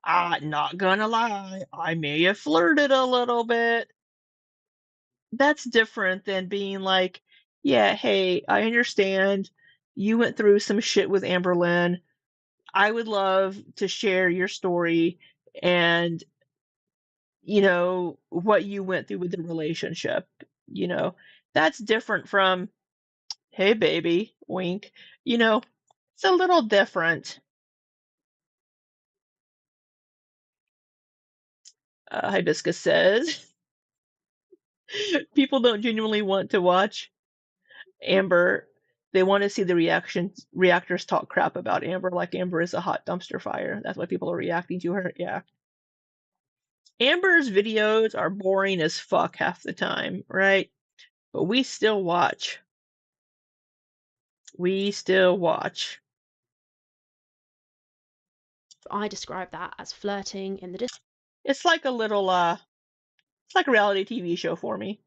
not gonna lie, I may have flirted a little bit. That's different than being like, yeah, hey, I understand you went through some shit with Amberlynn. I would love to share your story and what you went through with the relationship. That's different from, hey, baby, wink. It's a little different. Hibiscus says, people don't genuinely want to watch Amber. They want to see the reactors talk crap about Amber, like Amber is a hot dumpster fire. That's why people are reacting to her. Yeah. Amber's videos are boring as fuck half the time, right? But we still watch. We still watch. I describe that as flirting in the It's like a little it's like a reality TV show for me.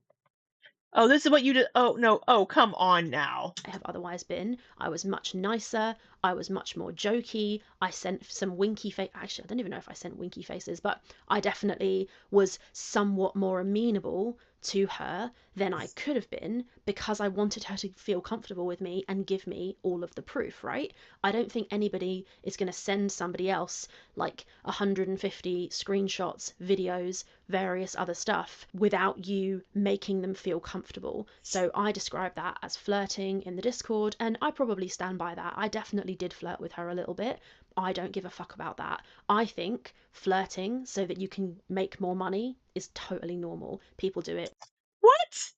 Oh, this is what you did. Oh, no. Oh, come on now. I have otherwise been. I was much nicer. I was much more jokey. I sent some winky face. Actually, I don't even know if I sent winky faces, but I definitely was somewhat more amenable to her than I could have been because I wanted her to feel comfortable with me and give me all of the proof, right? I don't think anybody is going to send somebody else like 150 screenshots, videos, various other stuff without you making them feel comfortable. So I describe that as flirting in the Discord, and I probably stand by that. I definitely did flirt with her a little bit. I don't give a fuck about that. I think flirting so that you can make more money is totally normal. People do it. What?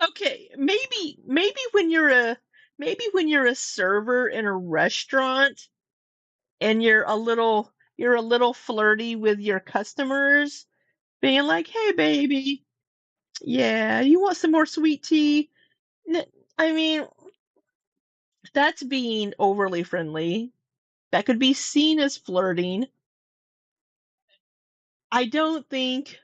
Okay, maybe when you're a server in a restaurant and you're a little flirty with your customers, being like, "Hey, baby, yeah, you want some more sweet tea?" I mean, that's being overly friendly. That could be seen as flirting. I don't think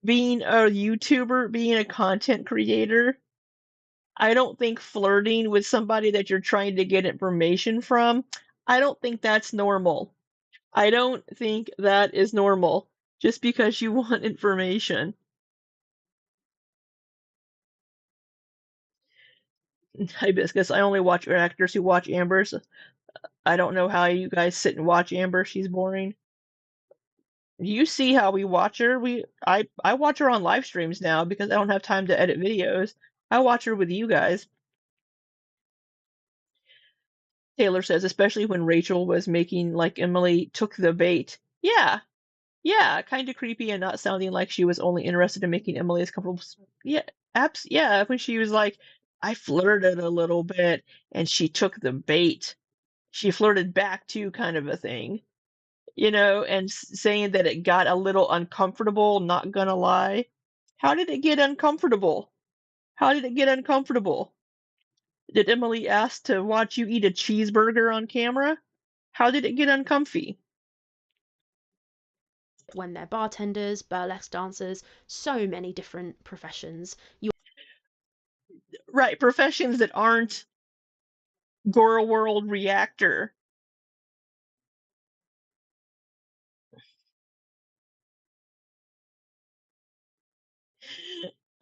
being a YouTuber, being a content creator, I don't think flirting with somebody that you're trying to get information from, I don't think that's normal. I don't think that is normal just because you want information. Hibiscus, I only watch actors who watch Amber's. I don't know how you guys sit and watch Amber. She's boring. You see how we watch her? I watch her on live streams now because I don't have time to edit videos. I watch her with you guys. Taylor says, especially when Rachel was making like Emily took the bait. Yeah, yeah, kind of creepy and not sounding like she was only interested in making Emily as comfortable. Yeah, yeah, when she was like, I flirted a little bit and she took the bait. She flirted back too, kind of a thing, and saying that it got a little uncomfortable, not gonna lie. How did it get uncomfortable? How did it get uncomfortable? Did Emily ask to watch you eat a cheeseburger on camera? How did it get uncomfy? When they're bartenders, burlesque dancers, so many different professions. Right, professions that aren't Gore World Reactor.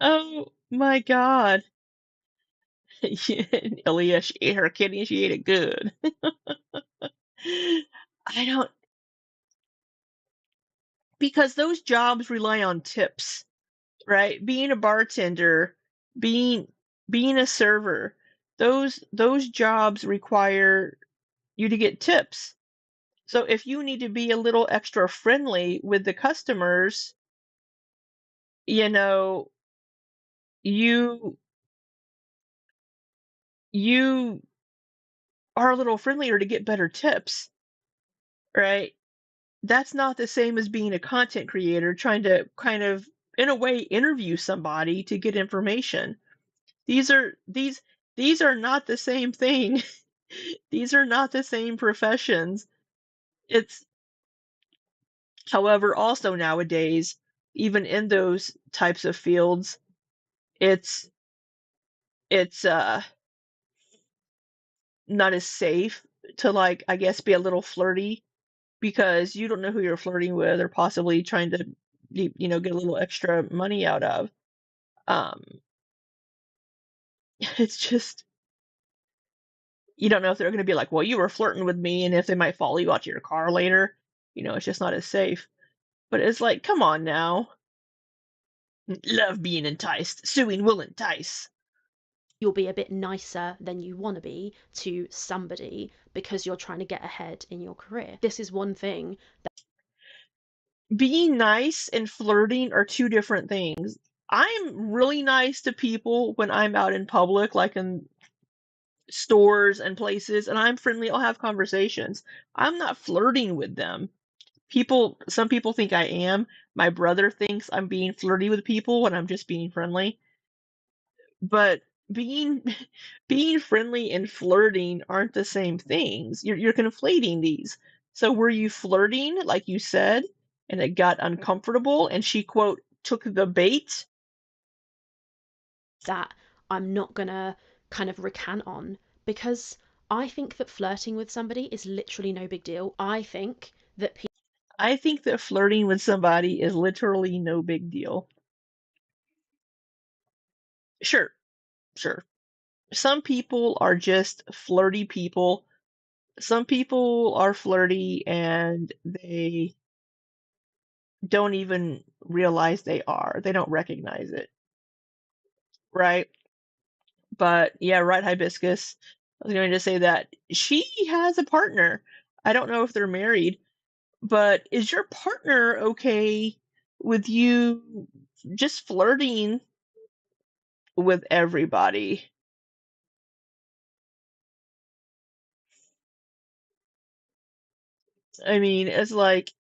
Oh my god. Ilya, she ate her kidney, she ate it good. I don't, because those jobs rely on tips, right? Being a bartender, being a server, those jobs require you to get tips. So if you need to be a little extra friendly with the customers, you know, you you are a little friendlier to get better tips, right? That's not the same as being a content creator trying to kind of in a way interview somebody to get information. These are not the same thing. These are not the same professions. It's However, also nowadays, even in those types of fields, it's it's not as safe to, like, I guess, be a little flirty because you don't know who you're flirting with or possibly trying to get a little extra money out of. Um, it's just you don't know if they're going to be like, well, you were flirting with me, and if they might follow you out to your car later. It's just not as safe. But it's like, come on now. Love being enticed. Suing will entice. You'll be a bit nicer than you want to be to somebody because you're trying to get ahead in your career. This is one thing. Being nice and flirting are two different things. I'm really nice to people when I'm out in public, like in stores and places, and I'm friendly. I'll have conversations. I'm not flirting with them. Some people think I am. My brother thinks I'm being flirty with people when I'm just being friendly. But being being friendly and flirting aren't the same things. You're conflating these. So were you flirting, like you said, and it got uncomfortable and she, quote, took the bait. That I'm not gonna kind of recant on, because I think that flirting with somebody is literally no big deal. I think that flirting with somebody is literally no big deal. Sure. Some people are just flirty people. Some people are flirty and they don't even realize they are. They don't recognize it. Right? But yeah, right, Hibiscus. I was going to say that she has a partner. I don't know if they're married, but is your partner okay with you just flirting with everybody? I mean, it's like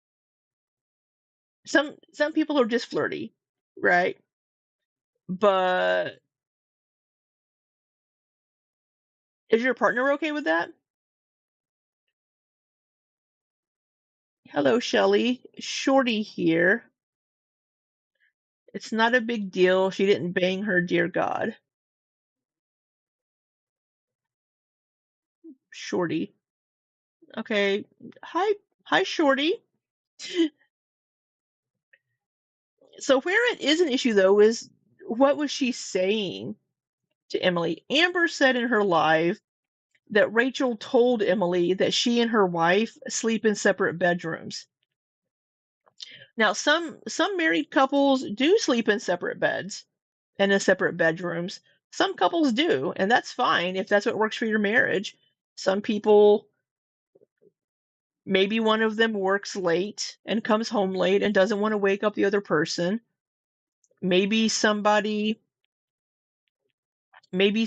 some people are just flirty, right? But is your partner okay with that? Hello, Shelly. Shorty here. It's not a big deal. She didn't bang her dear God. Shorty. Okay. Hi, Shorty. So where it is an issue though is what was she saying to Emily? Amber said in her live that Rachel told Emily that she and her wife sleep in separate bedrooms. Now some married couples do sleep in separate beds and in separate bedrooms. Some couples do, and that's fine if that's what works for your marriage. Some people, maybe one of them works late and comes home late and doesn't want to wake up the other person. Maybe somebody maybe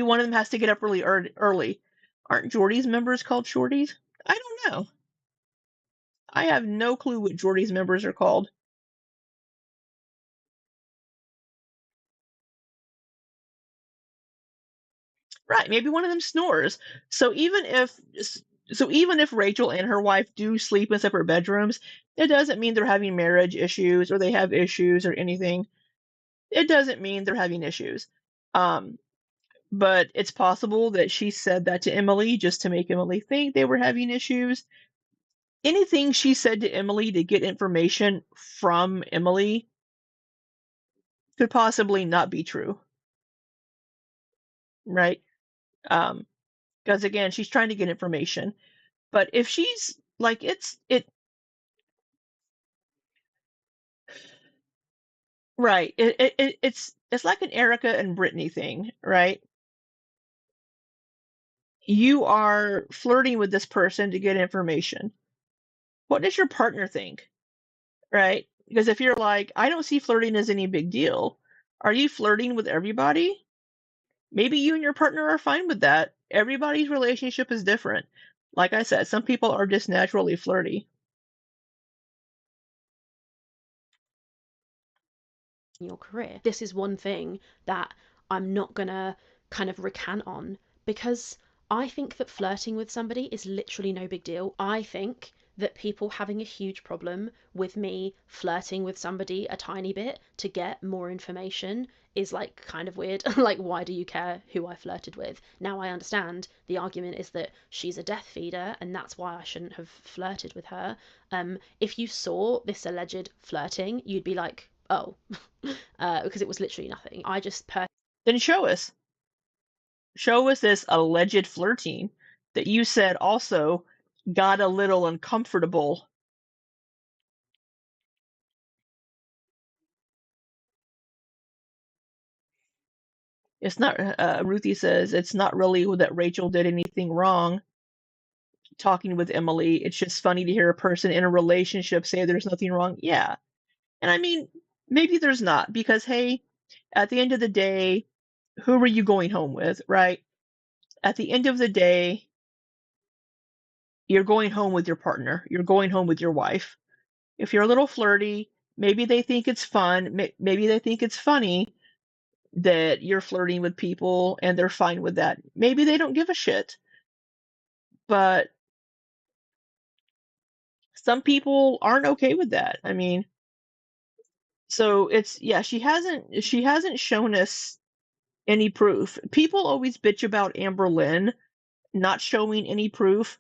one of them has to get up really early. Aren't Jordy's members called shorties? I don't know. I have no clue what Jordy's members are called. Right, maybe one of them snores. So even if Rachel and her wife do sleep in separate bedrooms, it doesn't mean they're having marriage issues or they have issues or anything. It doesn't mean they're having issues. But it's possible that she said that to Emily just to make Emily think they were having issues. Anything she said to Emily to get information from Emily could possibly not be true, right? Because again, she's trying to get information. But if she's like, right, it's like an Erica and Brittany thing, right? You are flirting with this person to get information. What does your partner think, right? Because if you're like, I don't see flirting as any big deal, are you flirting with everybody? Maybe you and your partner are fine with that. Everybody's relationship is different. Like I said, some people are just naturally flirty. Your career. This is one thing that I'm not gonna kind of recant on, because I think that flirting with somebody is literally no big deal. I think that people having a huge problem with me flirting with somebody a tiny bit to get more information is like kind of weird. Like, why do you care who I flirted with? Now I understand the argument is that she's a death feeder and that's why I shouldn't have flirted with her. If you saw this alleged flirting, you'd be like, oh, because it was literally nothing. I just Then show us. Show us this alleged flirting that you said also got a little uncomfortable. It's not, Ruthie says, it's not really that Rachel did anything wrong talking with Emily. It's just funny to hear a person in a relationship say there's nothing wrong. Yeah. And I mean, maybe there's not, because hey, at the end of the day, who are you going home with, right? At the end of the day, you're going home with your partner. You're going home with your wife. If you're a little flirty, maybe they think it's fun. Maybe they think it's funny that you're flirting with people and they're fine with that. Maybe they don't give a shit. But Some people aren't okay with that. I mean, so it's, yeah, she hasn't shown us any proof. People always bitch about Amberlynn not showing any proof.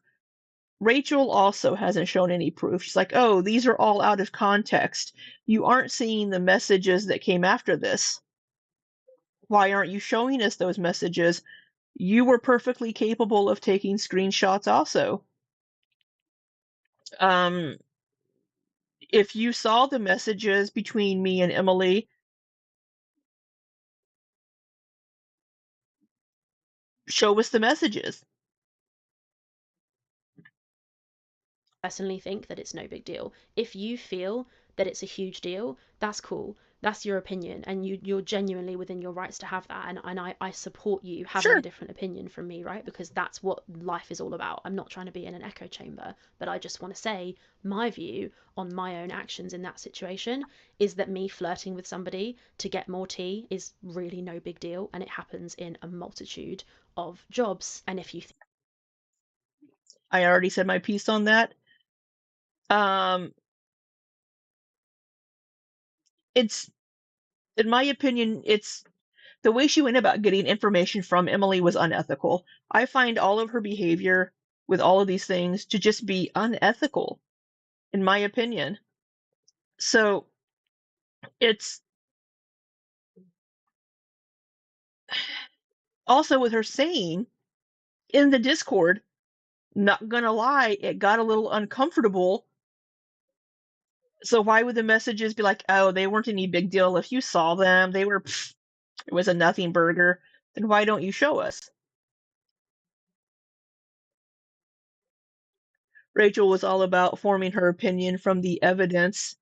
Rachel also hasn't shown any proof. She's like, oh, these are all out of context. You aren't seeing the messages that came after this. Why aren't you showing us those messages? You were perfectly capable of taking screenshots also. If you saw the messages between me and Emily, show us the messages. Personally think that it's no big deal. If you feel that it's a huge deal, that's cool. That's your opinion, and you're genuinely within your rights to have that. And I support you having a Sure. different opinion from me, right? Because that's what life is all about. I'm not trying to be in an echo chamber, but I just want to say my view on my own actions in that situation is that me flirting with somebody to get more tea is really no big deal, and it happens in a multitude of jobs. And if you I already said my piece on that. It's, in my opinion, it's the way she went about getting information from Emily was unethical. I find all of her behavior with all of these things to just be unethical, in my opinion. So it's also with her saying in the Discord, not gonna lie, it got a little uncomfortable. So why would the messages be like, oh, they weren't any big deal? If you saw them, they were, it was a nothing burger. Then why don't you show us? Rachel was all about forming her opinion from the evidence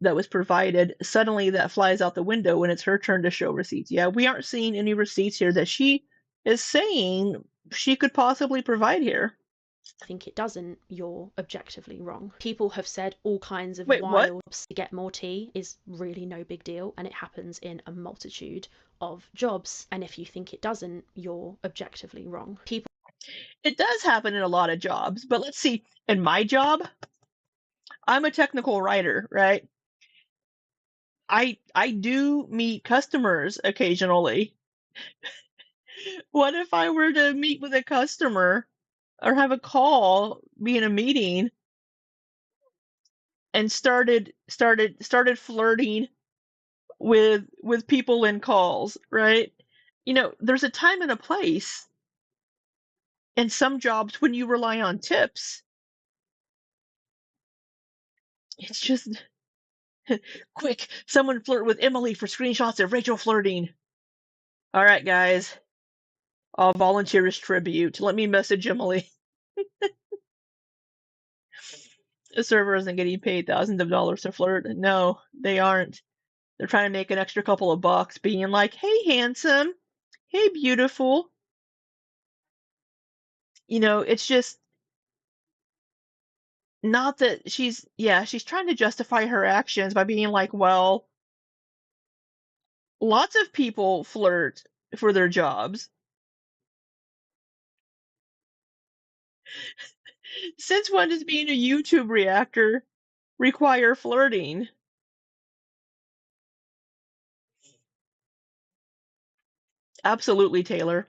that was provided. Suddenly that flies out the window when it's her turn to show receipts. Yeah, we aren't seeing any receipts here that she is saying she could possibly provide here. think it doesn't, you're objectively wrong. People have said all kinds of Wait, what? wild to get more tea is really no big deal, and it happens in a multitude of jobs. And if you think it doesn't, you're objectively wrong. People It does happen in a lot of jobs, but let's see. In my job, I'm a technical writer, right? I do meet customers occasionally. What if I were to meet with a customer or have a call, be in a meeting, and started flirting with people in calls, right? You know, there's a time and a place in some jobs when you rely on tips. It's just quick, someone flirt with Emily for screenshots of Rachel flirting. All right, guys, I'll volunteer as tribute. Let me message Emily. The server isn't getting paid thousands of dollars to flirt. No, they aren't. They're trying to make an extra couple of bucks, being like, hey, handsome. Hey, beautiful. You know, it's just not that she's trying to justify her actions by being like, well, lots of people flirt for their jobs. Since when does being a YouTube reactor require flirting? Absolutely, Taylor.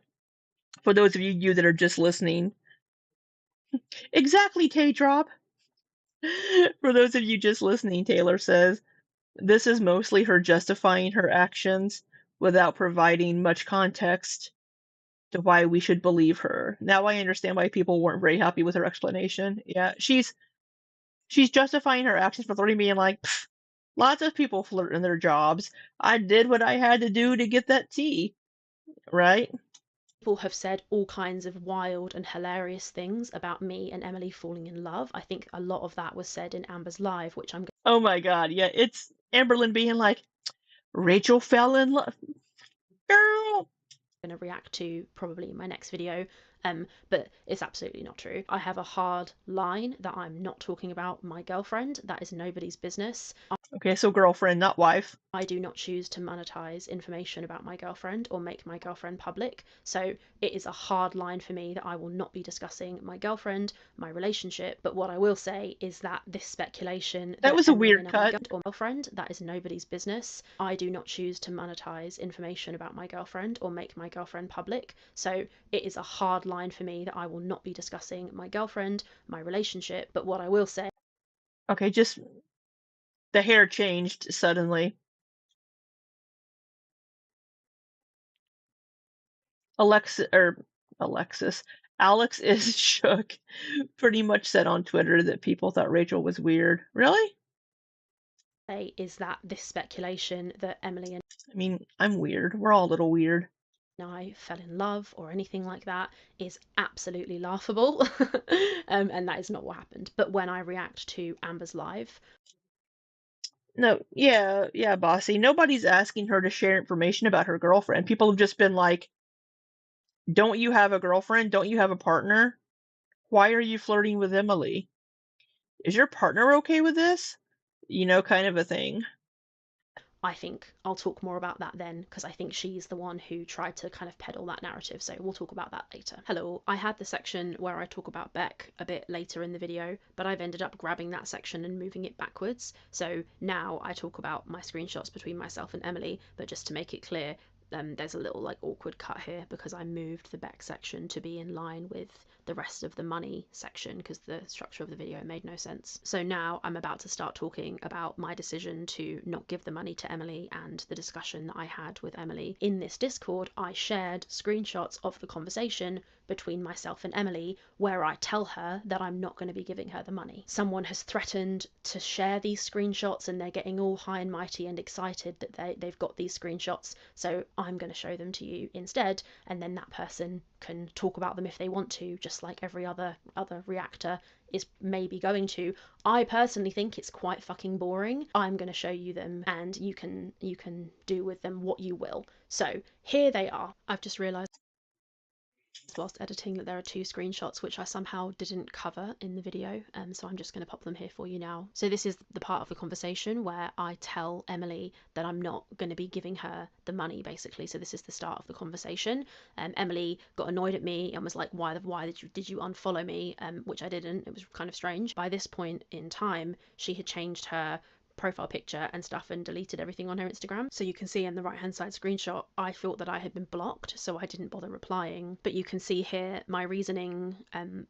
For those of you that are just listening. Exactly, Tay-Drop. For those of you just listening, Taylor says, this is mostly her justifying her actions without providing much context to why we should believe her. Now I understand why people weren't very happy with her explanation. Yeah, she's justifying her actions for flirting, being like, lots of people flirt in their jobs. I did what I had to do to get that tea, right? people have said all kinds of wild and hilarious things about me and Emily falling in love. I think a lot of that was said in Amber's live, which I'm Oh my god, yeah, it's Amberlynn being like, Rachel fell in love. Girl! going to react to probably in my next video, but it's absolutely not true. I have a hard line that I'm not talking about my girlfriend. That is nobody's business. Okay, so girlfriend, not wife. I do not choose to monetize information about my girlfriend or make my girlfriend public. So it is a hard line for me that I will not be discussing my girlfriend, my relationship. But what I will say is that this speculation That was a weird cut. or girlfriend, that is nobody's business. I do not choose to monetize information about my girlfriend or make my girlfriend public. So it is a hard line for me that I will not be discussing my girlfriend, my relationship. But what I will say. Okay, just the hair changed suddenly. Alex Alex is shook. Pretty much said on Twitter that people thought Rachel was weird. Really? Is that this speculation that Emily and I mean, I'm weird. We're all a little weird. I fell in love or anything like that is absolutely laughable. And that is not what happened. But when I react to Amber's live. No, yeah, bossy. Nobody's asking her to share information about her girlfriend. People have just been like, don't you have a girlfriend? Don't you have a partner? Why are you flirting with Emily? Is your partner okay with this? You know, kind of a thing. I think I'll talk more about that then, because I think she's the one who tried to kind of peddle that narrative, so we'll talk about that later. Hello, I had the section where I talk about Beck a bit later in the video, but I've ended up grabbing that section and moving it backwards, so now I talk about my screenshots between myself and Emily, but just to make it clear, there's a little like awkward cut here because I moved the Beck section to be in line with the rest of the money section because the structure of the video made no sense. So now I'm about to start talking about my decision to not give the money to Emily and the discussion that I had with Emily. In this Discord, I shared screenshots of the conversation between myself and Emily where I tell her that I'm not going to be giving her the money. Someone has threatened to share these screenshots and they're getting all high and mighty and excited that they've got these screenshots, so I'm going to show them to you instead, and then that person can talk about them if they want to, just like every other reactor is maybe going to. I personally think it's quite fucking boring. I'm going to show you them and you can do with them what you will. So here they are. I've just realized whilst editing that there are two screenshots which I somehow didn't cover in the video, so I'm just going to pop them here for you now. So this is the part of the conversation where I tell Emily that I'm not going to be giving her the money, basically. So this is the start of the conversation. Emily got annoyed at me and was like, why did you unfollow me, which I didn't. It was kind of strange. By this point in time, she had changed her profile picture and stuff and deleted everything on her Instagram. So you can see in the right hand side screenshot, I thought that I had been blocked, so I didn't bother replying. But you can see here my reasoning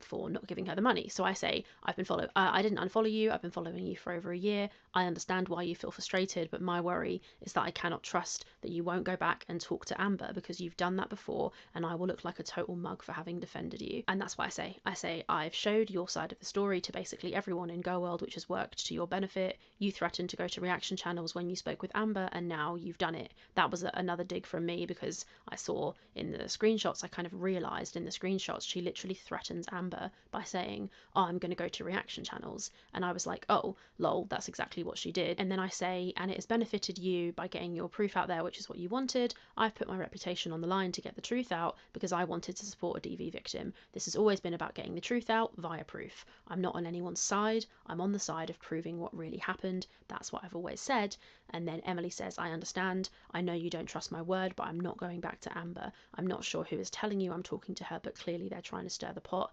for not giving her the money. So I say, I've been followed. I didn't unfollow you. I've been following you for over a year. I understand why you feel frustrated, but my worry is that I cannot trust that you won't go back and talk to Amber because you've done that before and I will look like a total mug for having defended you. And that's what I say. I say, I've showed your side of the story to basically everyone in Go World, which has worked to your benefit. You threatened to go to reaction channels when you spoke with Amber and now you've done it. That was another dig from me because I saw in the screenshots, I kind of realized in the screenshots, she literally threatens Amber by saying, oh, I'm going to go to reaction channels. And I was like, oh, lol, that's exactly what she did. And then I say, and it has benefited you by getting your proof out there, which is what you wanted. I've put my reputation on the line to get the truth out because I wanted to support a DV victim. This has always been about getting the truth out via proof. I'm not on anyone's side. I'm on the side of proving what really happened. That's what I've always said. And then Emily says, I understand. I know you don't trust my word, but I'm not going back to Amber. I'm not sure who is telling you I'm talking to her, but clearly they're trying to stir the pot.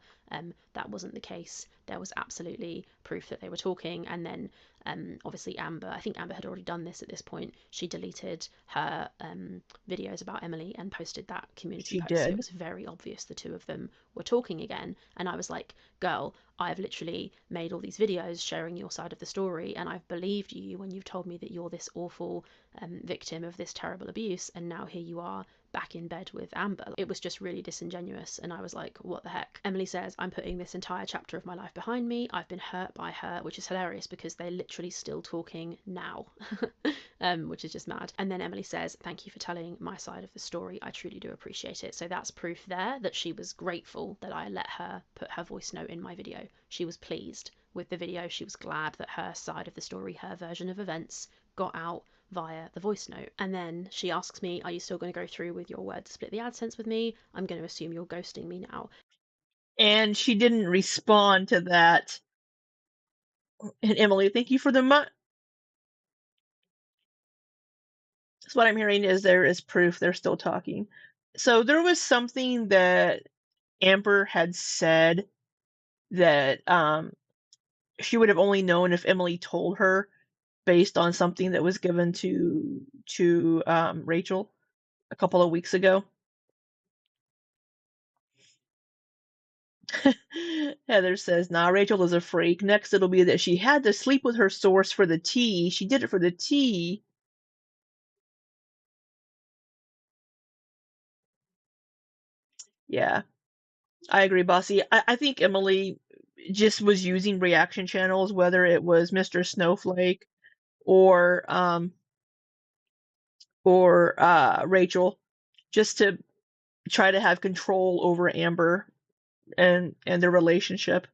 That wasn't the case. There was absolutely proof that they were talking. And then obviously Amber, I think Amber had already done this at this point. She deleted her videos about Emily and posted that community post. So it was very obvious the two of them were talking again. And I was like, girl, I've literally made all these videos sharing your side of the story and I've believed you when you've told me that you're this awful victim of this terrible abuse, and now here you are back in bed with Amber. It was just really disingenuous and I was like, what the heck? Emily says, I'm putting this entire chapter of my life behind me. I've been hurt by her, which is hilarious because they're literally still talking now, which is just mad. And then Emily says, thank you for telling my side of the story. I truly do appreciate it. So that's proof there that she was grateful that I let her put her voice note in my video. She was pleased with the video. She was glad that her side of the story, her version of events, got out via the voice note. And then she asks me, are you still going to go through with your word to split the AdSense with me? I'm going to assume you're ghosting me now. And she didn't respond to that. And Emily, thank you for the So what I'm hearing is there is proof they're still talking. So there was something that Amber had said that she would have only known if Emily told her, based on something that was given to Rachel a couple of weeks ago. Heather says, nah, Rachel is a freak. Next, it'll be that she had to sleep with her source for the tea. She did it for the tea. Yeah, I agree, Bossy. I think Emily just was using reaction channels, whether it was Mr. Snowflake or Rachel, just to try to have control over Amber and their relationship.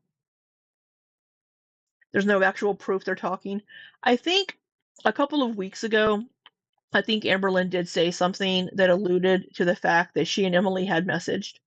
There's no actual proof they're talking. I think a couple of weeks ago, I think Amberlynn did say something that alluded to the fact that she and Emily had messaged.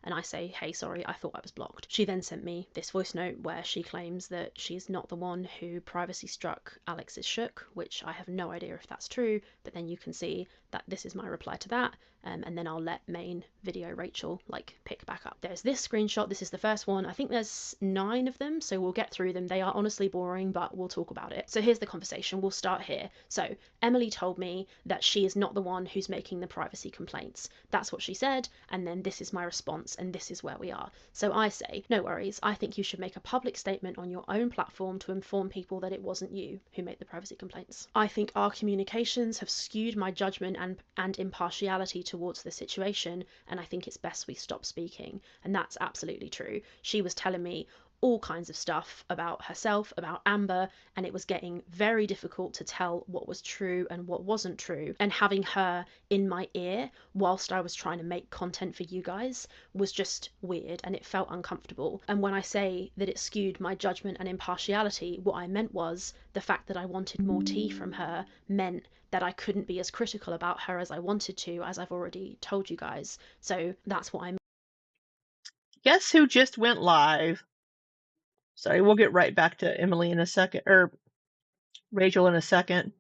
And I say, hey, sorry, I thought I was blocked. She then sent me this voice note where she claims that she's not the one who privacy struck Alex's Shook, which I have no idea if that's true, but then you can see that this is my reply to that, and then I'll let main video Rachel pick back up. There's this screenshot. This is the first one. I think there's 9 of them, so we'll get through them. They are honestly boring, but we'll talk about it. So here's the conversation. We'll start here. So Emily told me that she is not the one who's making the privacy complaints. That's what she said, and then this is my response, and this is where we are. So I say, no worries, I think you should make a public statement on your own platform to inform people that it wasn't you who made the privacy complaints. I think our communications have skewed my judgment and impartiality towards the situation, and I think it's best we stop speaking. And that's absolutely true. She was telling me all kinds of stuff about herself, about Amber, and it was getting very difficult to tell what was true and what wasn't true. And having her in my ear whilst I was trying to make content for you guys was just weird, and it felt uncomfortable. And when I say that it skewed my judgment and impartiality, what I meant was the fact that I wanted more tea from her meant that I couldn't be as critical about her as I wanted to, as I've already told you guys. So that's what I mean. Guess who just went live? Sorry, we'll get right back to Emily in a second, or Rachel in a second.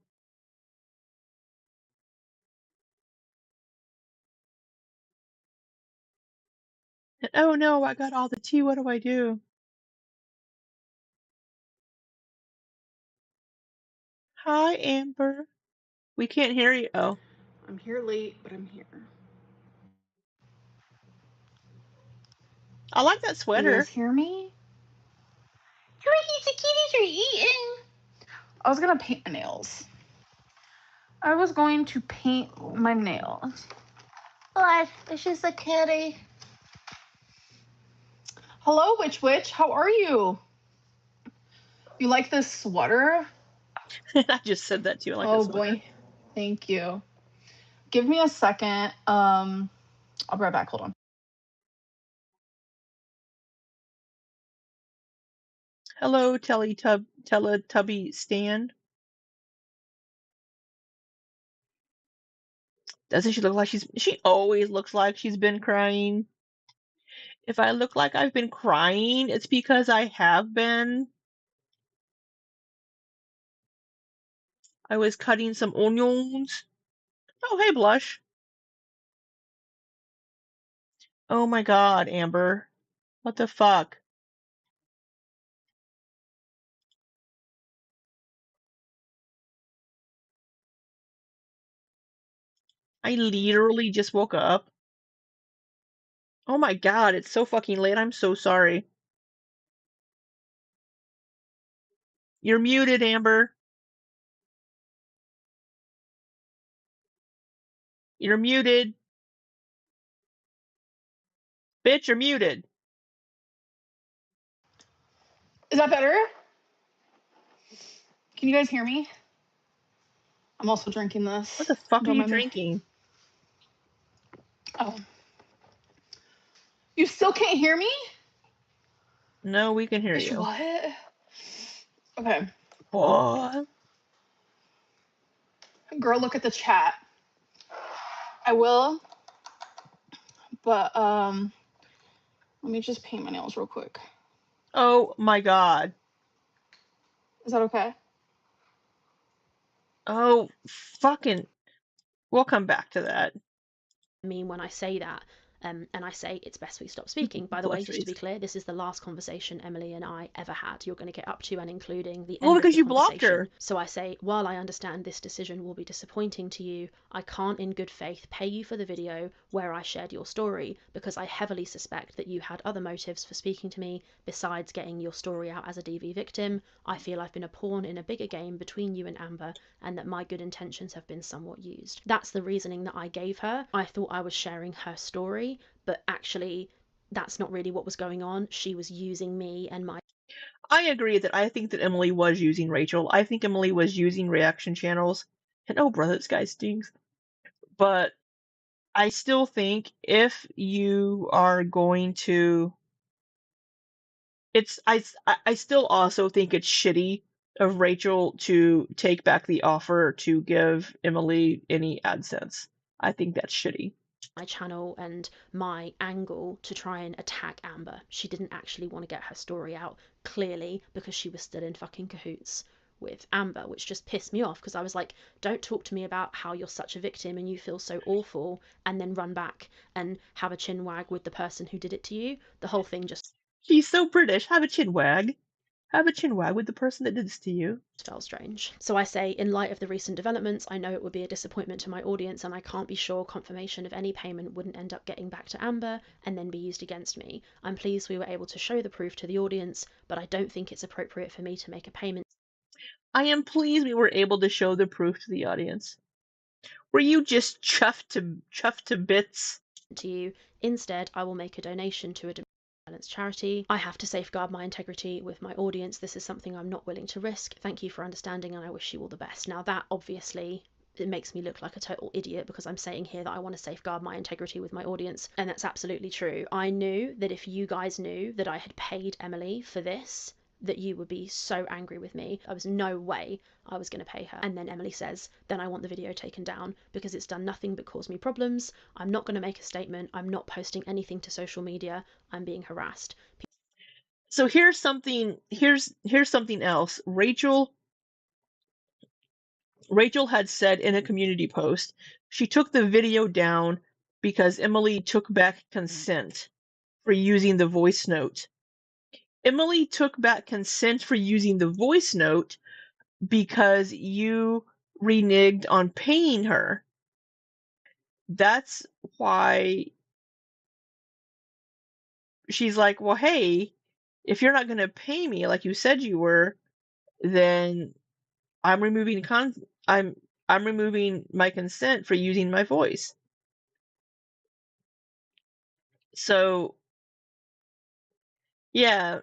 Oh no, I got all the tea. What do I do? Hi, Amber. We can't hear you. Oh. I'm here late, but I'm here. I like that sweater. You guys hear me? The kitties are eating. I was gonna paint my nails. What? It's just a kitty. Hello, Witch. How are you? You like this sweater? I just said that to you. Oh boy, thank you. Give me a second. I'll be right back. Hold on. Hello, Teletubby Stan. Doesn't she look like she always looks like she's been crying? If I look like I've been crying, it's because I have been. I was cutting some onions. Oh, hey, Blush. Oh my god, Amber. What the fuck? I literally just woke up. Oh my god, it's so fucking late. I'm so sorry. You're muted, Amber. You're muted. Bitch, you're muted. Is that better? Can you guys hear me? I'm also drinking this. What the fuck are you drinking? Oh. You still can't hear me? No, we can hear you. What? Okay. What? Girl, look at the chat. I will. But let me just paint my nails real quick. Oh my god. Is that okay? Oh, fucking. We'll come back to that. mean when I say that. And I say it's best we stop speaking. By the way, just to be clear, this is the last conversation Emily and I ever had. You're going to get up to and including the Well, end of because the you blocked her. conversation. So I say, while I understand this decision will be disappointing to you, I can't in good faith pay you for the video where I shared your story because I heavily suspect that you had other motives for speaking to me besides getting your story out as a DV victim. I feel I've been a pawn in a bigger game between you and Amber and that my good intentions have been somewhat used. That's the reasoning that I gave her. I thought I was sharing her story, but actually that's not really what was going on. She was using me and my... I agree that I think that Emily was using Rachel. I think Emily was using reaction channels. And oh, brother, this guy stinks. But I still think if you are going to, I still also think it's shitty of Rachel to take back the offer to give Emily any AdSense. I think that's shitty. my channel and my angle to try and attack Amber. She didn't actually want to get her story out, clearly, because she was still in fucking cahoots with Amber, which just pissed me off because I was like, don't talk to me about how you're such a victim and you feel so awful and then run back and have a chin wag with the person who did it to you. The whole thing just... She's so British. Have a chin wag. Have a chin wag with the person that did this to you. Felt strange. So I say, in light of the recent developments, I know it would be a disappointment to my audience and I can't be sure confirmation of any payment wouldn't end up getting back to Amber and then be used against me. I'm pleased we were able to show the proof to the audience, but I don't think it's appropriate for me to make a payment. I am pleased we were able to show the proof to the audience. Were you just chuffed to bits? To you. Instead, I will make a donation to a violence charity. I have to safeguard my integrity with my audience. This is something I'm not willing to risk. Thank you for understanding and I wish you all the best. Now that obviously it makes me look like a total idiot because I'm saying here that I want to safeguard my integrity with my audience, and that's absolutely true. I knew that if you guys knew that I had paid Emily for this, that you would be so angry with me. There was no way I was going to pay her. And then Emily says, then I want the video taken down because it's done nothing but cause me problems. I'm not going to make a statement. I'm not posting anything to social media. I'm being harassed. So here's something else. Rachel had said in a community post, she took the video down because Emily took back consent for using the voice note. Emily took back consent for using the voice note because you reneged on paying her. That's why she's like, well, hey, if you're not going to pay me like you said you were, then I'm removing I'm removing my consent for using my voice. So yeah,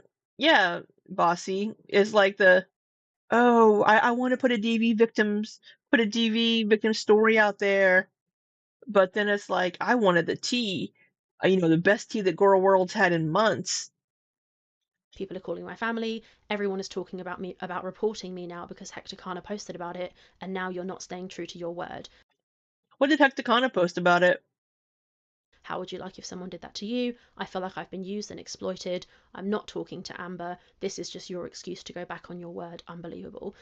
Bossy is like the, oh, I want to put a DV victim story out there, but then it's like I wanted the tea, the best tea that Gora World's had in months. People are calling my family. Everyone is talking about me, about reporting me now because Hector Kana posted about it, and now you're not staying true to your word. What did Hector Kana post about it? How would you like if someone did that to you? I feel like I've been used and exploited. I'm not talking to Amber. This is just your excuse to go back on your word. Unbelievable.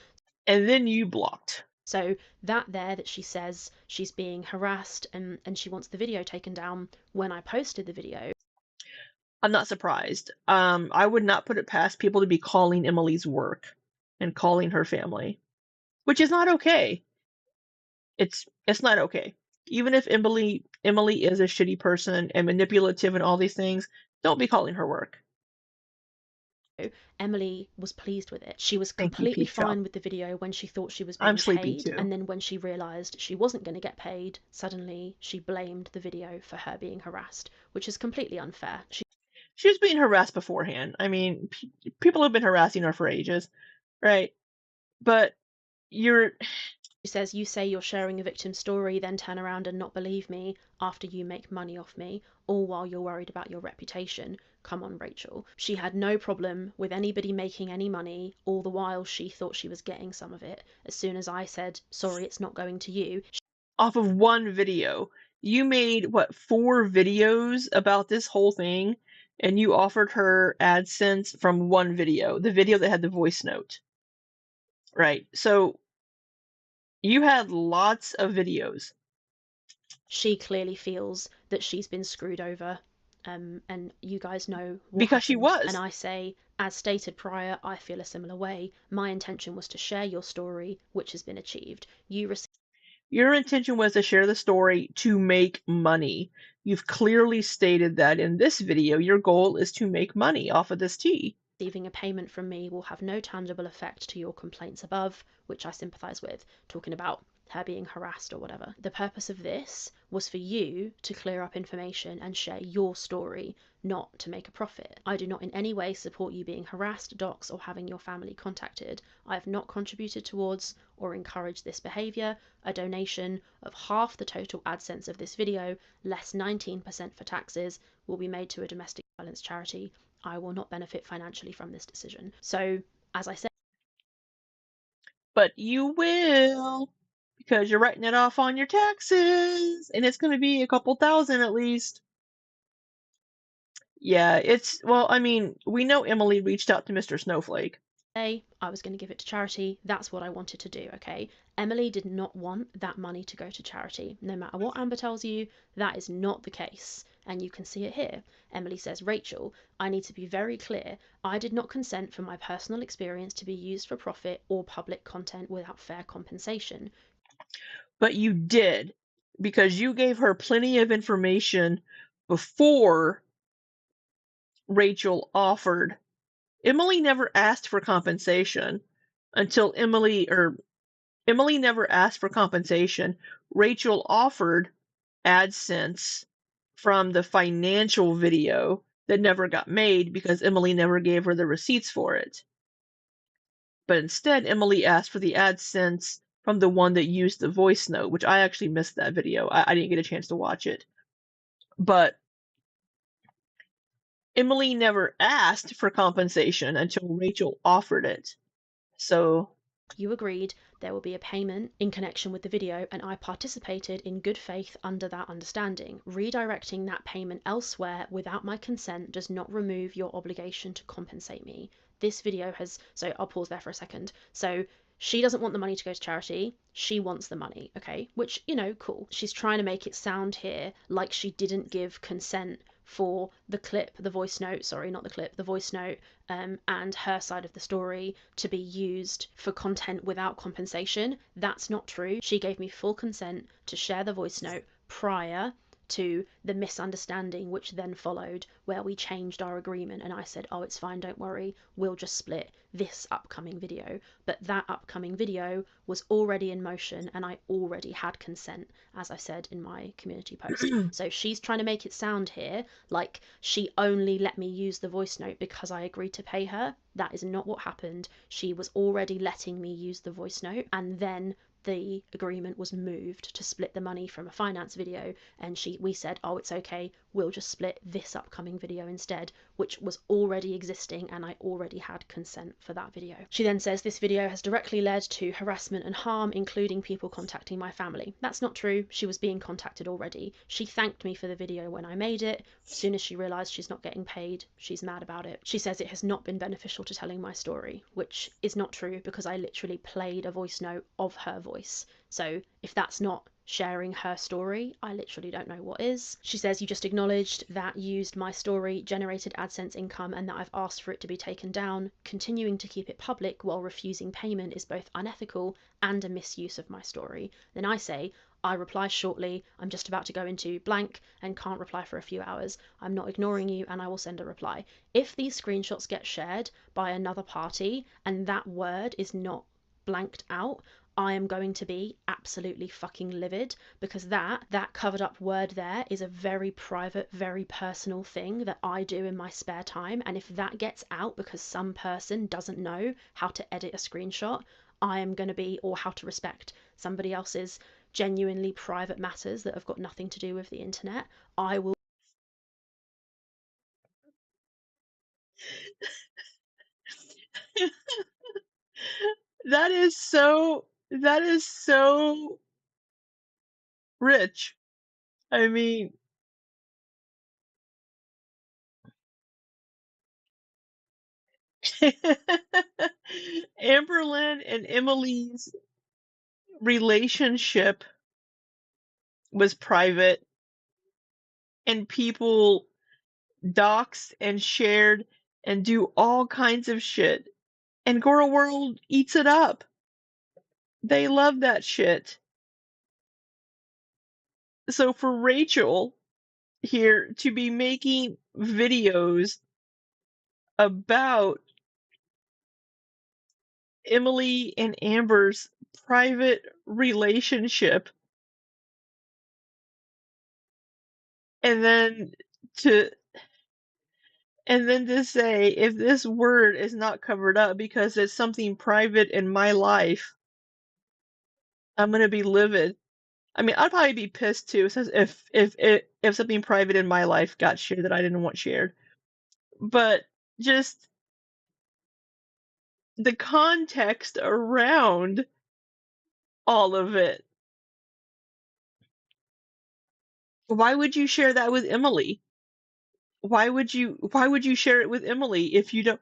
And then you blocked. So that she says she's being harassed and she wants the video taken down. When I posted the video, I'm not surprised. I would not put it past people to be calling Emily's work and calling her family, which is not okay. It's not okay. Even if Emily is a shitty person and manipulative and all these things, don't be calling her work. Emily was pleased with it. She was completely fine with the video when she thought she was being paid, and then when she realised she wasn't going to get paid, suddenly she blamed the video for her being harassed, which is completely unfair. She was being harassed beforehand. I mean, people have been harassing her for ages, right? But she says, you say you're sharing a victim's story, then turn around and not believe me after you make money off me, all while you're worried about your reputation. Come on, Rachel. She had no problem with anybody making any money, all the while she thought she was getting some of it. As soon as I said, sorry, it's not going to you. Off of one video. You made, 4 videos about this whole thing, and you offered her AdSense from one video, the video that had the voice note. Right. So You had lots of videos. She clearly feels that she's been screwed over. And you guys know what Because she happened. And was. I say, as stated prior, I feel a similar way. My intention was to share your story, which has been achieved. Your intention was to share the story to make money. You've clearly stated that in this video. Your goal is to make money off of this tea. Receiving a payment from me will have no tangible effect to your complaints above, which I sympathise with, talking about her being harassed or whatever. The purpose of this was for you to clear up information and share your story, not to make a profit. I do not in any way support you being harassed, doxxed, or having your family contacted. I have not contributed towards or encouraged this behaviour. A donation of half the total AdSense of this video, less 19% for taxes, will be made to a domestic violence charity. I will not benefit financially from this decision. So, as I said, but you will, because you're writing it off on your taxes, and it's going to be a couple thousand at least. Yeah, well, I mean, we know Emily reached out to Mr. Snowflake. I was going to give it to charity. That's what I wanted to do, okay? Emily did not want that money to go to charity. No matter what Amber tells you, that is not the case. And you can see it here. Emily says, Rachel, I need to be very clear. I did not consent for my personal experience to be used for profit or public content without fair compensation. But you did, because you gave her plenty of information before Rachel offered. Emily never asked for compensation until Emily never asked for compensation. Rachel offered AdSense from the financial video that never got made because Emily never gave her the receipts for it. But instead, Emily asked for the AdSense from the one that used the voice note, which I actually missed that video. I didn't get a chance to watch it. But Emily never asked for compensation until Rachel offered it. So you agreed there will be a payment in connection with the video, and I participated in good faith under that understanding. Redirecting that payment elsewhere without my consent does not remove your obligation to compensate me. This video has, so I'll pause there for a second. So she doesn't want the money to go to charity. She wants the money, okay? Which, cool. She's trying to make it sound here like she didn't give consent for the voice note, and her side of the story to be used for content without compensation. That's not true. She gave me full consent to share the voice note prior to the misunderstanding which then followed, where we changed our agreement and I said, oh, it's fine, don't worry, we'll just split this upcoming video. But that upcoming video was already in motion and I already had consent, as I said in my community post. So she's trying to make it sound here like she only let me use the voice note because I agreed to pay her. That is not what happened. She was already letting me use the voice note, and then the agreement was moved to split the money from a finance video, and we said, oh, it's okay, we'll just split this upcoming video instead, which was already existing and I already had consent for that video. She then says this video has directly led to harassment and harm, including people contacting my family. That's not true. She was being contacted already. She thanked me for the video when I made it. As soon as she realised she's not getting paid, she's mad about it. She says it has not been beneficial to telling my story, which is not true because I literally played a voice note of her voice. So if that's not sharing her story, I literally don't know what is. She says you just acknowledged that used my story, generated AdSense income, and that I've asked for it to be taken down. Continuing to keep it public while refusing payment is both unethical and a misuse of my story. Then I say, I reply shortly, I'm just about to go into blank and can't reply for a few hours. I'm not ignoring you and I will send a reply. If these screenshots get shared by another party and that word is not blanked out, I am going to be absolutely fucking livid, because that covered up word there is a very private, very personal thing that I do in my spare time. And if that gets out because some person doesn't know how to edit a screenshot, I am going to be, or how to respect somebody else's genuinely private matters that have got nothing to do with the internet, I will. That is so rich. I mean, Amberlynn and Emily's relationship was private and people doxed and shared and do all kinds of shit, and Girl World eats it up. They love that shit. So for Rachel here to be making videos about Emily and Amber's private relationship, and then to say, if this word is not covered up because it's something private in my life, I'm gonna be livid. I mean, I'd probably be pissed too, since if something private in my life got shared that I didn't want shared. But just the context around all of it. Why would you share that with Emily? Why would you share it with Emily if you don't,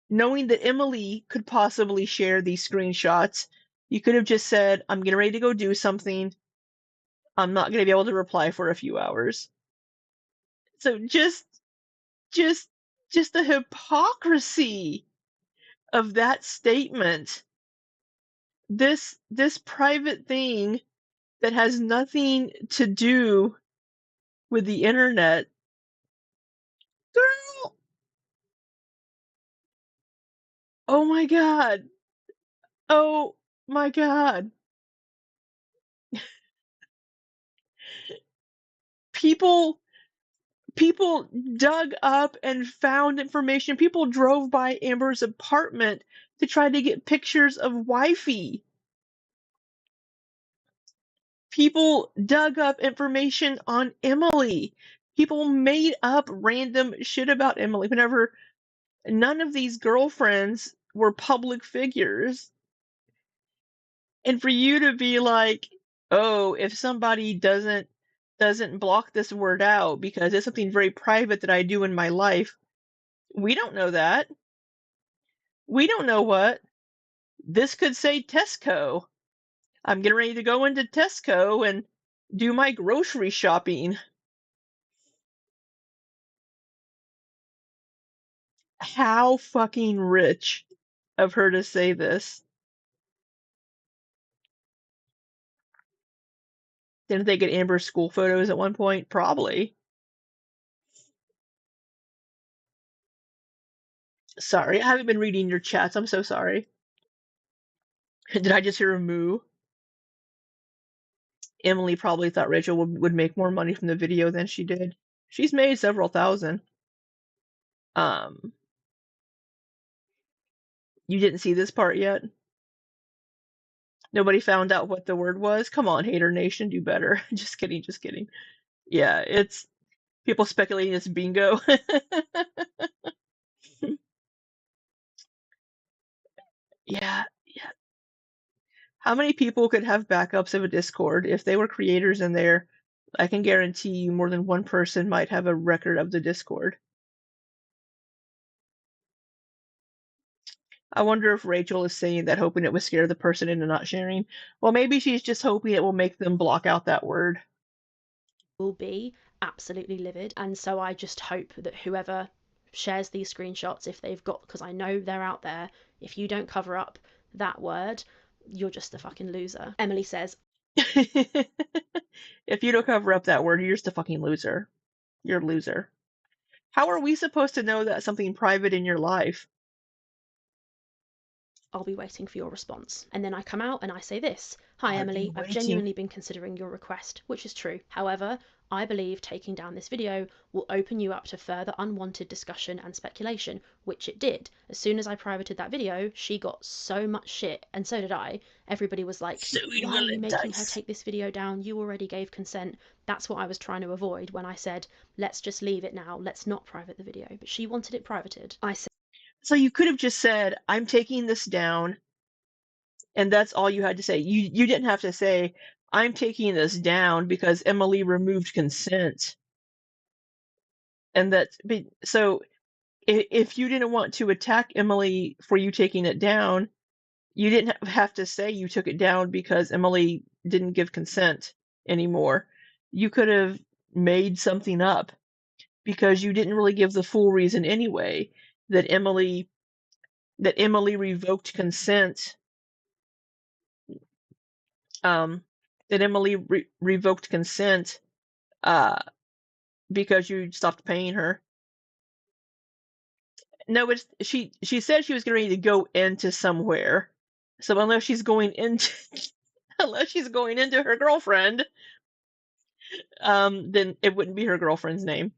knowing that Emily could possibly share these screenshots? You could have just said, I'm getting ready to go do something. I'm not going to be able to reply for a few hours. So just the hypocrisy of that statement. This private thing that has nothing to do with the internet. Girl, oh my god. Oh my god. People dug up and found information. People drove by Amber's apartment to try to get pictures of wifey. People dug up information on Emily. People made up random shit about Emily whenever none of these girlfriends were public figures. And for you to be like, oh, if somebody doesn't block this word out because it's something very private that I do in my life, we don't know that. We don't know what. This could say Tesco. I'm getting ready to go into Tesco and do my grocery shopping. How fucking rich of her to say this. Didn't they get Amber's school photos at one point? Probably. Sorry, I haven't been reading your chats. I'm so sorry. Did I just hear a moo? Emily probably thought Rachel would make more money from the video than she did. She's made several thousand. You didn't see this part yet? Nobody found out what the word was? Come on, Hater Nation, do better. Just kidding, just kidding. Yeah, it's people speculating it's bingo. Yeah. How many people could have backups of a Discord? If they were creators in there, I can guarantee you more than one person might have a record of the Discord. I wonder if Rachel is saying that hoping it would scare the person into not sharing. Well, maybe she's just hoping it will make them block out that word. Will be absolutely livid, and so I just hope that whoever shares these screenshots, if they've got, because I know they're out there, if you don't cover up that word, you're just a fucking loser. Emily says, if you don't cover up that word, you're just a fucking loser. You're a loser. How are we supposed to know that's something private in your life? I'll be waiting for your response. And then I come out and I say this. Hi, Emily. I've genuinely been considering your request, which is true. However, I believe taking down this video will open you up to further unwanted discussion and speculation, which it did. As soon as I privated that video, she got so much shit, and so did I. Everybody was like, why are you making her take this video down? You already gave consent. That's what I was trying to avoid when I said, let's just leave it now. Let's not private the video. But she wanted it privated. I said, so you could have just said, I'm taking this down, and that's all you had to say. You didn't have to say, I'm taking this down because Emily removed consent. And that's so if you didn't want to attack Emily for you taking it down, You didn't have to say you took it down because Emily didn't give consent anymore. You could have made something up because you didn't really give the full reason anyway that Emily revoked consent. Revoked consent because you stopped paying her. No, it's she said she was getting ready to go into somewhere. So unless she's going into her girlfriend, then it wouldn't be her girlfriend's name.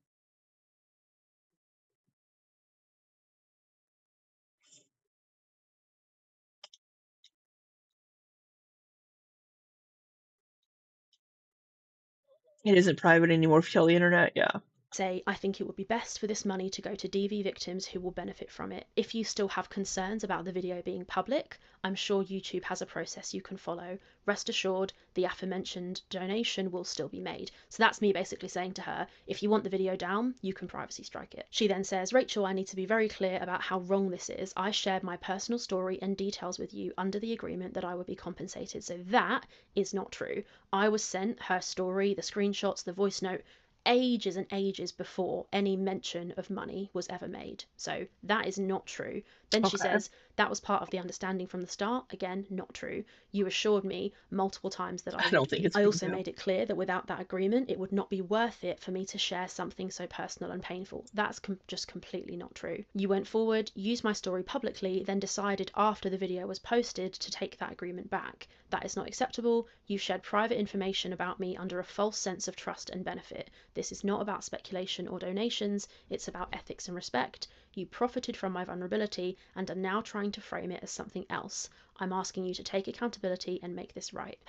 It isn't private anymore if you tell the internet, yeah. Say, I think it would be best for this money to go to DV victims who will benefit from it. If you still have concerns about the video being public, I'm sure YouTube has a process you can follow. Rest assured, the aforementioned donation will still be made. So that's me basically saying to her, if you want the video down, you can privacy strike it. She then says, Rachel, I need to be very clear about how wrong this is. I shared my personal story and details with you under the agreement that I would be compensated. So that is not true. I was sent her story, the screenshots, the voice note, ages and ages before any mention of money was ever made. So that is not true. Then she says, that was part of the understanding from the start. Again, not true. You assured me multiple times that I don't think it's I also made it clear that without that agreement, it would not be worth it for me to share something so personal and painful. That's just completely not true. You went forward, used my story publicly, then decided after the video was posted to take that agreement back. That is not acceptable. You shared private information about me under a false sense of trust and benefit. This is not about speculation or donations. It's about ethics and respect. You profited from my vulnerability and are now trying to frame it as something else. I'm asking you to take accountability and make this right.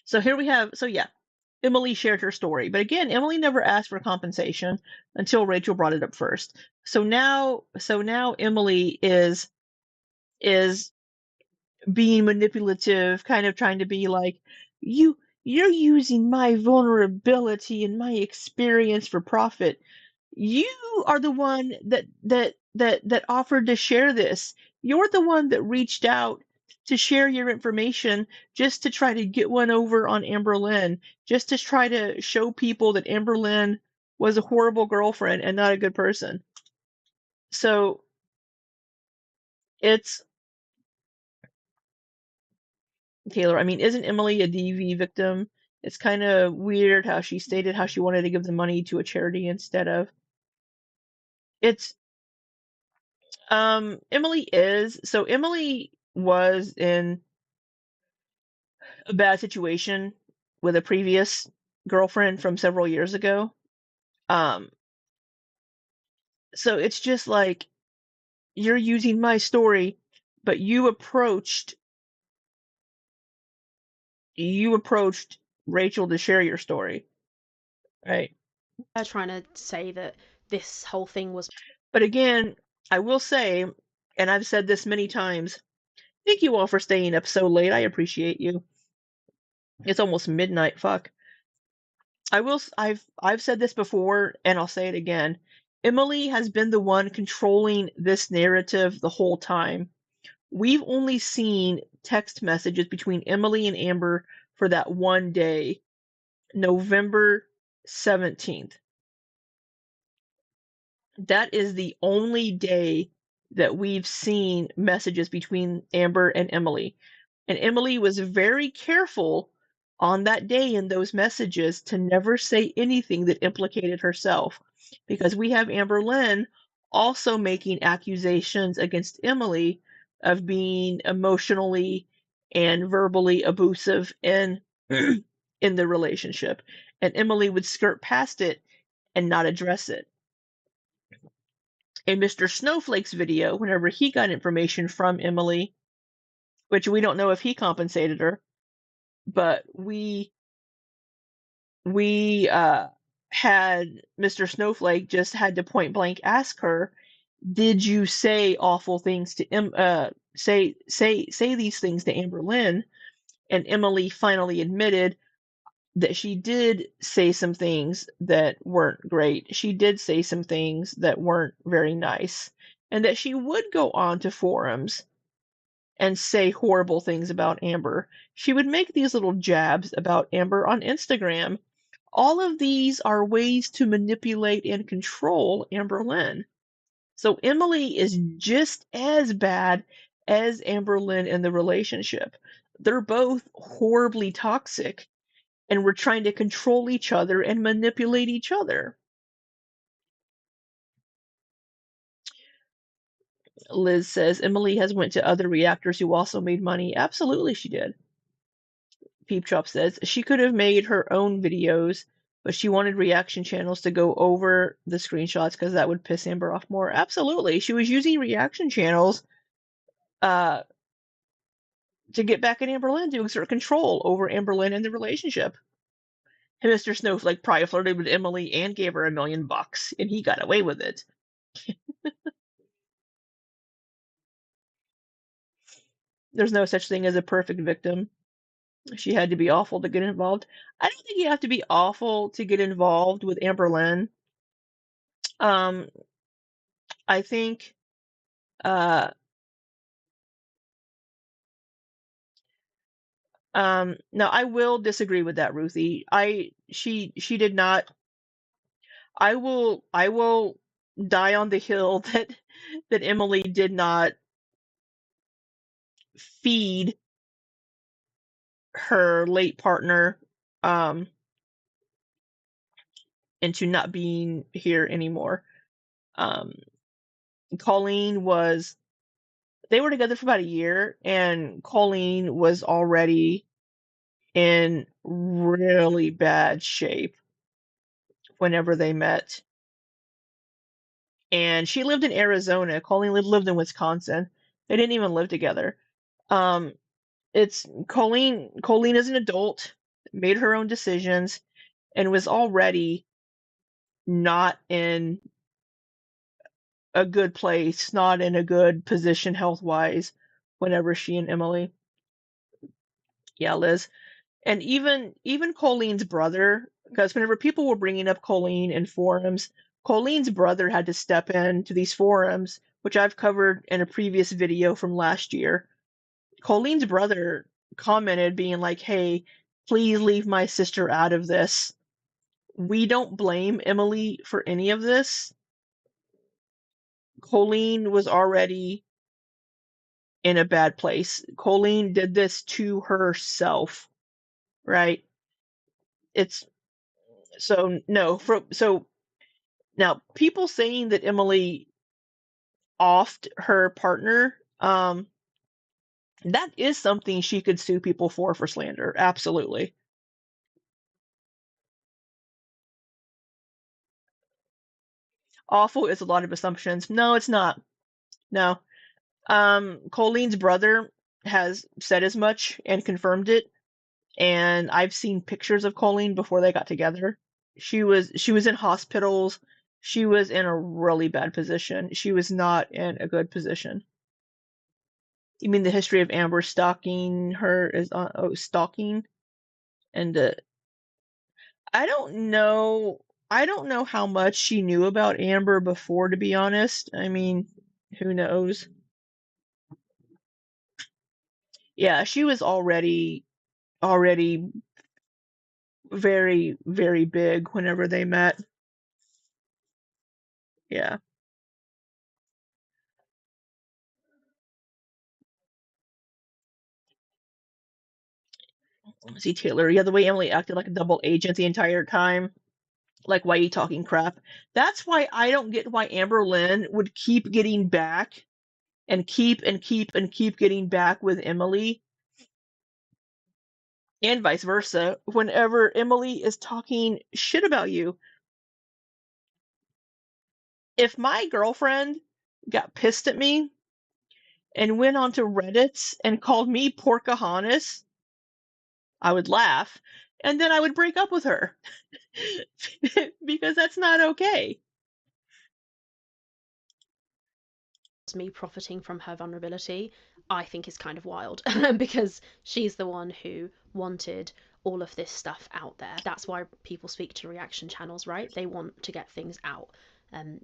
So here we have, Emily shared her story. But again, Emily never asked for compensation until Rachel brought it up first. So now Emily is being manipulative, kind of trying to be like, you're using my vulnerability and my experience for profit. You are the one that offered to share this. You're the one that reached out to share your information just to try to get one over on Amberlynn, just to try to show people that Amberlynn was a horrible girlfriend and not a good person. So it's Taylor, I mean, isn't Emily a DV victim? It's kind of weird how she stated how she wanted to give the money to a charity instead of. It's Emily is. So Emily was in a bad situation with a previous girlfriend from several years ago. So it's just like you're using my story, but you approached Rachel to share your story, right? They're trying to say that this whole thing was. But again, I will say, and I've said this many times, thank you all for staying up so late. I appreciate you. It's almost midnight. Fuck. I've said this before and I'll say it again. Emily has been the one controlling this narrative the whole time. We've only seen text messages between Emily and Amber for that one day, November 17th. That is the only day that we've seen messages between Amber and Emily. And Emily was very careful on that day in those messages to never say anything that implicated herself, because we have Amberlynn also making accusations against Emily of being emotionally and verbally abusive in the relationship. And Emily would skirt past it and not address it. In Mr. Snowflake's video, whenever he got information from Emily, which we don't know if he compensated her, but we had Mr. Snowflake just had to point blank ask her, did you say awful things to say these things to Amberlynn? And Emily finally admitted that she did say some things that weren't great. She did say some things that weren't very nice, and that she would go on to forums and say horrible things about Amber. She would make these little jabs about Amber on Instagram. All of these are ways to manipulate and control Amberlynn. So Emily is just as bad as Amberlynn in the relationship. They're both horribly toxic, and we're trying to control each other and manipulate each other. Liz says Emily has went to other reactors who also made money. Absolutely she did. Peep Chop says she could have made her own videos, but she wanted reaction channels to go over the screenshots because that would piss Amber off more. Absolutely. She was using reaction channels to get back at Amberlynn, to exert control over Amberlynn and the relationship. And Mr. Snowflake probably flirted with Emily and gave her $1 million, and he got away with it. There's no such thing as a perfect victim. She had to be awful to get involved. I don't think you have to be awful to get involved with Amberlynn. I think now I will disagree with that, Ruthie. She did not. I will die on the hill that Emily did not feed her late partner into not being here anymore. Colleen was, they were together for about a year, and Colleen was already in really bad shape whenever they met. And she lived in Arizona. Colleen lived in Wisconsin. They didn't even live together. It's Colleen is an adult, made her own decisions, and was already not in a good place, not in a good position health-wise whenever she and Emily. Yeah, Liz. And even Colleen's brother, because whenever people were bringing up Colleen in forums, Colleen's brother had to step into these forums, which I've covered in a previous video from last year. Colleen's brother commented being like, "Hey, please leave my sister out of this. We don't blame Emily for any of this. Colleen was already in a bad place. Colleen did this to herself, right? It's so no, so now people saying that Emily offed her partner, that is something she could sue people for slander. Absolutely. Awful is a lot of assumptions. No, it's not. No. Colleen's brother has said as much and confirmed it, and I've seen pictures of Colleen before they got together. She was in hospitals. She was in a really bad position. She was not in a good position. You mean the history of Amber stalking her is stalking? And I don't know. I don't know how much she knew about Amber before, to be honest. I mean, who knows? Yeah, she was already very, very big whenever they met. Yeah. See, Taylor, yeah, the way Emily acted like a double agent the entire time. Like, why are you talking crap? That's why I don't get why Amberlynn would keep getting back and keep getting back with Emily, and vice versa, whenever Emily is talking shit about you. If my girlfriend got pissed at me and went onto Reddit and called me Porcahontas, I would laugh, and then I would break up with her. Because that's not okay. Me profiting from her vulnerability, I think is kind of wild because she's the one who wanted all of this stuff out there. That's why people speak to reaction channels, right? They want to get things out.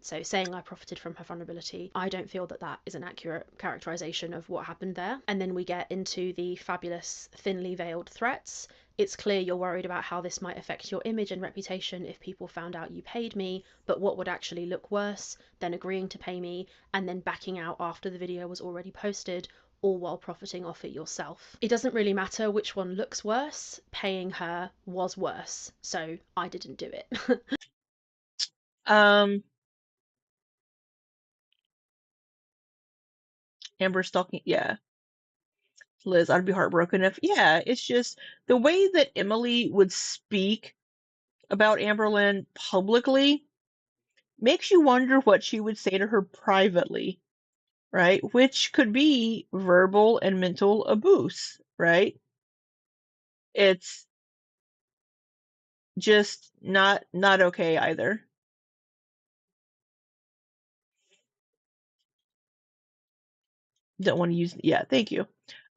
So saying I profited from her vulnerability, I don't feel that that is an accurate characterization of what happened there. And then we get into the fabulous thinly veiled threats. It's clear you're worried about how this might affect your image and reputation if people found out you paid me, but what would actually look worse than agreeing to pay me and then backing out after the video was already posted, all while profiting off it yourself? It doesn't really matter which one looks worse. Paying her was worse, so I didn't do it. Amber stalking, yeah. Liz, I'd be heartbroken if, yeah, it's just the way that Emily would speak about Amberlynn publicly makes you wonder what she would say to her privately, right? Which could be verbal and mental abuse, right? It's just not okay either. Don't want to use, yeah, thank you.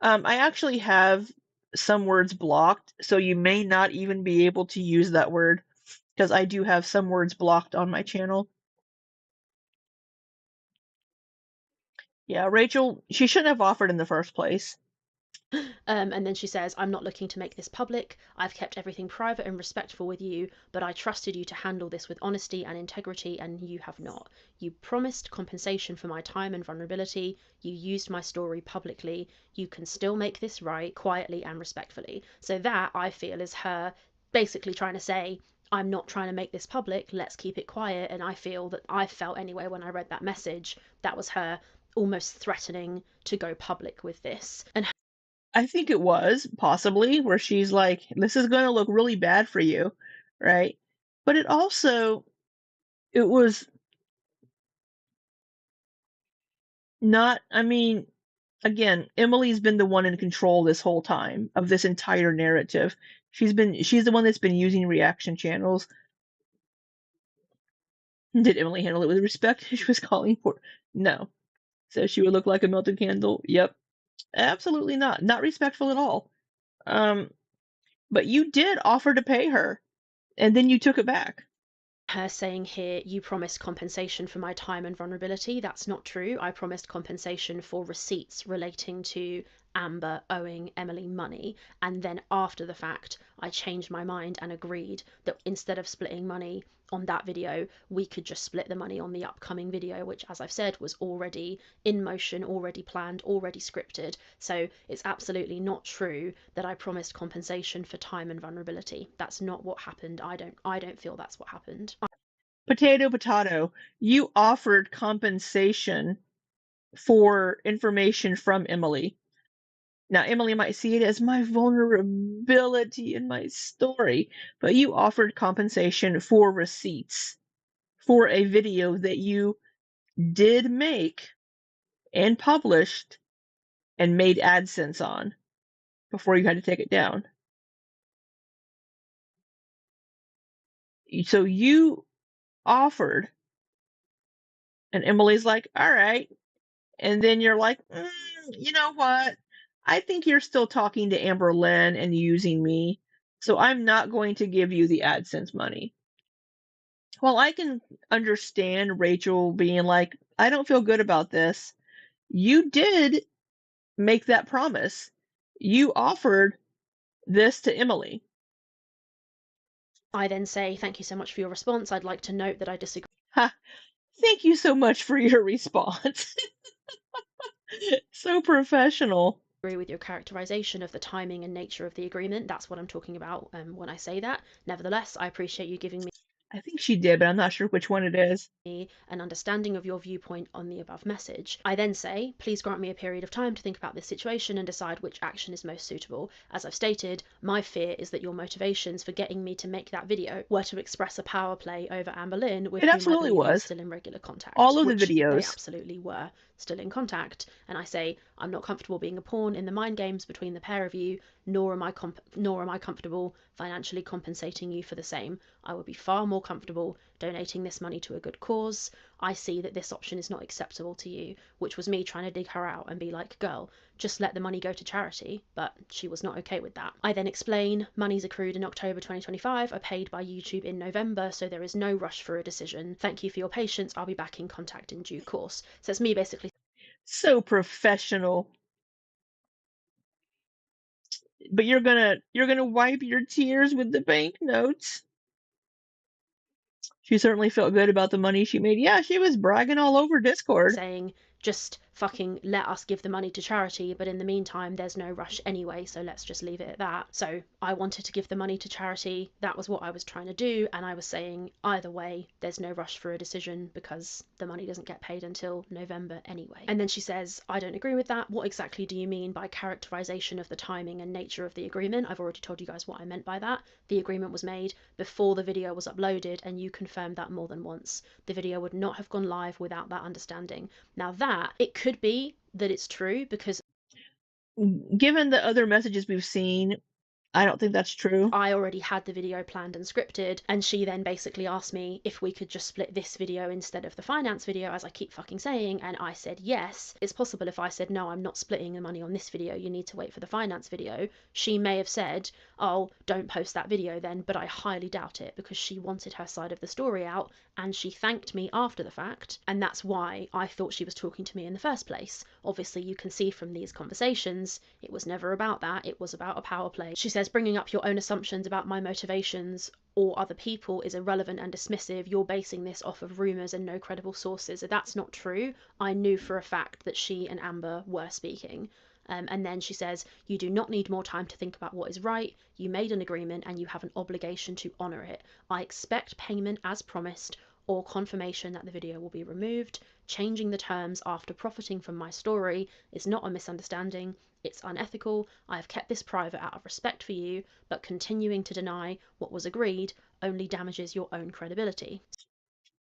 I actually have some words blocked, so you may not even be able to use that word because I do have some words blocked on my channel. Yeah, Rachel, she shouldn't have offered in the first place. And then she says, I'm not looking to make this public. I've kept everything private and respectful with you, but I trusted you to handle this with honesty and integrity, and you have not. You promised compensation for my time and vulnerability. You used my story publicly. You can still make this right, quietly and respectfully. So that, I feel, is her basically trying to say, I'm not trying to make this public, let's keep it quiet. And I feel that I felt anyway when I read that message, that was her almost threatening to go public with this. And I think it was possibly where she's like, this is going to look really bad for you, right? But it was not, I mean, again, Emily's been the one in control this whole time of this entire narrative. She's the one that's been using reaction channels. Did Emily handle it with respect? She was calling for, no. So she would look like a melted candle. Yep. Absolutely not. Not respectful at all. But you did offer to pay her, and then you took it back. her saying here, you promised compensation for my time and vulnerability. That's not true. I promised compensation for receipts relating to Amber owing Emily money. And then after the fact, I changed my mind and agreed that instead of splitting money on that video, we could just split the money on the upcoming video, which, as I've said, was already in motion, already planned, already scripted. So it's absolutely not true that I promised compensation for time and vulnerability. That's not what happened. I don't feel that's what happened. Potato. You offered compensation for information from Emily. Now, Emily might see it as my vulnerability in my story, but you offered compensation for receipts for a video that you did make and published and made AdSense on before you had to take it down. So you offered, and Emily's like, all right. And then you're like, you know what? I think you're still talking to Amberlynn and using me, so I'm not going to give you the AdSense money. Well, I can understand Rachel being like, I don't feel good about this. You did make that promise. You offered this to Emily. I then say, thank you so much for your response. I'd like to note that I disagree. Ha, thank you so much for your response. So professional. With your characterization of the timing and nature of the agreement. That's what I'm talking about when I say that. Nevertheless, I appreciate you giving me I think she did, but I'm not sure which one it is. an understanding of your viewpoint on the above message. I then say, please grant me a period of time to think about this situation and decide which action is most suitable. As I've stated, my fear is that your motivations for getting me to make that video were to express a power play over Amberlynn, with It whom absolutely I believe was. still in regular contact. All of the which videos. They absolutely were still in contact. And I say, I'm not comfortable being a pawn in the mind games between the pair of you, nor am I comfortable financially compensating you for the same. I would be far more comfortable donating this money to a good cause. I see that this option is not acceptable to you, which was me trying to dig her out and be like, girl, just let the money go to charity, but she was not okay with that. I then explain, monies accrued in October 2025 are paid by YouTube in November, so there is no rush for a decision. Thank you for your patience. I'll be back in contact in due course. So it's me basically So professional. But you're gonna wipe your tears with the banknotes. She certainly felt good about the money she made. Yeah, she was bragging all over Discord. saying, just fucking let us give the money to charity, but in the meantime there's no rush anyway, so let's just leave it at that. So I wanted to give the money to charity, that was what I was trying to do, and I was saying either way there's no rush for a decision because the money doesn't get paid until November anyway. And then she says, I don't agree with that. What exactly do you mean by characterization of the timing and nature of the agreement? I've already told you guys what I meant by that. The agreement was made before the video was uploaded, and you confirmed that more than once. The video would not have gone live without that understanding. Now that, it could be that it's true because given the other messages we've seen, I don't think that's true. I already had the video planned and scripted, and she then basically asked me if we could just split this video instead of the finance video, as I keep fucking saying, and I said yes. It's possible if I said, no, I'm not splitting the money on this video, you need to wait for the finance video, she may have said, oh, don't post that video then, but I highly doubt it because she wanted her side of the story out, and she thanked me after the fact, and that's why I thought she was talking to me in the first place. Obviously, you can see from these conversations, it was never about that, it was about a power play. She says, bringing up your own assumptions about my motivations or other people is irrelevant and dismissive. You're basing this off of rumours and no credible sources. That's not true. I knew for a fact that she and Amber were speaking. And then she says, you do not need more time to think about what is right. You made an agreement and you have an obligation to honour it. I expect payment as promised or confirmation that the video will be removed. Changing the terms after profiting from my story is not a misunderstanding. It's unethical. I have kept this private out of respect for you, but continuing to deny what was agreed only damages your own credibility.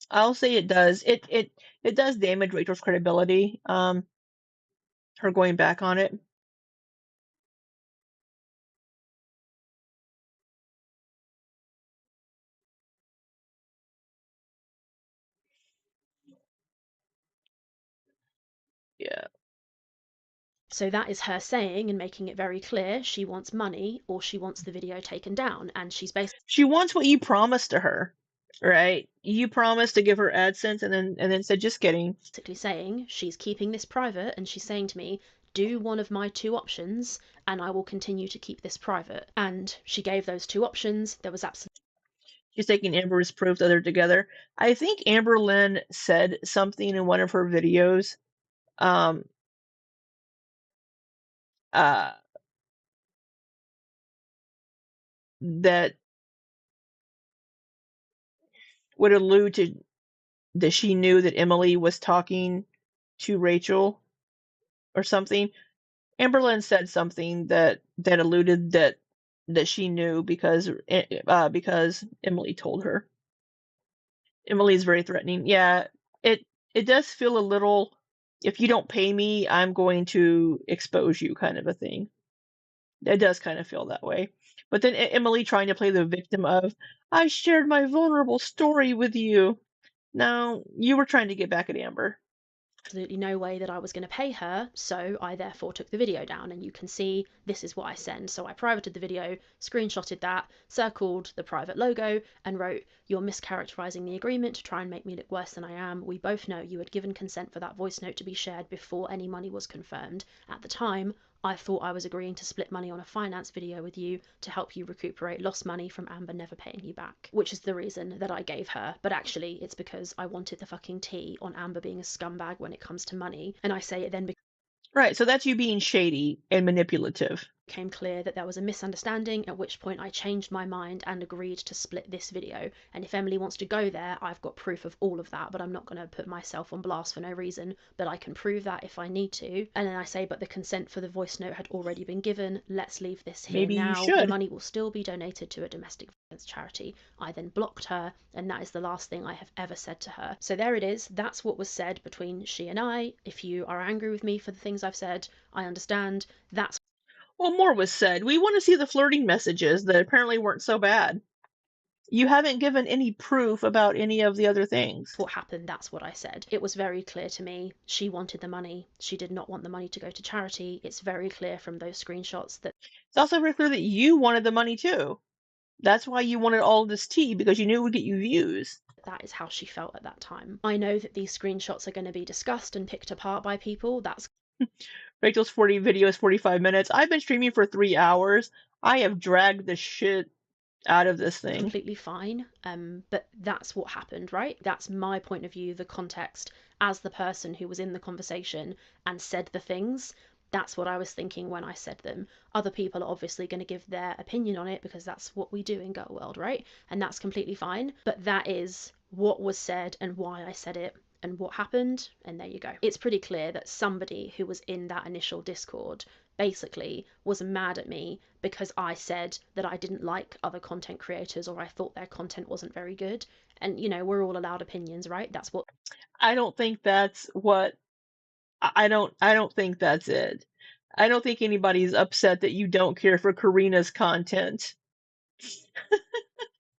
I'll say it does. It does damage Rachel's credibility. Her going back on it. Yeah. So that is her saying and making it very clear she wants money or she wants the video taken down, and she's basically She wants what you promised to her, right? You promised to give her AdSense and then said, just kidding. saying she's keeping this private, and she's saying to me, do one of my two options and I will continue to keep this private. And she gave those two options. There was absolutely She's taking Amber's proof that they're together. I think Amberlynn said something in one of her videos. That would allude to that she knew that Emily was talking to Rachel or something. Amberlynn said something that alluded that she knew because Emily told her. Emily is very threatening. Yeah, it does feel a little, if you don't pay me, I'm going to expose you kind of a thing. It does kind of feel that way. But then Emily trying to play the victim of, I shared my vulnerable story with you. No, you were trying to get back at Amber. absolutely no way that I was going to pay her, so I therefore took the video down, and you can see this is what I send. So I privated the video, screenshotted that, circled the private logo, and wrote, you're mischaracterizing the agreement to try and make me look worse than I am. We both know you had given consent for that voice note to be shared before any money was confirmed. At the time, I thought I was agreeing to split money on a finance video with you to help you recuperate lost money from Amber never paying you back, which is the reason that I gave her. But actually, it's because I wanted the fucking tea on Amber being a scumbag when it comes to money. And I say it then Right, so that's you being shady and manipulative. became clear that there was a misunderstanding, at which point I changed my mind and agreed to split this video. And if Emily wants to go there, I've got proof of all of that, but I'm not going to put myself on blast for no reason, but I can prove that if I need to. And then I say, but the consent for the voice note had already been given, let's leave this here Maybe now. you should. The money will still be donated to a domestic violence charity. I then blocked her, and that is the last thing I have ever said to her. So there it is, that's what was said between she and I. If you are angry with me for the things I've said, I understand. That's Well, more was said. We want to see the flirting messages that apparently weren't so bad. You haven't given any proof about any of the other things. What happened, that's what I said. It was very clear to me. She wanted the money. She did not want the money to go to charity. It's very clear from those screenshots that It's also very clear that you wanted the money too. That's why you wanted all of this tea, because you knew it would get you views. that is how she felt at that time. I know that these screenshots are going to be discussed and picked apart by people. That's Rachel's 40 video is 45 minutes. I've been streaming for 3 hours. I have dragged the shit out of this thing. completely fine. But that's what happened, right? That's my point of view, the context, as the person who was in the conversation and said the things. That's what I was thinking when I said them. Other people are obviously going to give their opinion on it because that's what we do in Girl World, right? And that's completely fine. But that is what was said and why I said it and what happened, and there you go. It's pretty clear that somebody who was in that initial Discord basically was mad at me because I said that I didn't like other content creators or I thought their content wasn't very good. And, you know, we're all allowed opinions, right? That's what I don't think that's what I don't think that's it. I don't think anybody's upset that you don't care for Karina's content.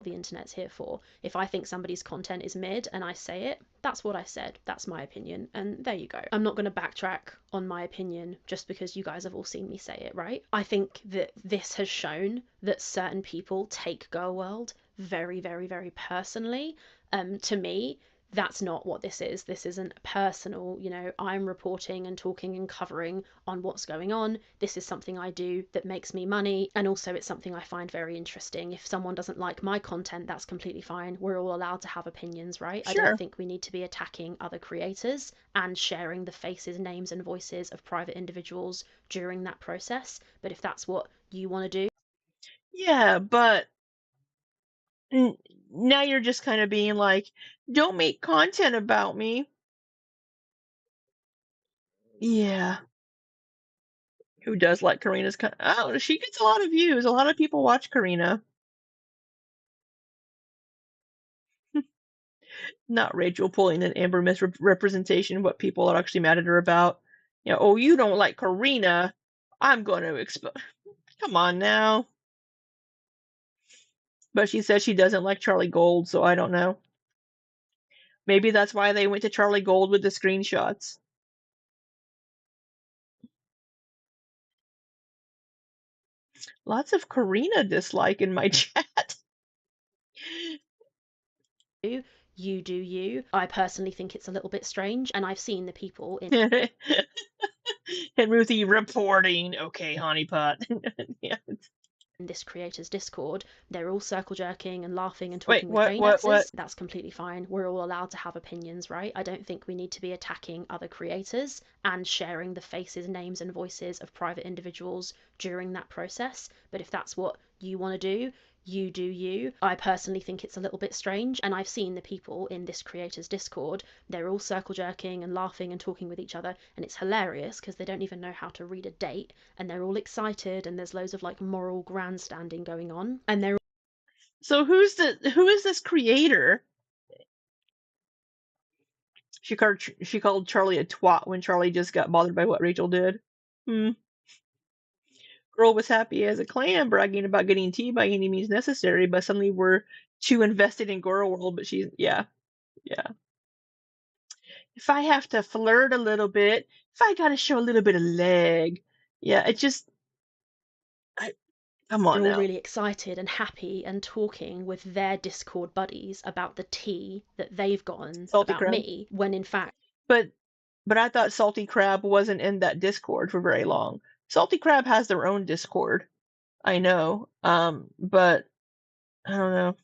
the internet's here for. If I think somebody's content is mid and I say it, that's what I said. That's my opinion. And there you go. I'm not going to backtrack on my opinion just because you guys have all seen me say it, right? I think that this has shown that certain people take Girl World very, very, very personally. To me, that's not what this is. This isn't personal, you know, I'm reporting and talking and covering on what's going on. This is something I do that makes me money, and also it's something I find very interesting. If someone doesn't like my content, that's completely fine. We're all allowed to have opinions, right? I Sure. don't think we need to be attacking other creators and sharing the faces, names, and voices of private individuals during that process. But if that's what you want to do, Yeah, but now you're just kind of being like, don't make content about me. Yeah. Who does like Karina's content? Oh, she gets a lot of views. A lot of people watch Karina. Not Rachel pulling an Amber misrepresentation, what people are actually mad at her about. You know, oh, you don't like Karina. I'm going to expose. Come on now. But she says she doesn't like Charlie Gold, so I don't know. Maybe that's why they went to Charlie Gold with the screenshots. Lots of Karina dislike in my chat. you do you. I personally think it's a little bit strange, and I've seen the people in And Ruthie reporting, okay, honeypot. Yeah. this creators Discord, they're all circle jerking and laughing and Wait, talking what, with what? brain That's completely fine. We're all allowed to have opinions, right? I don't think we need to be attacking other creators and sharing the faces, names, and voices of private individuals during that process. But if that's what you want to do, you do you. I personally think it's a little bit strange, and I've seen the people in this creators Discord, they're all circle jerking and laughing and talking with each other, and it's hilarious because they don't even know how to read a date, and they're all excited, and there's loads of like moral grandstanding going on, and they're So who is this creator? She called Charlie a twat when Charlie just got bothered by what Rachel did. Girl was happy as a clam, bragging about getting tea by any means necessary, but suddenly we're too invested in Girl World. But she's, yeah. If I have to flirt a little bit, if I gotta show a little bit of leg, yeah, it just, come on all now. really excited and happy and talking with their Discord buddies about the tea that they've gotten Salty about crab. me, when in fact But I thought Salty Crab wasn't in that Discord for very long. Salty Crab has their own Discord. I know. But I don't know.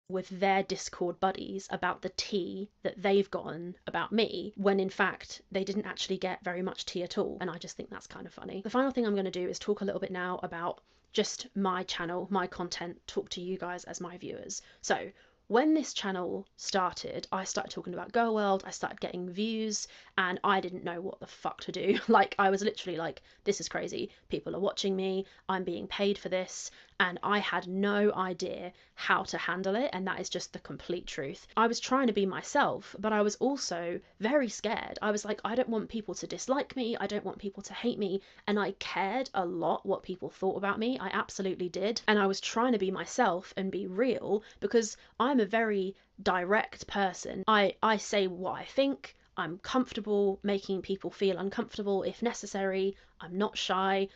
with their Discord buddies about the tea that they've gotten about me, when in fact they didn't actually get very much tea at all. And I just think that's kind of funny. The final thing I'm going to do is talk a little bit now about just my channel, my content, talk to you guys as my viewers. So when this channel started, I started talking about Girl World, I started getting views, and I didn't know what the fuck to do. Like, I was literally like, this is crazy. People are watching me, I'm being paid for this, and I had no idea how to handle it, and that is just the complete truth. I was trying to be myself, but I was also very scared. I was like, I don't want people to dislike me, I don't want people to hate me, and I cared a lot what people thought about me. I absolutely did. And I was trying to be myself and be real, because I'm a very direct person. I say what I think. I'm comfortable making people feel uncomfortable if necessary. I'm not shy.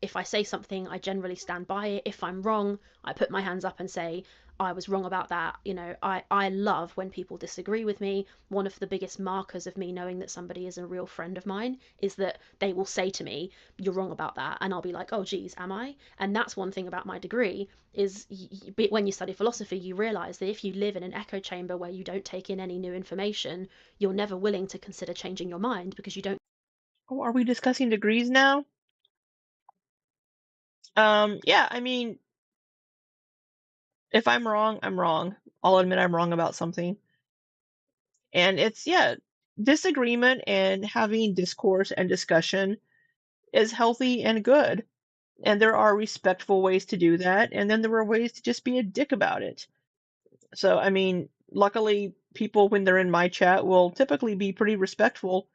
If I say something, I generally stand by it. If I'm wrong, I put my hands up and say, I was wrong about that. You know, I love when people disagree with me. One of the biggest markers of me knowing that somebody is a real friend of mine is that they will say to me, you're wrong about that. And I'll be like, oh, geez, am I? And that's one thing about my degree is when you study philosophy, you realize that if you live in an echo chamber where you don't take in any new information, you're never willing to consider changing your mind because you don't. Oh, are we discussing degrees now? Yeah, I mean, if I'm wrong, I'm wrong. I'll admit I'm wrong about something. And it's, yeah, disagreement and having discourse and discussion is healthy and good. And there are respectful ways to do that. And then there are ways to just be a dick about it. So, I mean, luckily, people, when they're in my chat, will typically be pretty respectful.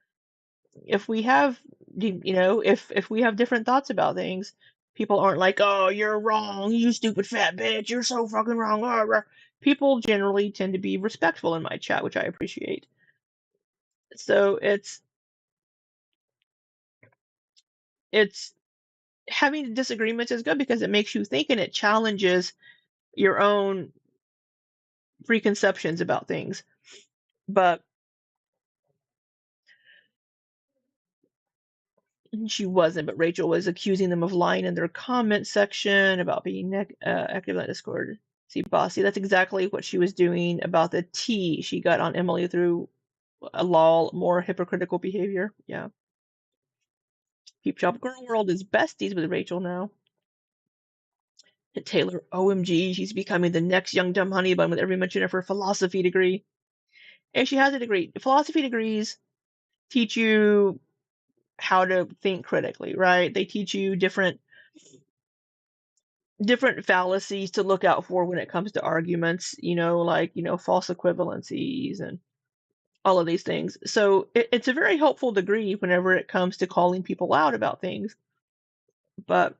If we have, if we have different thoughts about things, people aren't like, oh, you're wrong, you stupid fat bitch, you're so fucking wrong. Rah, rah. People generally tend to be respectful in my chat, which I appreciate. So it's having disagreements is good because it makes you think and it challenges your own preconceptions about things. But she wasn't, but Rachel was accusing them of lying in their comment section about being active on Discord. See, Bossy, that's exactly what she was doing about the tea she got on Emily through a lol, more hypocritical behavior. Yeah. Peep Shop Girl World is besties with Rachel now. And Taylor, OMG, she's becoming the next young dumb honey bun with every mention of her philosophy degree. And she has a degree. Philosophy degrees teach you how to think critically, right? They teach you different fallacies to look out for when it comes to arguments, like, false equivalencies and all of these things. So it's a very helpful degree whenever it comes to calling people out about things. But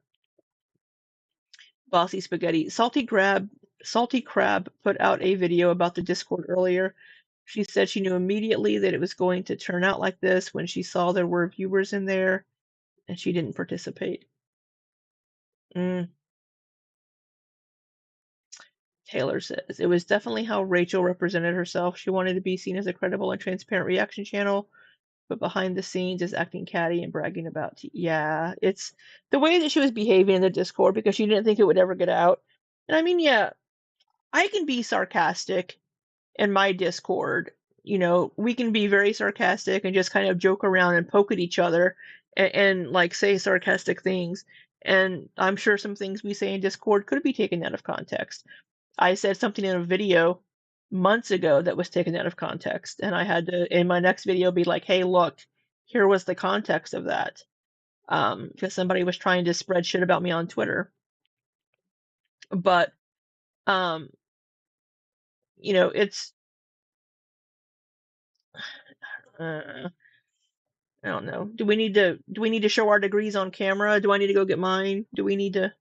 Bossy Spaghetti, Salty Crab put out a video about the Discord earlier. She said she knew immediately that it was going to turn out like this when she saw there were viewers in there, and she didn't participate. Taylor says, it was definitely how Rachel represented herself. She wanted to be seen as a credible and transparent reaction channel, but behind the scenes is acting catty and bragging about yeah, it's the way that she was behaving in the Discord because she didn't think it would ever get out. And I mean, yeah, I can be sarcastic in my Discord. We can be very sarcastic and just kind of joke around and poke at each other and like say sarcastic things. And I'm sure some things we say in Discord could be taken out of context. I said something in a video months ago that was taken out of context, and I had to, in my next video, be like, hey, look, here was the context of that. Because somebody was trying to spread shit about me on Twitter. But, it's, I don't know. Do we need to show our degrees on camera? Do I need to go get mine? Do we need to?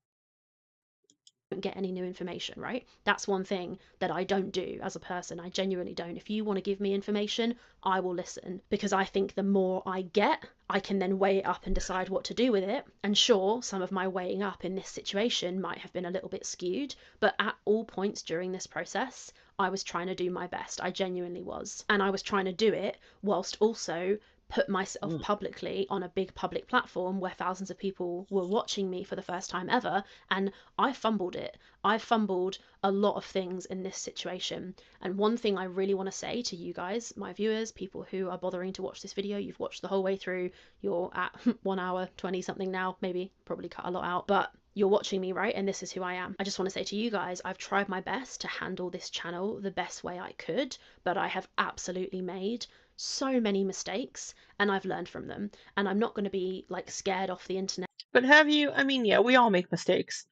Get any new information, right? That's one thing that I don't do as a person. I genuinely don't. If you want to give me information, I will listen, because I think the more I get, I can then weigh it up and decide what to do with it. And sure, some of my weighing up in this situation might have been a little bit skewed, but at all points during this process, I was trying to do my best. I genuinely was. And I was trying to do it whilst also put myself publicly on a big public platform where thousands of people were watching me for the first time ever, and I fumbled it. I fumbled a lot of things in this situation. And one thing I really want to say to you guys, my viewers, people who are bothering to watch this video, you've watched the whole way through, you're at 1 hour 20 something now, maybe probably cut a lot out, but you're watching me, right? And this is who I am. I just want to say to you guys, I've tried my best to handle this channel the best way I could, but I have absolutely made so many mistakes and I've learned from them, and I'm not going to be like scared off the internet. But have you? I mean, yeah, we all make mistakes,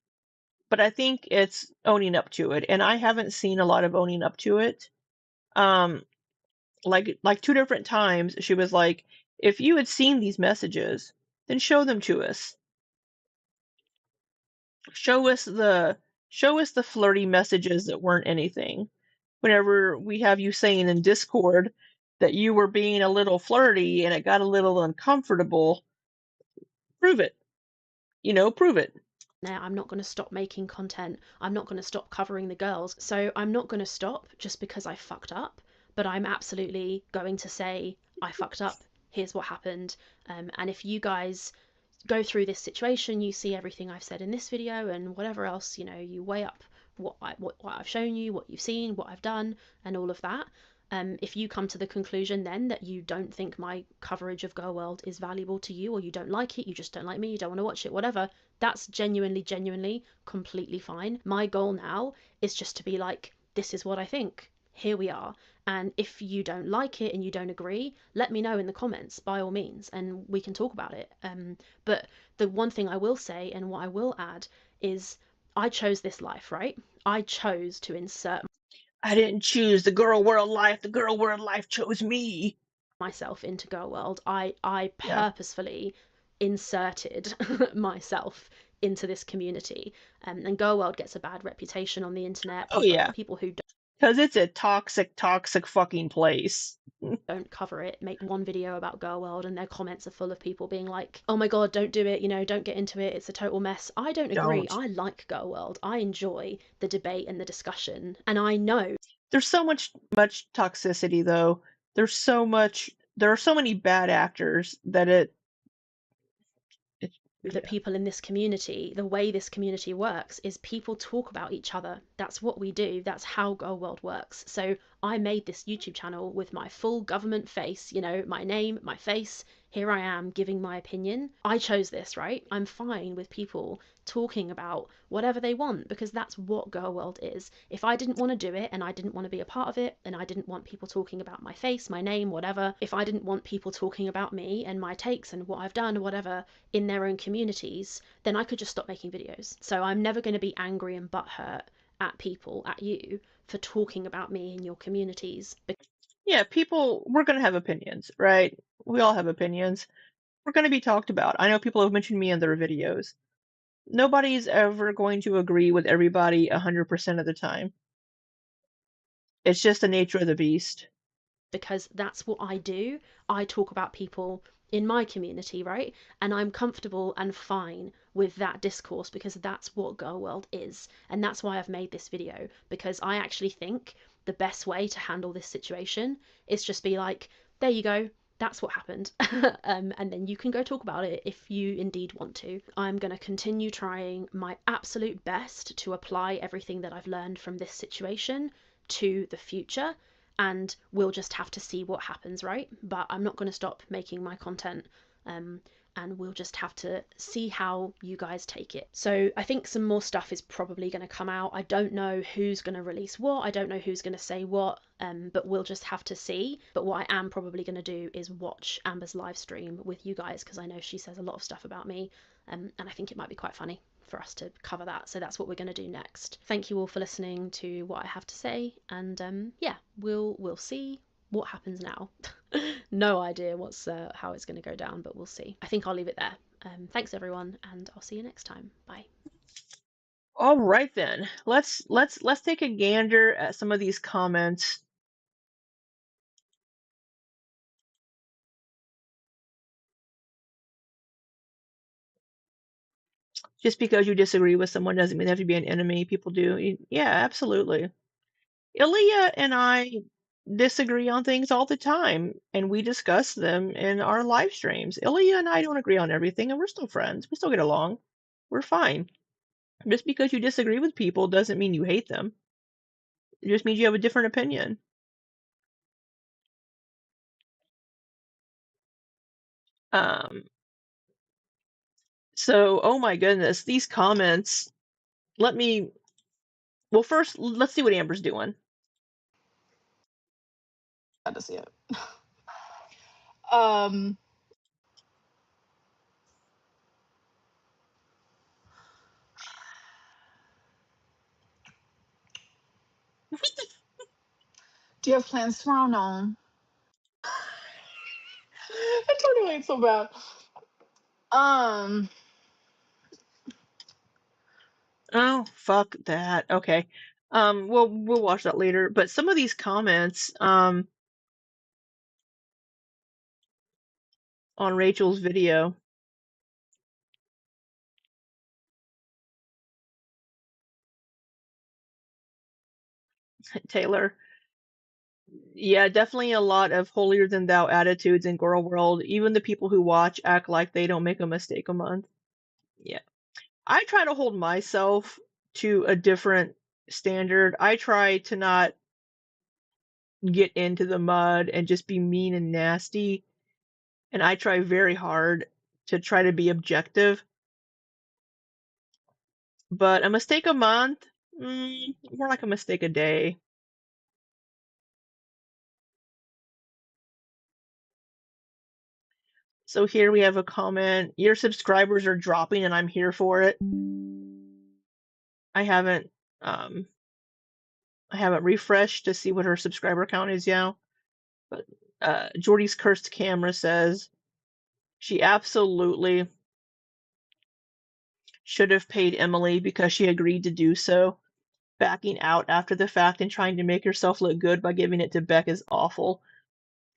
but I think it's owning up to it, and I haven't seen a lot of owning up to it. Like 2 different times, she was like, "If you had seen these messages, then show them to us. Show us the show us the flirty messages that weren't anything. Whenever we have you saying in Discord that you were being a little flirty and it got a little uncomfortable, prove it. Prove it." Now I'm not going to stop making content. I'm not going to stop covering the girls. So I'm not going to stop just because I fucked up, but I'm absolutely going to say I fucked up. Here's what happened. And if you guys go through this situation, you see everything I've said in this video and whatever else, you weigh up what I've shown you, what you've seen, what I've done, and all of that. If you come to the conclusion then that you don't think my coverage of Girl World is valuable to you, or you don't like it, you just don't like me, you don't want to watch it, whatever, that's genuinely completely fine. My goal now is just to be like, this is what I think. Here we are. And if you don't like it and you don't agree, let me know in the comments by all means, and we can talk about it. But the one thing I will say and what I will add is I chose this life, right? I chose to insert I didn't choose the girl world life. The girl world life chose me. myself into Girl World. I Yeah. purposefully inserted myself into this community. And Girl World gets a bad reputation on the internet. Oh yeah. People who Because it's a toxic fucking place. don't cover it make one video about Girl World and their comments are full of people being like, oh my god, don't do it, don't get into it, it's a total mess. I don't agree. I like Girl World. I enjoy the debate and the discussion, and I know there's so much toxicity though. There are so many bad actors that that people in this community, the way this community works is people talk about each other. That's what we do. That's how Girl World works. So I made this YouTube channel with my full government face, my name, my face. Here I am giving my opinion. I chose this, right? I'm fine with people talking about whatever they want because that's what Girl World is. If I didn't want to do it and I didn't want to be a part of it and I didn't want people talking about my face, my name, whatever, if I didn't want people talking about me and my takes and what I've done or whatever in their own communities, then I could just stop making videos. So I'm never going to be angry and butthurt at people, at you, for talking about me in your communities. Yeah, we're going to have opinions, right? We all have opinions. We're going to be talked about. I know people have mentioned me in their videos. Nobody's ever going to agree with everybody 100% of the time. It's just the nature of the beast. Because that's what I do. I talk about people in my community, right? And I'm comfortable and fine with that discourse because that's what Girl World is. And that's why I've made this video, because I actually think the best way to handle this situation is just be like, there you go, that's what happened. And then you can go talk about it if you indeed want to. I'm going to continue trying my absolute best to apply everything that I've learned from this situation to the future, and we'll just have to see what happens, right? But I'm not going to stop making my content, and we'll just have to see how you guys take it. So I think some more stuff is probably going to come out. I don't know who's going to release what, I don't know who's going to say what, but we'll just have to see. But what I am probably going to do is watch Amber's live stream with you guys, because I know she says a lot of stuff about me, and I think it might be quite funny for us to cover that. So that's what we're going to do next. Thank you all for listening to what I have to say, and yeah, we'll see what happens now. No idea how it's going to go down, but we'll see. I think I'll leave it there. Thanks everyone, and I'll see you next time. Bye. All right then. Let's take a gander at some of these comments. Just because you disagree with someone doesn't mean they have to be an enemy. People do. Yeah, absolutely. Ilya and I disagree on things all the time, and we discuss them in our live streams. Ilya and I don't agree on everything, and we're still friends. We still get along. We're fine. Just because you disagree with people doesn't mean you hate them. It just means you have a different opinion. So, oh my goodness, these comments. Well, first, let's see what Amber's doing. Glad to see it. Do you have plans tomorrow? No. I totally ain't so bad. Oh, fuck that. Okay. We'll watch that later. But some of these comments, on Rachel's video. Taylor. Yeah, definitely a lot of holier than thou attitudes in Girl World. Even the people who watch act like they don't make a mistake a month. Yeah. I try to hold myself to a different standard. I try to not get into the mud and just be mean and nasty. And I try very hard to try to be objective. But a mistake a month, more like a mistake a day. So here we have a comment. Your subscribers are dropping and I'm here for it. I haven't refreshed to see what her subscriber count is now. But Jordy's Cursed Camera says she absolutely should have paid Emily because she agreed to do so. Backing out after the fact and trying to make herself look good by giving it to Beck is awful.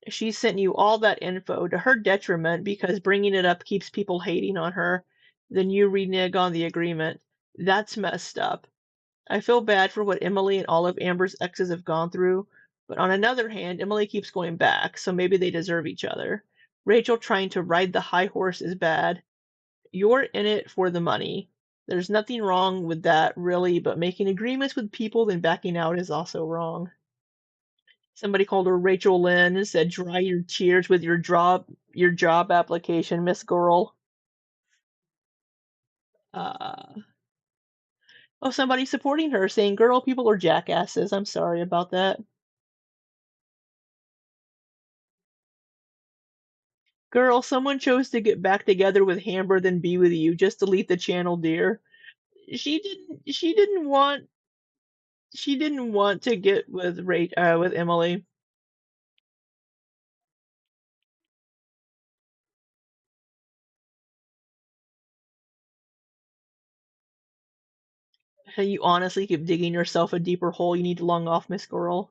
She sent you all that info to her detriment because bringing it up keeps people hating on her. Then you renege on the agreement. That's messed up. I feel bad for what Emily and all of Amber's exes have gone through, but on another hand, Emily keeps going back, so maybe they deserve each other. Rachel trying to ride the high horse is bad. You're in it for the money. There's nothing wrong with that, really, but making agreements with people then backing out is also wrong. Somebody called her Rachel Lynn and said, dry your tears with your job application, Miss Girl. Oh, somebody supporting her saying, girl, people are jackasses. I'm sorry about that. Girl, someone chose to get back together with Amber than be with you. Just delete the channel, dear. She didn't want to get with with Emily. You honestly keep digging yourself a deeper hole you need to lung off, Miss Girl.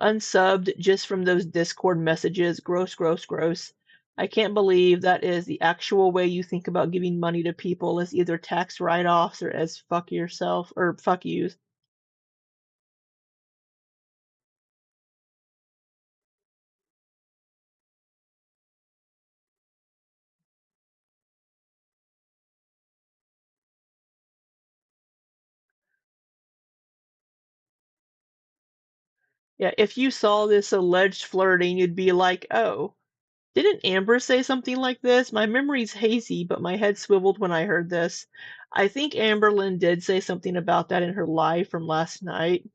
Unsubbed just from those Discord messages. Gross, gross, gross. I can't believe that is the actual way you think about giving money to people, as either tax write-offs or as fuck yourself or fuck yous. Yeah, if you saw this alleged flirting, you'd be like, oh, didn't Amber say something like this? My memory's hazy, but my head swiveled when I heard this. I think Amberlynn did say something about that in her live from last night.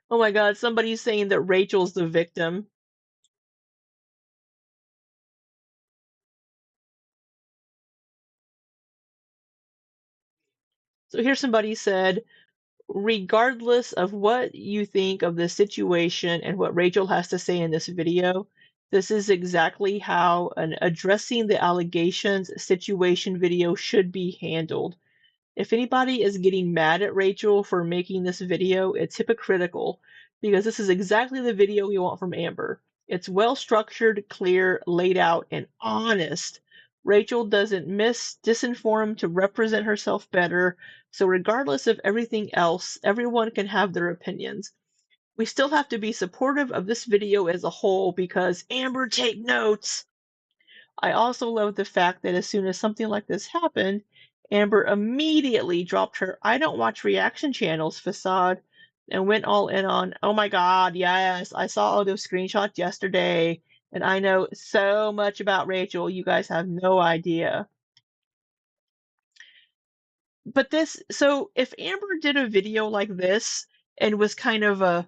Oh my god, somebody's saying that Rachel's the victim. So here somebody said, regardless of what you think of the situation and what Rachel has to say in this video, this is exactly how an addressing the allegations situation video should be handled. If anybody is getting mad at Rachel for making this video, it's hypocritical because this is exactly the video we want from Amber. It's well structured, clear, laid out, and honest. Rachel doesn't disinform to represent herself better, so regardless of everything else, everyone can have their opinions. We still have to be supportive of this video as a whole because Amber, take notes! I also love the fact that as soon as something like this happened, Amber immediately dropped her I don't watch reaction channels facade and went all in on, oh my god, yes, I saw all those screenshots yesterday, and I know so much about Rachel, you guys have no idea. But so if Amber did a video like this and was kind of a,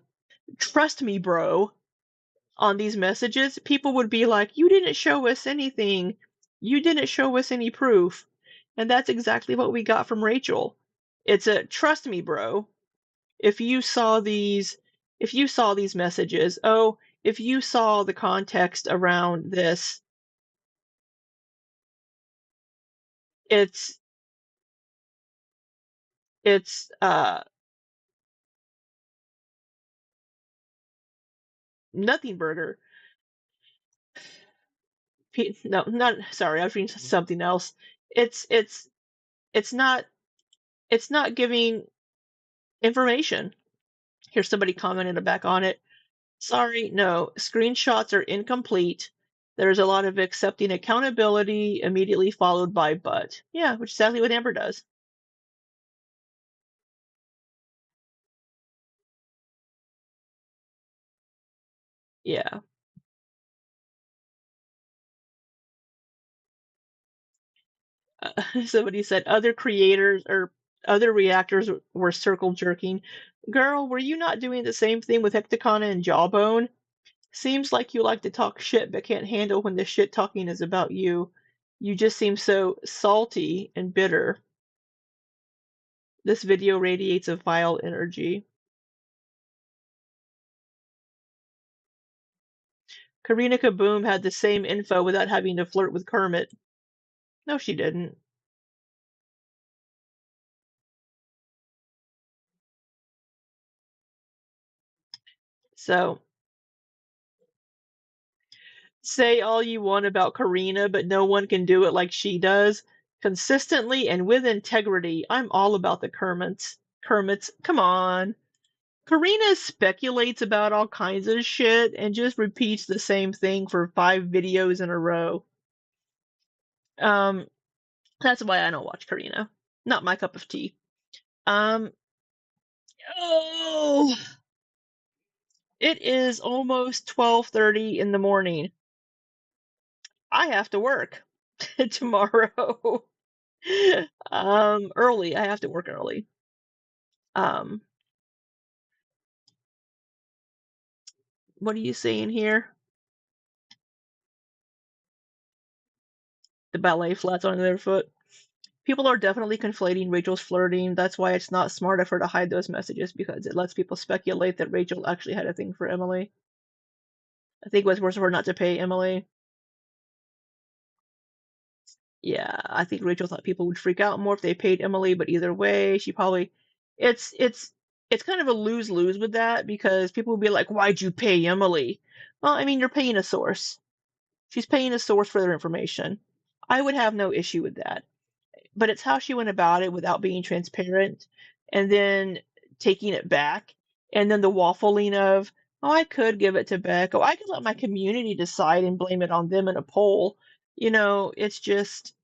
trust me, bro, on these messages, people would be like, you didn't show us anything. You didn't show us any proof. And that's exactly what we got from Rachel. It's a trust me, bro. If you saw these messages, oh, if you saw the context around this, it's nothing burger. No, not sorry, I was reading something else. It's it's not giving information. Here's somebody commented back on it. Sorry, no, screenshots are incomplete. There's a lot of accepting accountability immediately followed by but. Yeah, which is exactly what Amber does. Yeah. Somebody said other creators or other reactors were circle jerking. Girl, were you not doing the same thing with Hecticona and Jawbone? Seems like you like to talk shit but can't handle when the shit talking is about you. You just seem so salty and bitter. This video radiates a vile energy. Karina Kaboom had the same info without having to flirt with Kermit. No, she didn't. So, say all you want about Karina, but no one can do it like she does. Consistently and with integrity, I'm all about the Kermits. Kermits, come on. Karina speculates about all kinds of shit and just repeats the same thing for 5 videos in a row. That's why I don't watch Karina. Not my cup of tea. Oh, it is almost 12:30 in the morning. I have to work tomorrow. Early. I have to work early. What are you saying here? The ballet flats on their foot. People are definitely conflating Rachel's flirting. That's why it's not smart of her to hide those messages, because it lets people speculate that Rachel actually had a thing for Emily. I think it was worse for her not to pay Emily. Yeah, I think Rachel thought people would freak out more if they paid Emily, but either way, she probably it's kind of a lose-lose with that, because people will be like, "Why'd you pay Emily?" Well, I mean, you're paying a source. She's paying a source for their information. I would have no issue with that. But it's how she went about it without being transparent, and then taking it back, and then the waffling of, "Oh, I could give it to Beck. Oh, I could let my community decide and blame it on them in a poll." It's just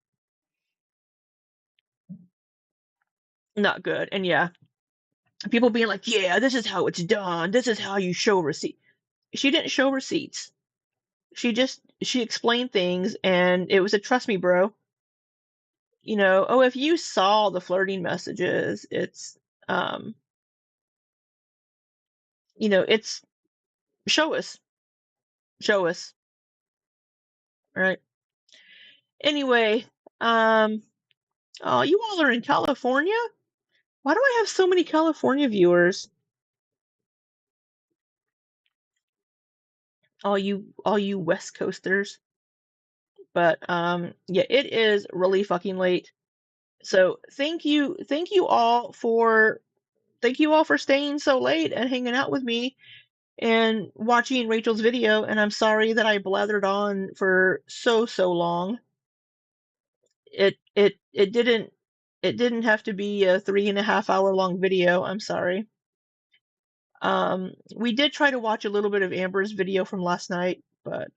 not good. And yeah, people being like, "Yeah, this is how it's done. This is how you show receipt." She didn't show receipts. She explained things, and it was a trust me, bro. Oh, if you saw the flirting messages, um, it's show us. Show us. All right. Anyway, um, oh, you all are in California? Why do I have so many California viewers? All you West Coasters. But yeah, it is really fucking late. So thank you all for staying so late and hanging out with me and watching Rachel's video. And I'm sorry that I blathered on for so long. It didn't have to be a 3.5 hour long video. I'm sorry. We did try to watch a little bit of Amber's video from last night, but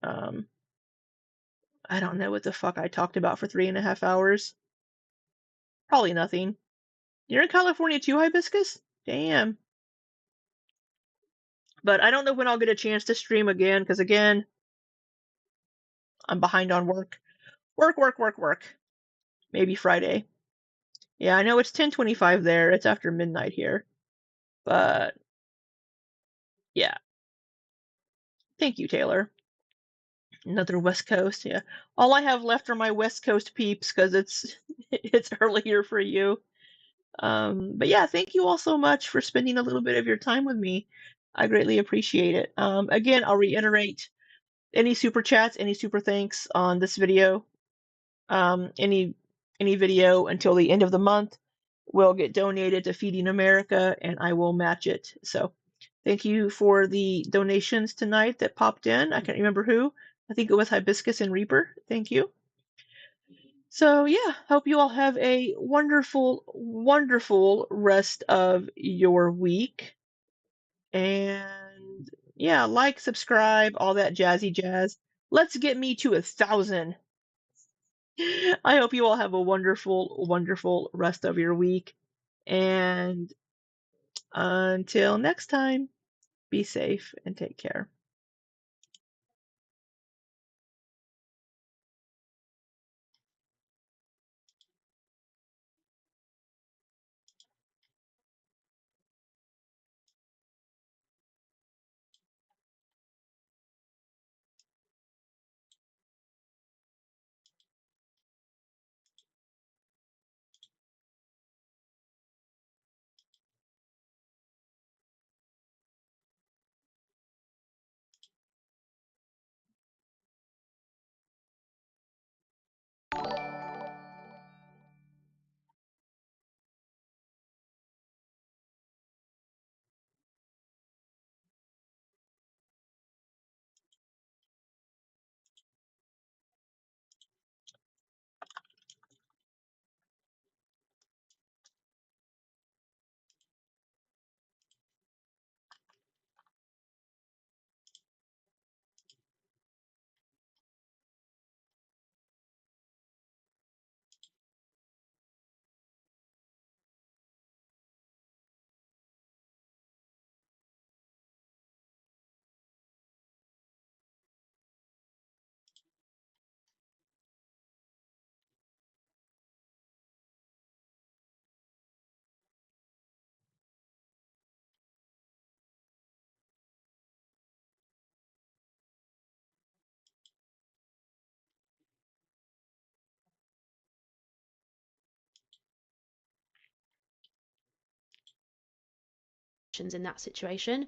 I don't know what the fuck I talked about for 3.5 hours. Probably nothing. You're in California too, Hibiscus? Damn. But I don't know when I'll get a chance to stream again, because again, I'm behind on work. Work. Maybe Friday. Yeah, I know it's 10:25 there. It's after midnight here. But yeah. Thank you, Taylor. Another West Coast, yeah. All I have left are my West Coast peeps because it's it's earlier for you. But yeah, thank you all so much for spending a little bit of your time with me. I greatly appreciate it. Again, I'll reiterate any super chats, any super thanks on this video, any video until the end of the month will get donated to Feeding America, and I will match it. So thank you for the donations tonight that popped in. I can't remember who. I think it was Hibiscus and Reaper. Thank you. So yeah, hope you all have a wonderful, wonderful rest of your week. And yeah, like, subscribe, all that jazzy jazz. Let's get me to 1,000. I hope you all have a wonderful, wonderful rest of your week. And until next time, be safe and take care. In that situation